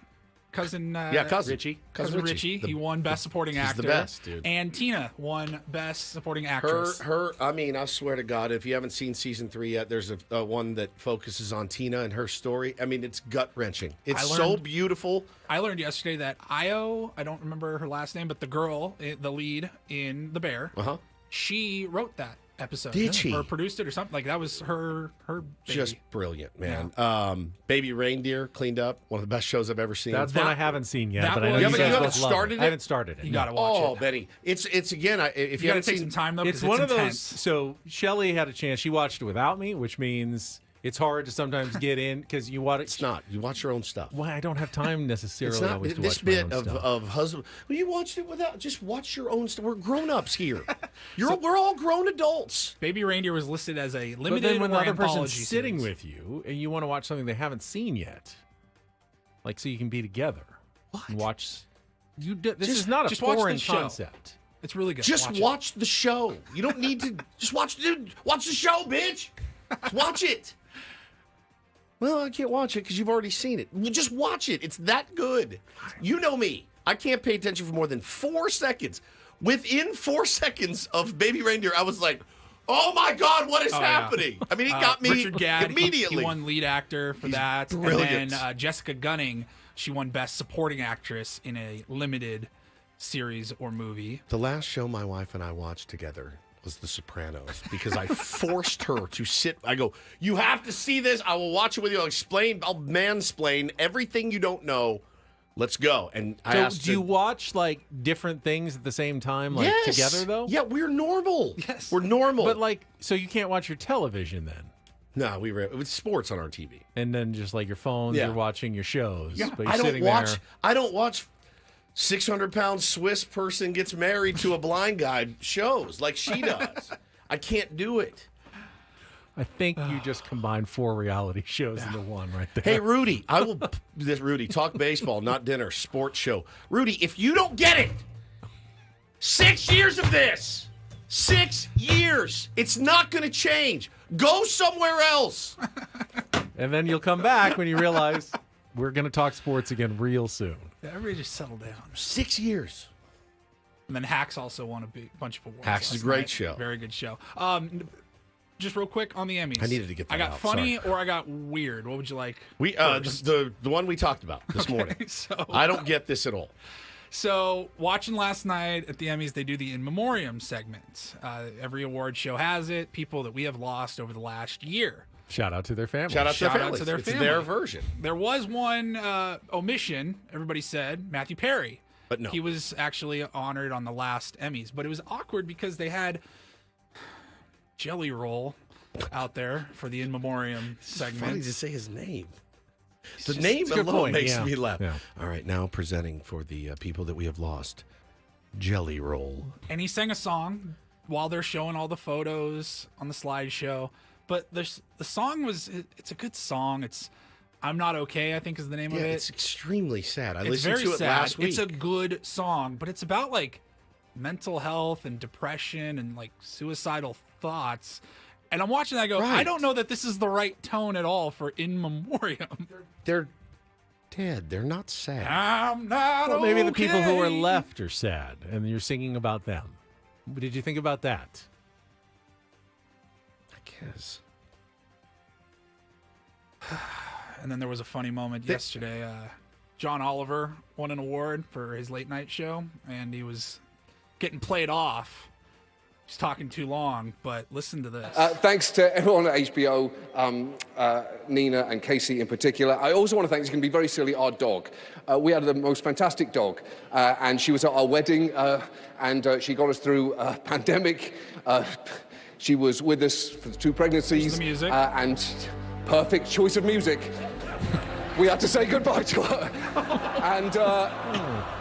Cousin Richie. Cousin Richie. He won Best Supporting Actor. He's the best, dude. And Tina won Best Supporting Actress. I mean, I swear to God, if you haven't seen season 3 yet, there's a one that focuses on Tina and her story. I mean, it's gut-wrenching. It's so beautiful. I learned yesterday that Io, I don't remember her last name, but the girl, the lead in The Bear, she wrote that episode. Did she? Or produced it or something. Like, that was her baby. Just brilliant, man. Baby Reindeer cleaned up. One of the best shows I've ever seen. That's one I haven't seen yet, but I know you you guys haven't both love started it. I haven't started it. You got to watch it. Oh, Benny. It's again, if you gotta haven't take seen some time, though, It's because one it's of intense. those. So Shelly had a chance. She watched it without me, which means it's hard to sometimes get in because you watch. It's not. You watch your own stuff. Well, I don't have time necessarily. It's not always to this watch my bit own of, stuff. of husband. Well, you watched it without. Just watch your own stuff. We're grown-ups here. We're all grown adults. Baby Reindeer was listed as a But limited then when the or other person's anthology sitting series. with you and you want to watch something they haven't seen yet, like so you can be together. What? And watch. This Just- is not a just watch the foreign show. concept. It's really good. Just watch the show. You don't need to. Just watch the show, bitch. Just watch it. Well, I can't watch it because you've already seen it. Well, just watch it. It's that good. You know me. I can't pay attention for more than 4 seconds. Within 4 seconds of Baby Reindeer, I was like, oh my God, what is happening? I mean, it got me Richard Gadd, immediately. He won lead actor for that. brilliant. And then Jessica Gunning, she won Best Supporting Actress in a limited series or movie. The last show my wife and I watched together was The Sopranos because I forced her to sit. I go, you have to see this. I will watch it with you. I'll mansplain everything you don't know. Let's go. And I asked do you watch like different things at the same time, like Yes. together though? Yeah, we're normal. Yes. We're normal. But like, so you can't watch your television then, no, it was sports on our TV. and then just like your phones, Yeah. you're watching your shows. Yeah, but you're I don't sitting watch. there. I don't watch 600-pound Swiss person gets married to a blind guy shows like she does. I can't do it. I think you just combined 4 reality shows into one right there. Hey, Rudy, Rudy, talk baseball, not dinner, sports show. Rudy, if you don't get it, 6 years of this, 6 years, it's not going to change. Go somewhere else. And then you'll come back when you realize we're going to talk sports again real soon. Everybody just settle down. 6 years. And then Hacks also won a bunch of awards. Hacks is a last great night. show. Very good show. Just real quick on the Emmys. I needed to get that I got out, funny or I got weird. What would you like? The one we talked about this morning. So I don't get this at all. So, watching last night at the Emmys, they do the In Memoriam segment. Every award show has it. People that we have lost over the last year. Shout out to their family. Shout out to their Shout out families. to their It's family. their version. There was one omission, everybody said, Matthew Perry. But no. He was actually honored on the last Emmys. But it was awkward because they had Jelly Roll out there for the In Memoriam segment. Funny to say his name. The just- name it's a good alone point, makes yeah. me laugh. Yeah. All right, now presenting for the people that we have lost, Jelly Roll. And he sang a song while they're showing all the photos on the slideshow. But the song it's a good song. It's I'm Not Okay, I think is the name Yeah, of it. it's extremely sad. I It's listened very to it sad. last week. It's a good song, but it's about like mental health and depression and like suicidal thoughts. And I'm watching that I go, I Right. don't know that this is the right tone at all for In Memoriam. They're dead. They're not sad. I'm not Well, maybe the people who are okay. left are sad, and you're singing about them. Did you think about that? I guess. And then there was a funny moment yesterday. John Oliver won an award for his late night show, and he was getting played off. He's talking too long, but listen to this. Thanks to everyone at HBO, Nina and Casey in particular. I also want to thank, it's going to be very silly, our dog. We had the most fantastic dog, and she was at our wedding, and she got us through a pandemic. She was with us for the 2 pregnancies. The music. And perfect choice of music. We had to say goodbye to her. And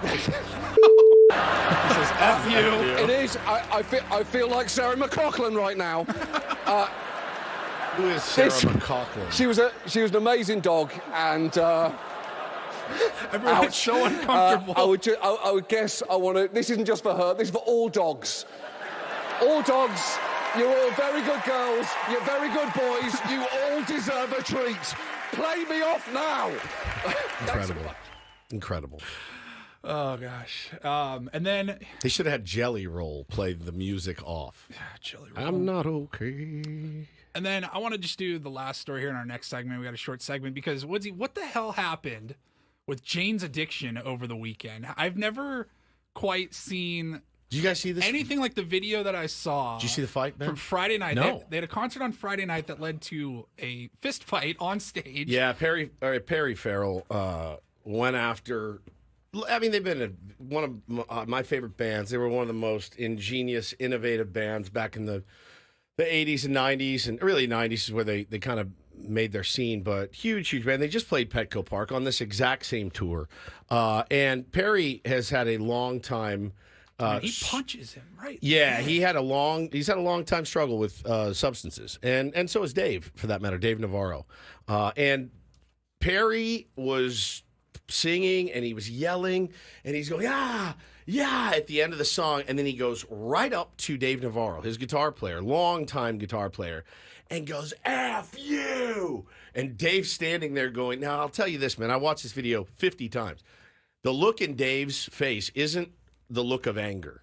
He says, F you. it is. I feel like Sarah McLachlan right now. Who is Sarah McLachlan? She was an amazing dog, and everyone's so uncomfortable. I would guess I want to. This isn't just for her. This is for all dogs. All dogs. You're all very good girls. You're very good boys. You all deserve a treat. Play me off now. Incredible. Oh, gosh. And then they should have had Jelly Roll play the music off. Jelly Roll. I'm not okay. And then I want to just do the last story here in our next segment. We got a short segment because Woodsy, what the hell happened with Jane's addiction over the weekend? I've never quite seen. Did you guys see this? Anything like the video that I saw. Did you see the fight, man? From Friday night. No. They had a concert on Friday night that led to a fist fight on stage. Yeah, Perry Farrell went after. I mean, they've been one of my favorite bands. They were one of the most ingenious, innovative bands back in the 80s and 90s, and early 90s is where they kind of made their scene. But huge band. They just played Petco Park on this exact same tour. And Perry has had a long time. He punches him, right? Yeah, he's had a long time struggle with substances, and so is Dave, for that matter, Dave Navarro. And Perry was singing and he was yelling and he's going yeah at the end of the song, and then he goes right up to Dave Navarro, his guitar player, longtime guitar player, and goes F you. And Dave's standing there going, now I'll tell you this, man, I watched this video 50 times. The look in Dave's face isn't the look of anger.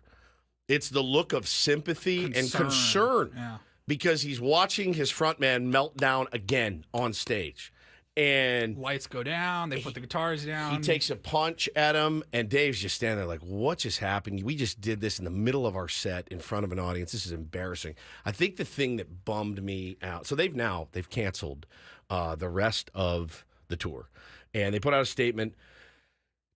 It's the look of sympathy and concern. Yeah. Because he's watching his frontman melt down again on stage. And lights go down, they put the guitars down. He takes a punch at him, and Dave's just standing there like, what just happened? We just did this in the middle of our set in front of an audience. This is embarrassing. I think the thing that bummed me out, so they've canceled the rest of the tour. And they put out a statement,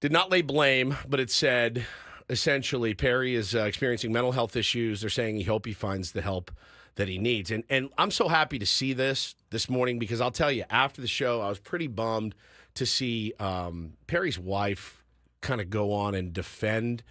did not lay blame, but it said, essentially, Perry is experiencing mental health issues. They're saying he hope he finds the help that he needs. And I'm so happy to see this morning, because I'll tell you, after the show, I was pretty bummed to see Perry's wife kind of go on and defend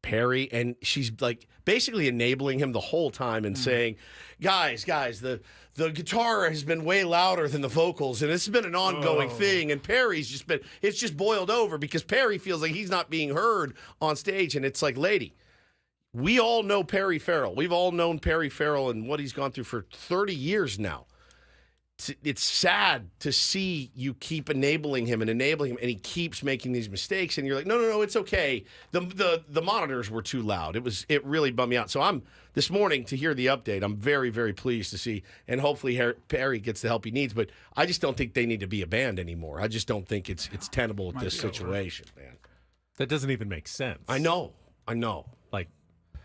Perry. And she's like basically enabling him the whole time and saying, guys, the guitar has been way louder than the vocals, and this has been an ongoing thing. And Perry's it's just boiled over because Perry feels like he's not being heard on stage. And it's like, lady, we all know Perry Farrell. We've all known Perry Farrell and what he's gone through for 30 years now. It's sad to see you keep enabling him, and he keeps making these mistakes. And you're like, no, it's okay. The monitors were too loud. It really bummed me out. So this morning to hear the update, I'm very, very pleased to see, and hopefully Perry gets the help he needs. But I just don't think they need to be a band anymore. I just don't think it's tenable with this situation, man. That doesn't even make sense. I know.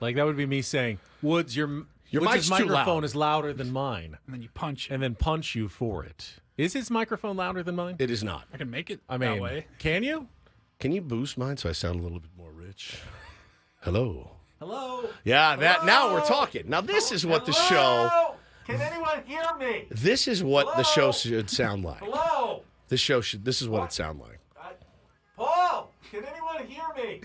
Like that would be me saying, Woods, your mic's too microphone loud. is louder than mine. And then you punch him. And then punch you for it. Is his microphone louder than mine? It is not. I can make it that way. Can you? Can you boost mine so I sound a little bit more rich? Hello. Yeah, that. Now we're talking. Now this is what the show. Can anyone hear me? This is what the show should sound like. Hello. This is what it sound like. Paul, can anyone hear me?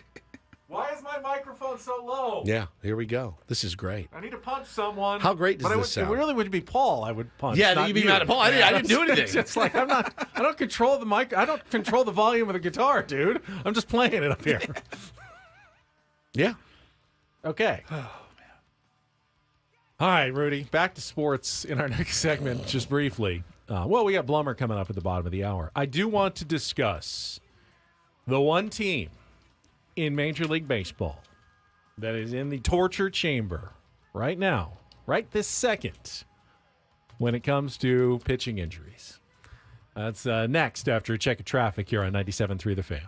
Why is my microphone so low? Yeah, here we go. This is great. I need to punch someone. How great does this sound? It really would be Paul I would punch. Yeah, you'd be mad at Paul. I didn't do anything. It's like I don't control the mic. I don't control the volume of the guitar, dude. I'm just playing it up here. Yeah. Okay. Oh, man. All right, Rudy, back to sports in our next segment, just briefly. We got Blummer coming up at the bottom of the hour. I do want to discuss the one team in Major League Baseball that is in the torture chamber right now, right this second, when it comes to pitching injuries. That's next after a check of traffic here on 97.3 The Fan.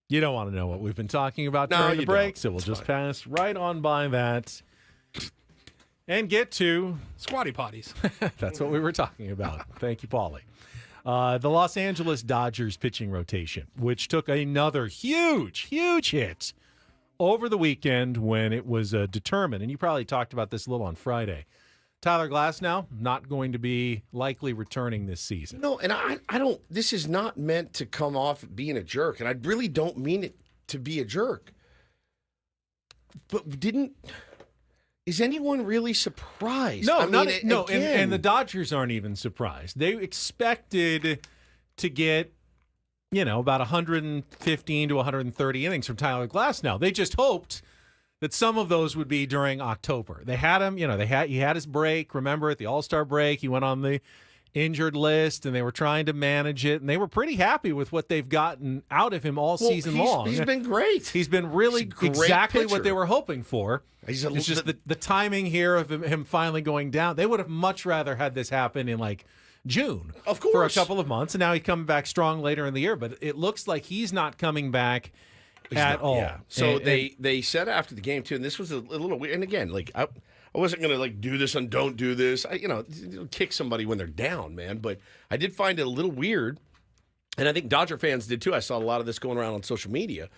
You don't want to know what we've been talking about No, during the you break, don't. so we'll It's just fine. pass right on by that and get to Squatty potties. That's what we were talking about. Thank you, Paulie. The Los Angeles Dodgers pitching rotation, which took another huge hit over the weekend when it was determined, and you probably talked about this a little on Friday. Tyler Glasnow not going to be likely returning this season. No, and I don't. This is not meant to come off being a jerk, and I really don't mean it to be a jerk. But is anyone really surprised? No, again, and the Dodgers aren't even surprised. They expected to get, about 115 to 130 innings from Tyler Glasnow. They just hoped that some of those would be during October. They had him, he had his break. Remember, at the All-Star break, he went on the injured list, and they were trying to manage it, and they were pretty happy with what they've gotten out of him all season long. He's been great. He's been really exactly what they were hoping for. It's just the timing here of him finally going down. They would have much rather had this happen in June, of course, for a couple of months, and now he's coming back strong later in the year. But it looks like he's not coming back at all. Yeah. So they said after the game too, and this was a little weird. And again, I wasn't gonna do this and don't do this. Kick somebody when they're down, man. But I did find it a little weird, and I think Dodger fans did too. I saw a lot of this going around on social media.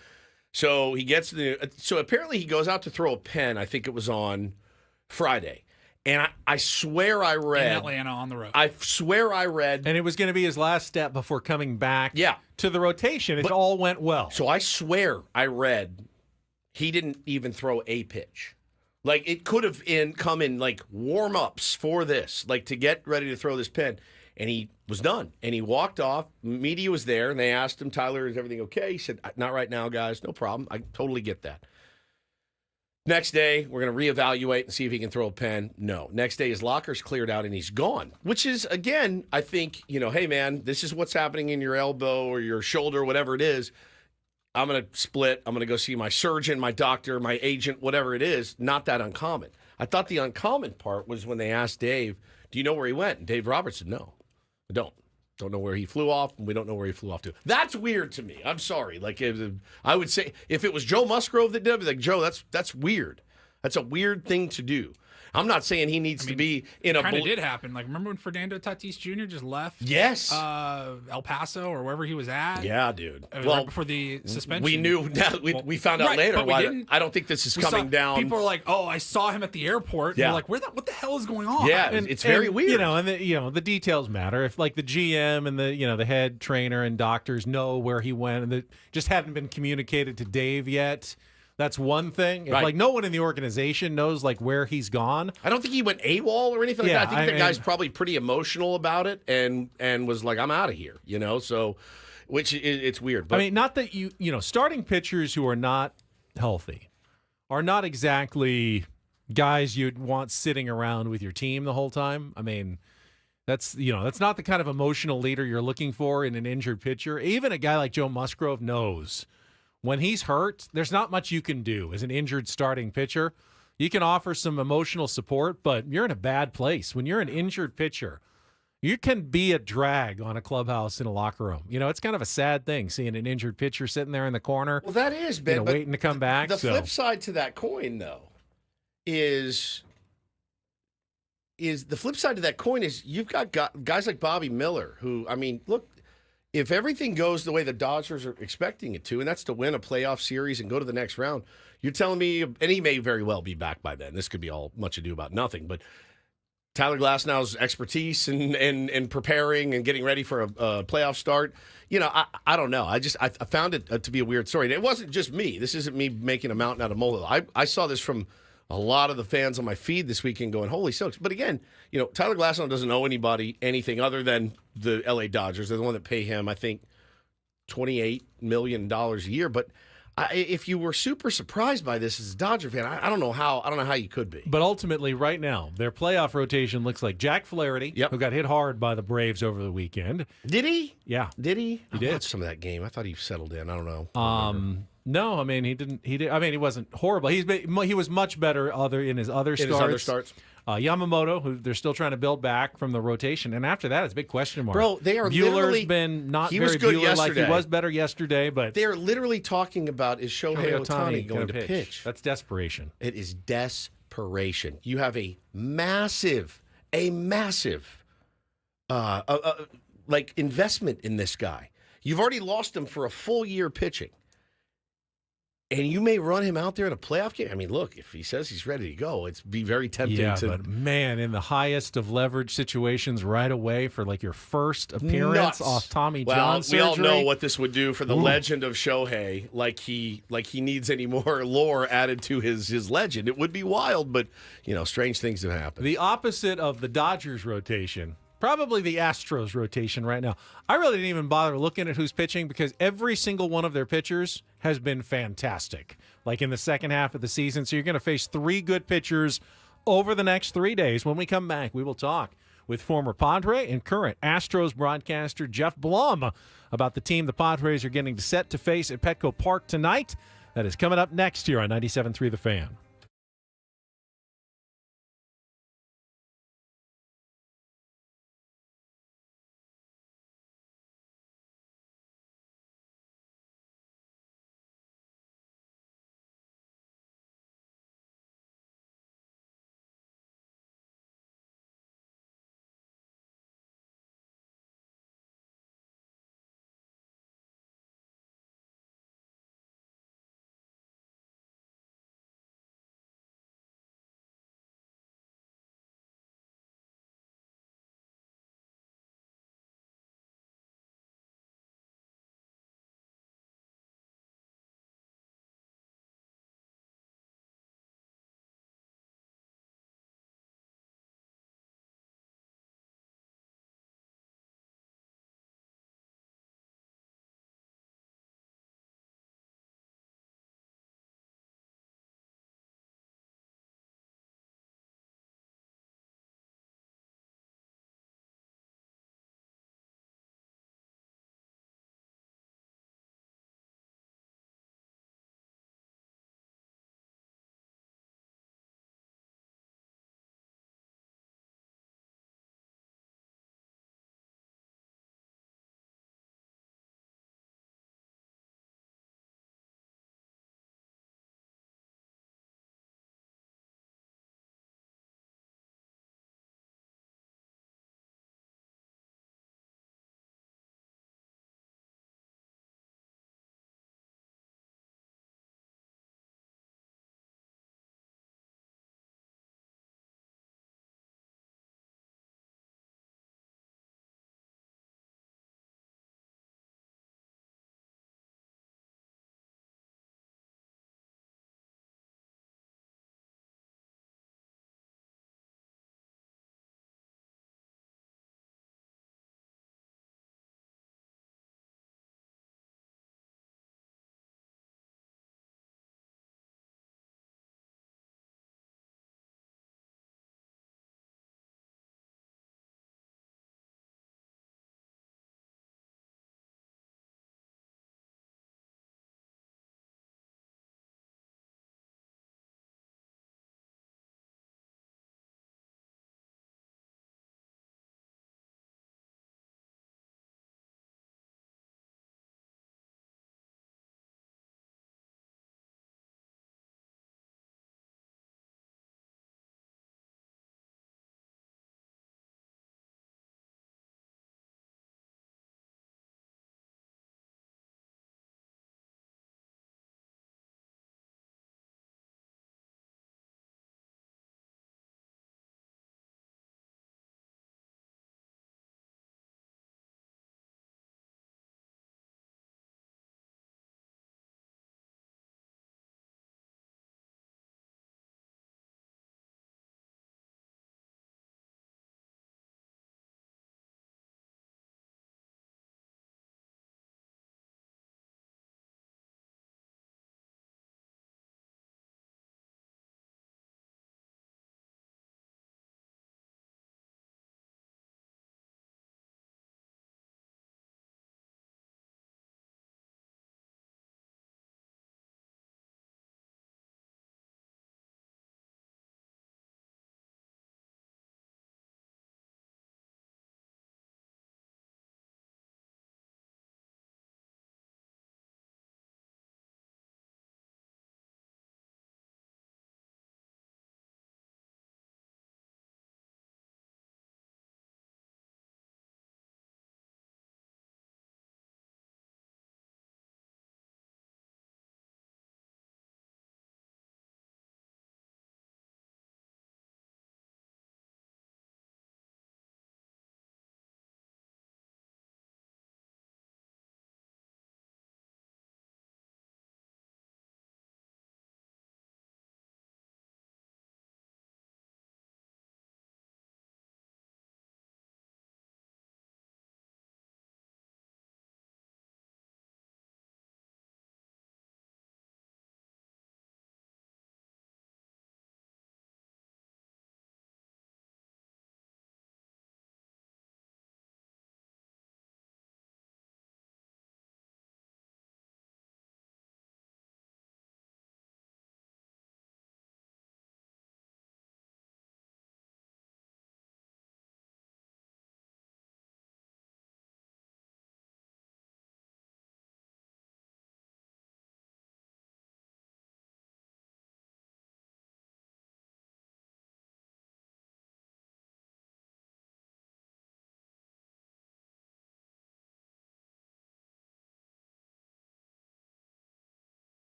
So he gets so apparently he goes out to throw a pen. I think it was on Friday. And I swear I read in Atlanta on the road. I swear I read, and it was going to be his last step before coming back. Yeah. To the rotation. It all went well. So I swear I read he didn't even throw a pitch. It could have come in warm ups for this, to get ready to throw this pen, and he was done. And he walked off. Media was there, and they asked him, "Tyler, is everything okay?" He said, "Not right now, guys. No problem. I totally get that." Next day, we're going to reevaluate and see if he can throw a pen. No. Next day, his locker's cleared out and he's gone, which is, again, I think, hey, man, this is what's happening in your elbow or your shoulder, whatever it is. I'm going to split. I'm going to go see my surgeon, my doctor, my agent, whatever it is. Not that uncommon. I thought the uncommon part was when they asked Dave, do you know where he went? And Dave Roberts said, no, I don't. Don't know where he flew off, and we don't know where he flew off to. That's weird to me. I'm sorry. I would say if it was Joe Musgrove that did it, I'd be like, Joe, that's weird. That's a weird thing to do. I'm not saying he needs to be in a... Kind of did happen. Remember when Fernando Tatis Jr. just left? Yes. El Paso or wherever he was at? Yeah, dude. Right before the suspension. We knew... We found out later why... I don't think this is coming down. People are like, oh, I saw him at the airport. Yeah. And we're like, what the hell is going on? Yeah, it's very weird. The details matter. If the GM and the head trainer and doctors know where he went and that just hadn't been communicated to Dave yet... That's one thing. If no one in the organization knows where he's gone. I don't think he went AWOL or anything like that. I think the guy's probably pretty emotional about it and was like, I'm out of here, so which it's weird. But not that starting pitchers who are not healthy are not exactly guys you'd want sitting around with your team the whole time. That's not the kind of emotional leader you're looking for in an injured pitcher. Even a guy like Joe Musgrove knows when he's hurt, there's not much you can do as an injured starting pitcher. You can offer some emotional support, but you're in a bad place. When you're an injured pitcher, you can be a drag on a clubhouse in a locker room. It's kind of a sad thing seeing an injured pitcher sitting there in the corner. Well, that is, Ben, waiting to come back. The flip side to that coin, though, is the flip side to that coin is you've got guys like Bobby Miller who, look, if everything goes the way the Dodgers are expecting it to, and that's to win a playoff series and go to the next round, you're telling me, and he may very well be back by then. This could be all much ado about nothing, but Tyler Glasnow's expertise in preparing and getting ready for a playoff start, I don't know. I found it to be a weird story. And it wasn't just me. This isn't me making a mountain out of molehill. I saw this from a lot of the fans on my feed this weekend going, holy smokes. But again, Tyler Glasnow doesn't owe anybody anything other than the LA Dodgers. They're the one that pay him, I think, $28 million a year. But if you were super surprised by this as a Dodger fan, I don't know how you could be. But ultimately, right now, their playoff rotation looks like Jack Flaherty, who got hit hard by the Braves over the weekend. Did he? Yeah. Did he? He did. I watched some of that game. I thought he settled in. I don't know. No, I mean he didn't. I mean he wasn't horrible. He was much better in his other starts. Yamamoto, who they're still trying to build back from the rotation, and after that, it's a big question mark. Bro, they are Bueller's been not very Bueller like he was better yesterday, but they're literally talking about is Shohei Ohtani going to pitch? That's desperation. It is desperation. You have a massive, like investment in this guy. You've already lost him for a full year pitching. And you may run him out there in a playoff game. I mean, look, if he says he's ready to go, it's be very tempting to. But man, in the highest of leverage situations right away for like your first appearance off Tommy John surgery. We all know what this would do for the legend of Shohei. Like he needs any more lore added to his legend. It would be wild, but strange things have happened. The opposite of the Dodgers rotation. Probably the Astros rotation right now. I really didn't even bother looking at who's pitching because every single one of their pitchers has been fantastic, like in the second half of the season. So you're going to face 3 good pitchers over the next 3 days. When we come back, we will talk with former Padre and current Astros broadcaster Geoff Blum about the team the Padres are getting set to face at Petco Park tonight. That is coming up next here on 97.3 The Fan.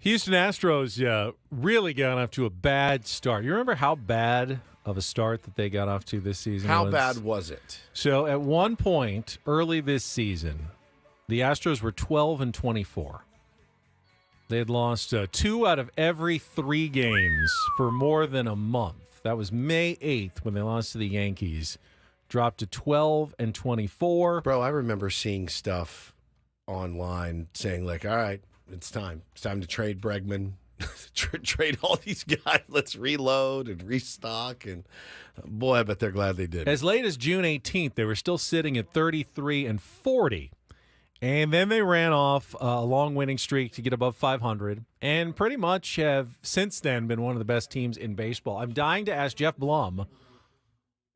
Houston Astros really got off to a bad start. You remember how bad of a start that they got off to this season? How bad was it? So at one point early this season, the Astros were 12-24. They had lost 2 out of every 3 games for more than a month. That was May 8th when they lost to the Yankees. Dropped to 12-24. Bro, I remember seeing stuff online saying, like, all right, it's time. It's time to trade Bregman, trade all these guys. Let's reload and restock. And boy, I bet they're glad they did. As late as June 18th, they were still sitting at 33-40. And then they ran off a long winning streak to get above 500 and pretty much have since then been one of the best teams in baseball. I'm dying to ask Geoff Blum,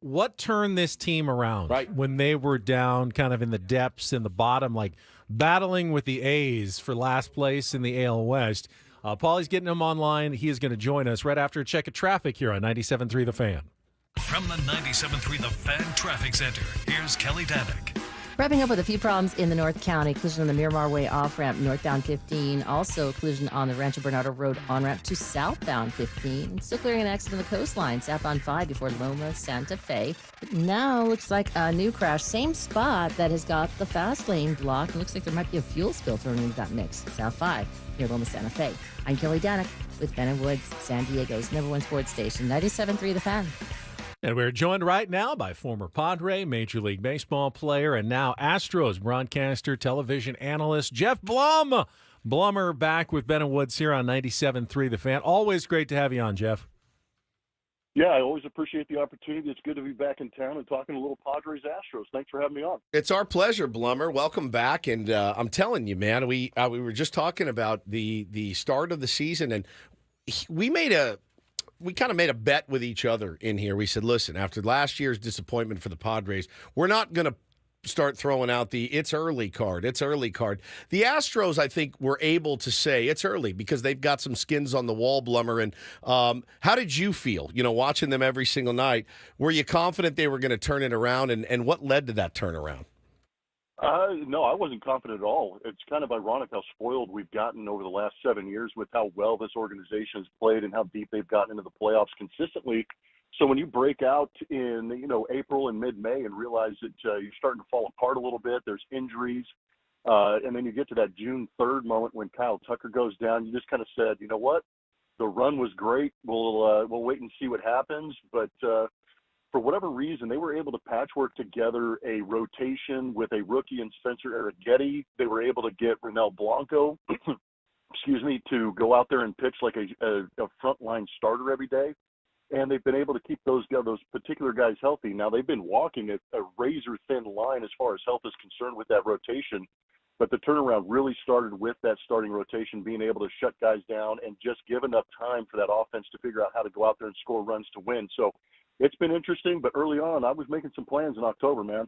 what turned this team around when they were down kind of in the depths in the bottom, like battling with the A's for last place in the AL West? Paulie's getting him online. He is going to join us right after a check of traffic here on 97.3 The Fan. From the 97.3 The Fan Traffic Center, here's Kelly Danick. Wrapping up with a few problems in the North County. Collision on the Miramar Way off-ramp northbound 15. Also, collision on the Rancho Bernardo Road on-ramp to southbound 15. And still clearing an accident on the coastline, southbound 5 before Loma Santa Fe. But now looks like a new crash. Same spot that has got the fast lane blocked. It looks like there might be a fuel spill thrown into that mix. South 5 near Loma Santa Fe. I'm Kelly Danick with Ben & Woods, San Diego's #1 sports station, 97.3 The Fan. And we're joined right now by former Padre, Major League Baseball player, and now Astros broadcaster, television analyst, Geoff Blum. Blummer back with Ben & Woods here on 97.3 The Fan. Always great to have you on, Geoff. Yeah, I always appreciate the opportunity. It's good to be back in town and talking a little Padres Astros. Thanks for having me on. It's our pleasure, Blummer. Welcome back. And I'm telling you, man, we were just talking about the start of the season, and we kind of made a bet with each other in here. We said, listen, after last year's disappointment for the Padres, we're not going to start throwing out the it's early card. It's early card. The Astros, I think, were able to say it's early because they've got some skins on the wall, Blummer. And how did you feel, watching them every single night? Were you confident they were going to turn it around? And what led to that turnaround? No, I wasn't confident at all. It's kind of ironic how spoiled we've gotten over the last 7 years with how well this organization has played and how deep they've gotten into the playoffs consistently. So when you break out in, April and mid-May and realize that you're starting to fall apart a little bit, there's injuries, and then you get to that June 3rd moment when Kyle Tucker goes down, you just kind of said, you know what, the run was great. We'll wait and see what happens. But for whatever reason, they were able to patchwork together a rotation with a rookie in Spencer Arrighetti. They were able to get Reynel Blanco, to go out there and pitch like a frontline starter every day. And they've been able to keep those particular guys healthy. Now, they've been walking a razor-thin line as far as health is concerned with that rotation. But the turnaround really started with that starting rotation being able to shut guys down and just give enough time for that offense to figure out how to go out there and score runs to win. So it's been interesting, but early on, I was making some plans in October, man.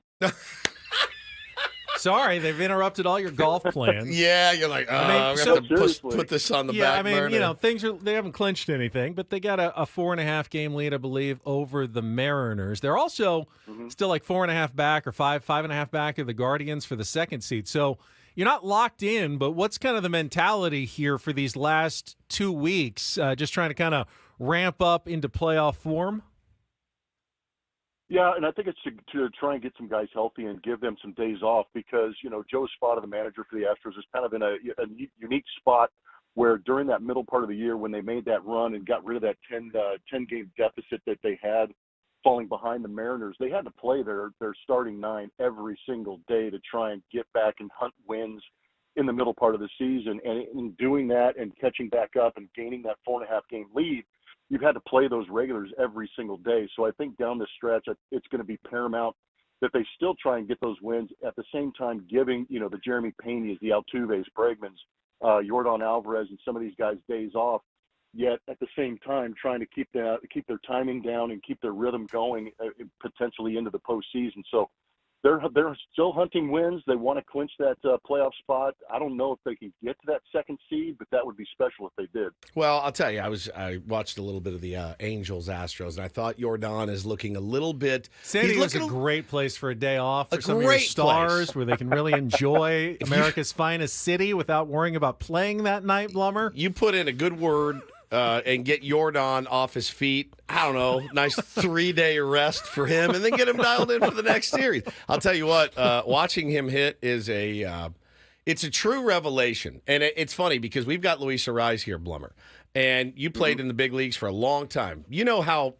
Sorry, they've interrupted all your golf plans. Yeah, you're like, we have to put this on the back burner. They haven't clinched anything, but they got a 4.5 game lead, I believe, over the Mariners. They're also still like 4.5 back or 5.5 back of the Guardians for the second seed. So you're not locked in, but what's kind of the mentality here for these last 2 weeks? Just trying to kind of ramp up into playoff form? Yeah, and I think it's to try and get some guys healthy and give them some days off because, Joe Spada, the manager for the Astros, is kind of in a unique spot where during that middle part of the year when they made that run and got rid of that 10-game deficit that they had falling behind the Mariners, they had to play their starting 9 every single day to try and get back and hunt wins in the middle part of the season. And in doing that and catching back up and gaining that 4.5-game lead, you've had to play those regulars every single day. So I think down the stretch, it's going to be paramount that they still try and get those wins at the same time giving, the Jeremy Peñas, the Altuves, Bregmans, Yordan Alvarez, and some of these guys days off, yet at the same time trying to keep their timing down and keep their rhythm going potentially into the postseason. So they're still hunting wins. They want to clinch that playoff spot. I don't know if they can get to that second seed, but that would be special if they did. Well, I'll tell you, I watched a little bit of the Angels Astros, and I thought Jordan is looking a little bit. San Diego's a great place for a day off for some of your great stars, place. where they can really enjoy America's finest city without worrying about playing that night. Blummer, you put in a good word. And get Jordan off his feet. I don't know, nice 3-day rest for him, and then get him dialed in for the next series. I'll tell you what, watching him hit is it's a true revelation. And it's funny because we've got Luis Arraez here, Blummer, and you played in the big leagues for a long time. You know how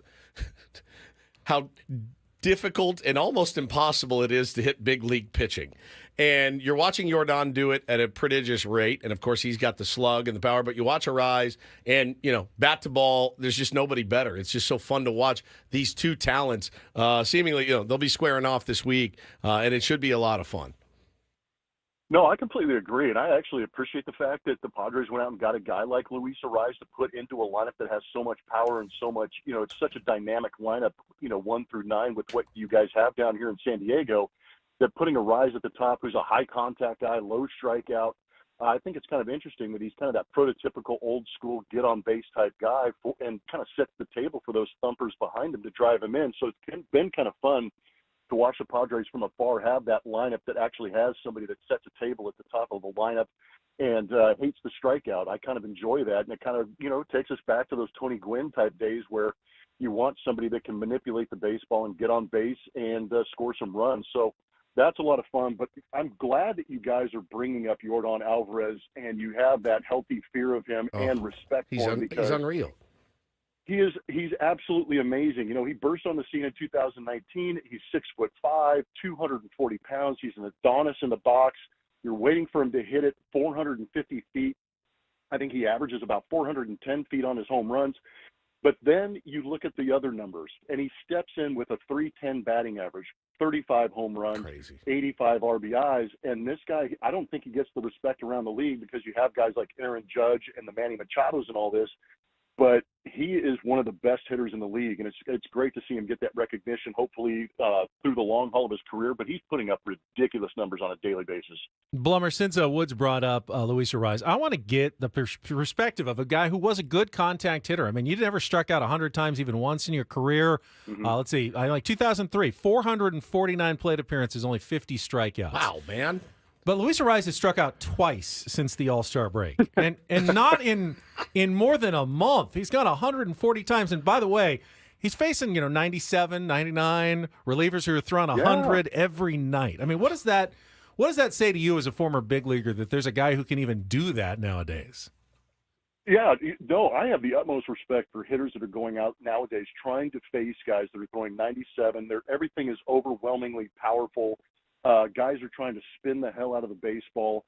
difficult and almost impossible it is to hit big league pitching. And you're watching Jordan do it at a prodigious rate. And, of course, he's got the slug and the power. But you watch Arraez and, bat to ball, there's just nobody better. It's just so fun to watch these two talents. Seemingly, they'll be squaring off this week, and it should be a lot of fun. No, I completely agree. And I actually appreciate the fact that the Padres went out and got a guy like Luis Arraez to put into a lineup that has so much power and so much, it's such a dynamic lineup, 1 through 9 with what you guys have down here in San Diego. That putting Arraez at the top, who's a high contact guy, low strikeout. I think it's kind of interesting that he's kind of that prototypical old school get on base type guy and kind of sets the table for those thumpers behind him to drive him in. So it's been kind of fun to watch the Padres from afar have that lineup that actually has somebody that sets a table at the top of the lineup and hates the strikeout. I kind of enjoy that. And it kind of, takes us back to those Tony Gwynn type days where you want somebody that can manipulate the baseball and get on base and score some runs. So that's a lot of fun, but I'm glad that you guys are bringing up Jordan Alvarez and you have that healthy fear of him and respect for him because he's unreal. He's absolutely amazing. He burst on the scene in 2019. He's 6'5", 240 pounds. He's an Adonis in the box. You're waiting for him to hit it 450 feet. I think he averages about 410 feet on his home runs. But then you look at the other numbers, and he steps in with a .310 batting average, 35 home runs, 85 RBIs. And this guy, I don't think he gets the respect around the league because you have guys like Aaron Judge and the Manny Machados and all this. But he is one of the best hitters in the league, and it's great to see him get that recognition, hopefully through the long haul of his career. But he's putting up ridiculous numbers on a daily basis. Blummer, since Woods brought up Luis Arraez, I want to get the perspective of a guy who was a good contact hitter. I mean, you never struck out 100 times even once in your career. Let's see, like 2003, 449 plate appearances, only 50 strikeouts. Wow, man. But Luis Arraez has struck out twice since the All-Star break, and not in more than a month. He's got 140 times. And by the way, he's facing 97, 99 relievers who are throwing 100 every night. I mean, what does that say to you as a former big leaguer that there's a guy who can even do that nowadays? Yeah, no, I have the utmost respect for hitters that are going out nowadays trying to face guys that are throwing 97. Everything is overwhelmingly powerful. Guys are trying to spin the hell out of the baseball.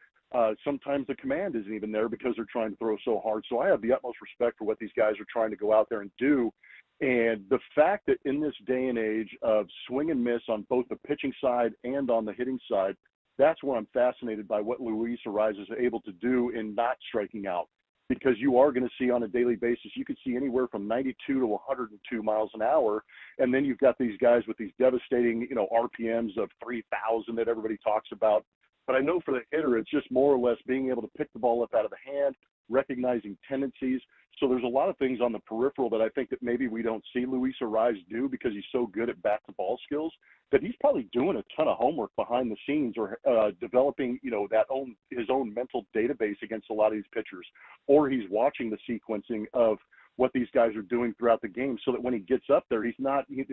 Sometimes the command isn't even there because they're trying to throw so hard. So I have the utmost respect for what these guys are trying to go out there and do. And the fact that in this day and age of swing and miss on both the pitching side and on the hitting side, that's where I'm fascinated by what Luis Arraez is able to do in not striking out. Because you are going to see on a daily basis, you could see anywhere from 92 to 102 miles an hour. And then you've got these guys with these devastating, RPMs of 3,000 that everybody talks about. But I know for the hitter, it's just more or less being able to pick the ball up out of the hand, recognizing tendencies. So there's a lot of things on the peripheral that I think that maybe we don't see Luis Arraez do because he's so good at bat-to-ball skills, that he's probably doing a ton of homework behind the scenes or developing, his own mental database against a lot of these pitchers, or he's watching the sequencing of what these guys are doing throughout the game so that when he gets up there, he's not, he's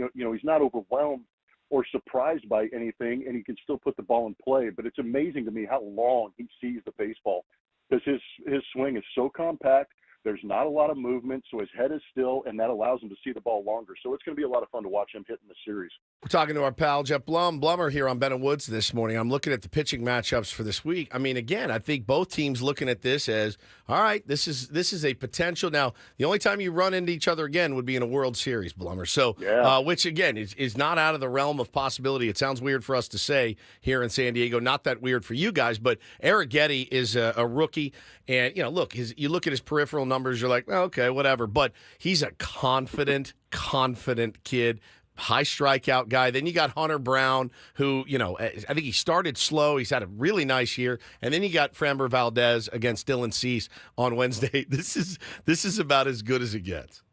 not overwhelmed or surprised by anything, and he can still put the ball in play. But it's amazing to me how long he sees the baseball because his swing is so compact. There's not a lot of movement, so his head is still, and that allows him to see the ball longer. So it's going to be a lot of fun to watch him hit in the series. We're talking to our pal, Geoff Blum. Blummer here on Ben and Woods this morning. I'm looking at the pitching matchups for this week. I mean, again, I think both teams looking at this as, all right, this is a potential. Now, the only time you run into each other again would be in a World Series, Blummer. So, which, again, is not out of the realm of possibility. It sounds weird for us to say here in San Diego. Not that weird for you guys, but Eric Getty is a rookie. And, look, you look at his peripheral numbers, you're like, well, okay, whatever. But he's a confident kid. high strikeout guy. Then you got Hunter Brown, who, I think he started slow. He's had a really nice year. And then you got Framber Valdez against Dylan Cease on Wednesday. This is about as good as it gets.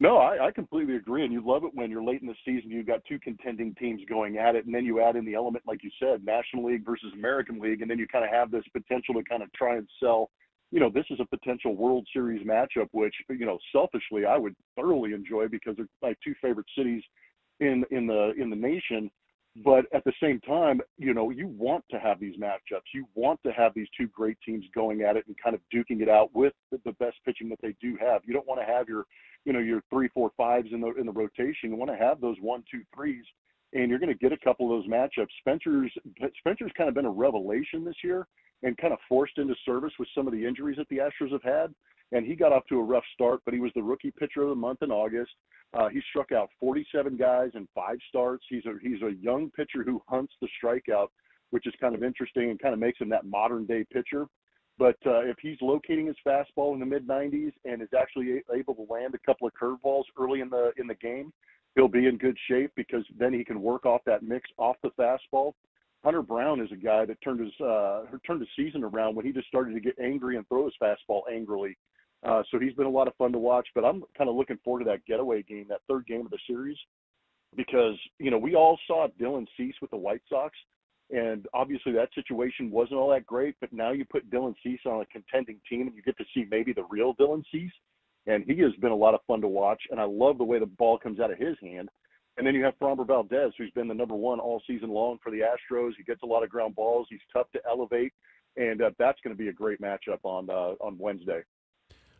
No, I completely agree, and you love it when you're late in the season, you've got two contending teams going at it, and then you add in the element, like you said, National League versus American League, and then you kind of have this potential to kind of try and sell, this is a potential World Series matchup, which, selfishly I would thoroughly enjoy because they're my two favorite cities in the nation. But at the same time, you want to have these matchups. You want to have these two great teams going at it and kind of duking it out with the best pitching that they do have. You don't want to have your 3, 4, 5s in the rotation. You want to have those 1, 2, 3s, and you're going to get a couple of those matchups. Spencer's kind of been a revelation this year and kind of forced into service with some of the injuries that the Astros have had. And he got off to a rough start, but he was the rookie pitcher of the month in August. He struck out 47 guys in 5 starts. He's a young pitcher who hunts the strikeout, which is kind of interesting and kind of makes him that modern-day pitcher. But if he's locating his fastball in the mid-90s and is actually able to land a couple of curveballs early in the game, he'll be in good shape because then he can work off that mix off the fastball. Hunter Brown is a guy that turned his season around when he just started to get angry and throw his fastball angrily. So he's been a lot of fun to watch, but I'm kind of looking forward to that getaway game, that third game of the series, because, we all saw Dylan Cease with the White Sox, and obviously that situation wasn't all that great, but now you put Dylan Cease on a contending team and you get to see maybe the real Dylan Cease, and he has been a lot of fun to watch, and I love the way the ball comes out of his hand. And then you have Framber Valdez, who's been the number one all season long for the Astros. He gets a lot of ground balls. He's tough to elevate, and that's going to be a great matchup on Wednesday.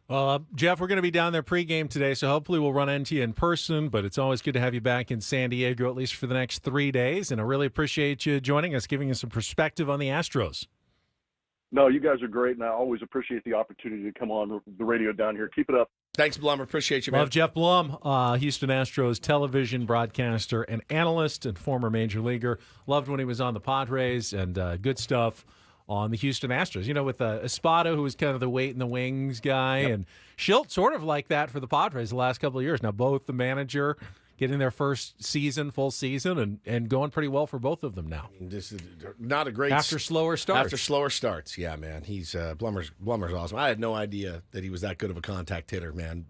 Well, Geoff, we're going to be down there pregame today, so hopefully we'll run into you in person, but it's always good to have you back in San Diego, at least for the next 3 days, and I really appreciate you joining us, giving us some perspective on the Astros. No, you guys are great, and I always appreciate the opportunity to come on the radio down here. Keep it up. Thanks, Blum. Appreciate you, man. Love Geoff Blum, Houston Astros television broadcaster and analyst and former major leaguer. Loved when he was on the Padres, and good stuff on the Houston Astros. With Espada, who was kind of the wait in the wings guy, and Schilt sort of like that for the Padres the last couple of years. Now both the manager getting their first full season, and going pretty well for both of them now. This is not a great after slower starts. Yeah, man. He's Blummer's awesome. I had no idea that he was that good of a contact hitter, man.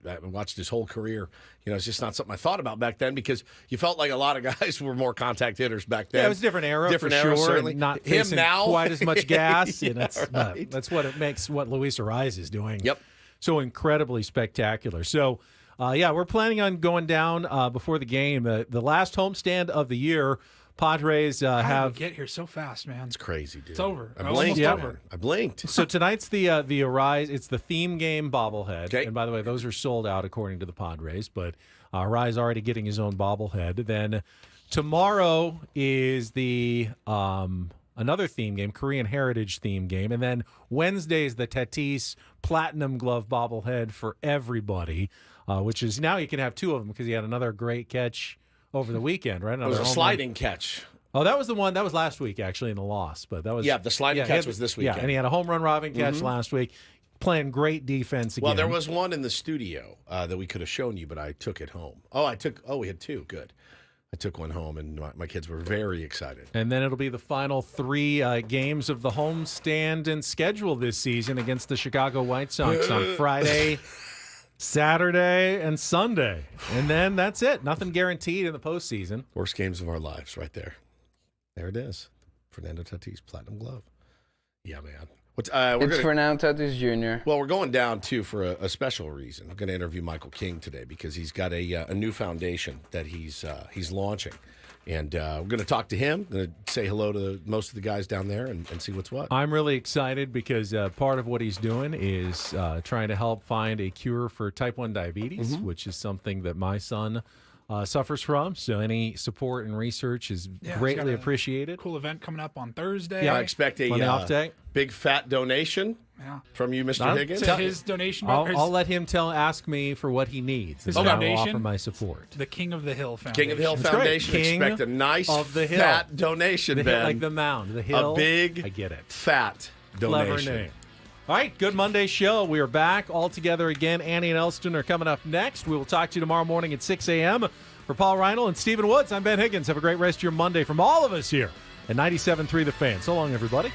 I watched his whole career. It's just not something I thought about back then because you felt like a lot of guys were more contact hitters back then. Yeah, it was a different era, different for era, sure. Certainly. Not him facing now quite as much gas. Yeah, and that's what it makes what Luis Ariz is doing. Yep. So incredibly spectacular. So. We're planning on going down before the game. The last homestand of the year, Padres have. Get here so fast, man. It's crazy, dude. It's over. I blinked. Almost over. I blinked. So tonight's the Arise. It's the theme game bobblehead. Okay. And by the way, those are sold out according to the Padres. But Arise already getting his own bobblehead. Then tomorrow is the another theme game, Korean Heritage theme game, and then Wednesday is the Tatis Platinum Glove bobblehead for everybody. Which is now you can have 2 of them because he had another great catch over the weekend, right? It was a sliding catch. Oh, that was the one. That was last week, actually, in the loss. But that was the sliding catch was this weekend. Yeah, and he had a home run robbing catch last week, playing great defense again. Well, there was one in the studio that we could have shown you, but I took it home. We had 2. Good. I took one home, and my kids were very excited. And then it'll be the final 3 games of the homestand and schedule this season against the Chicago White Sox on Friday, Saturday, and Sunday. And then that's it. Nothing guaranteed in the postseason. Worst games of our lives right there. There it is. Fernando Tatis Platinum Glove. Yeah, man. It's Fernando Tatis Jr. Well, we're going down, too, for a special reason. I'm going to interview Michael King today because he's got a new foundation that he's launching. And we're going to talk to him, going to say hello to most of the guys down there and see what's what. I'm really excited because part of what he's doing is trying to help find a cure for type 1 diabetes, which is something that my son suffers from. So any support and research is greatly appreciated. Cool event coming up on Thursday. Yeah, I expect a big fat donation from you, Mr. Higgins. To his donation. I'll let him ask me for what he needs. His foundation, I'll offer my support. The King of the Hill Foundation. King of the Hill Foundation. Expect a nice fat donation, Ben. Like the mound, the hill. A big, I get it. Fat donation. Clever name. All right, good Monday show. We are back all together again. Annie and Elston are coming up next. We will talk to you tomorrow morning at 6 a.m. For Paul Reindl and Stephen Woods, I'm Ben Higgins. Have a great rest of your Monday from all of us here at 97.3 The Fan. So long, everybody.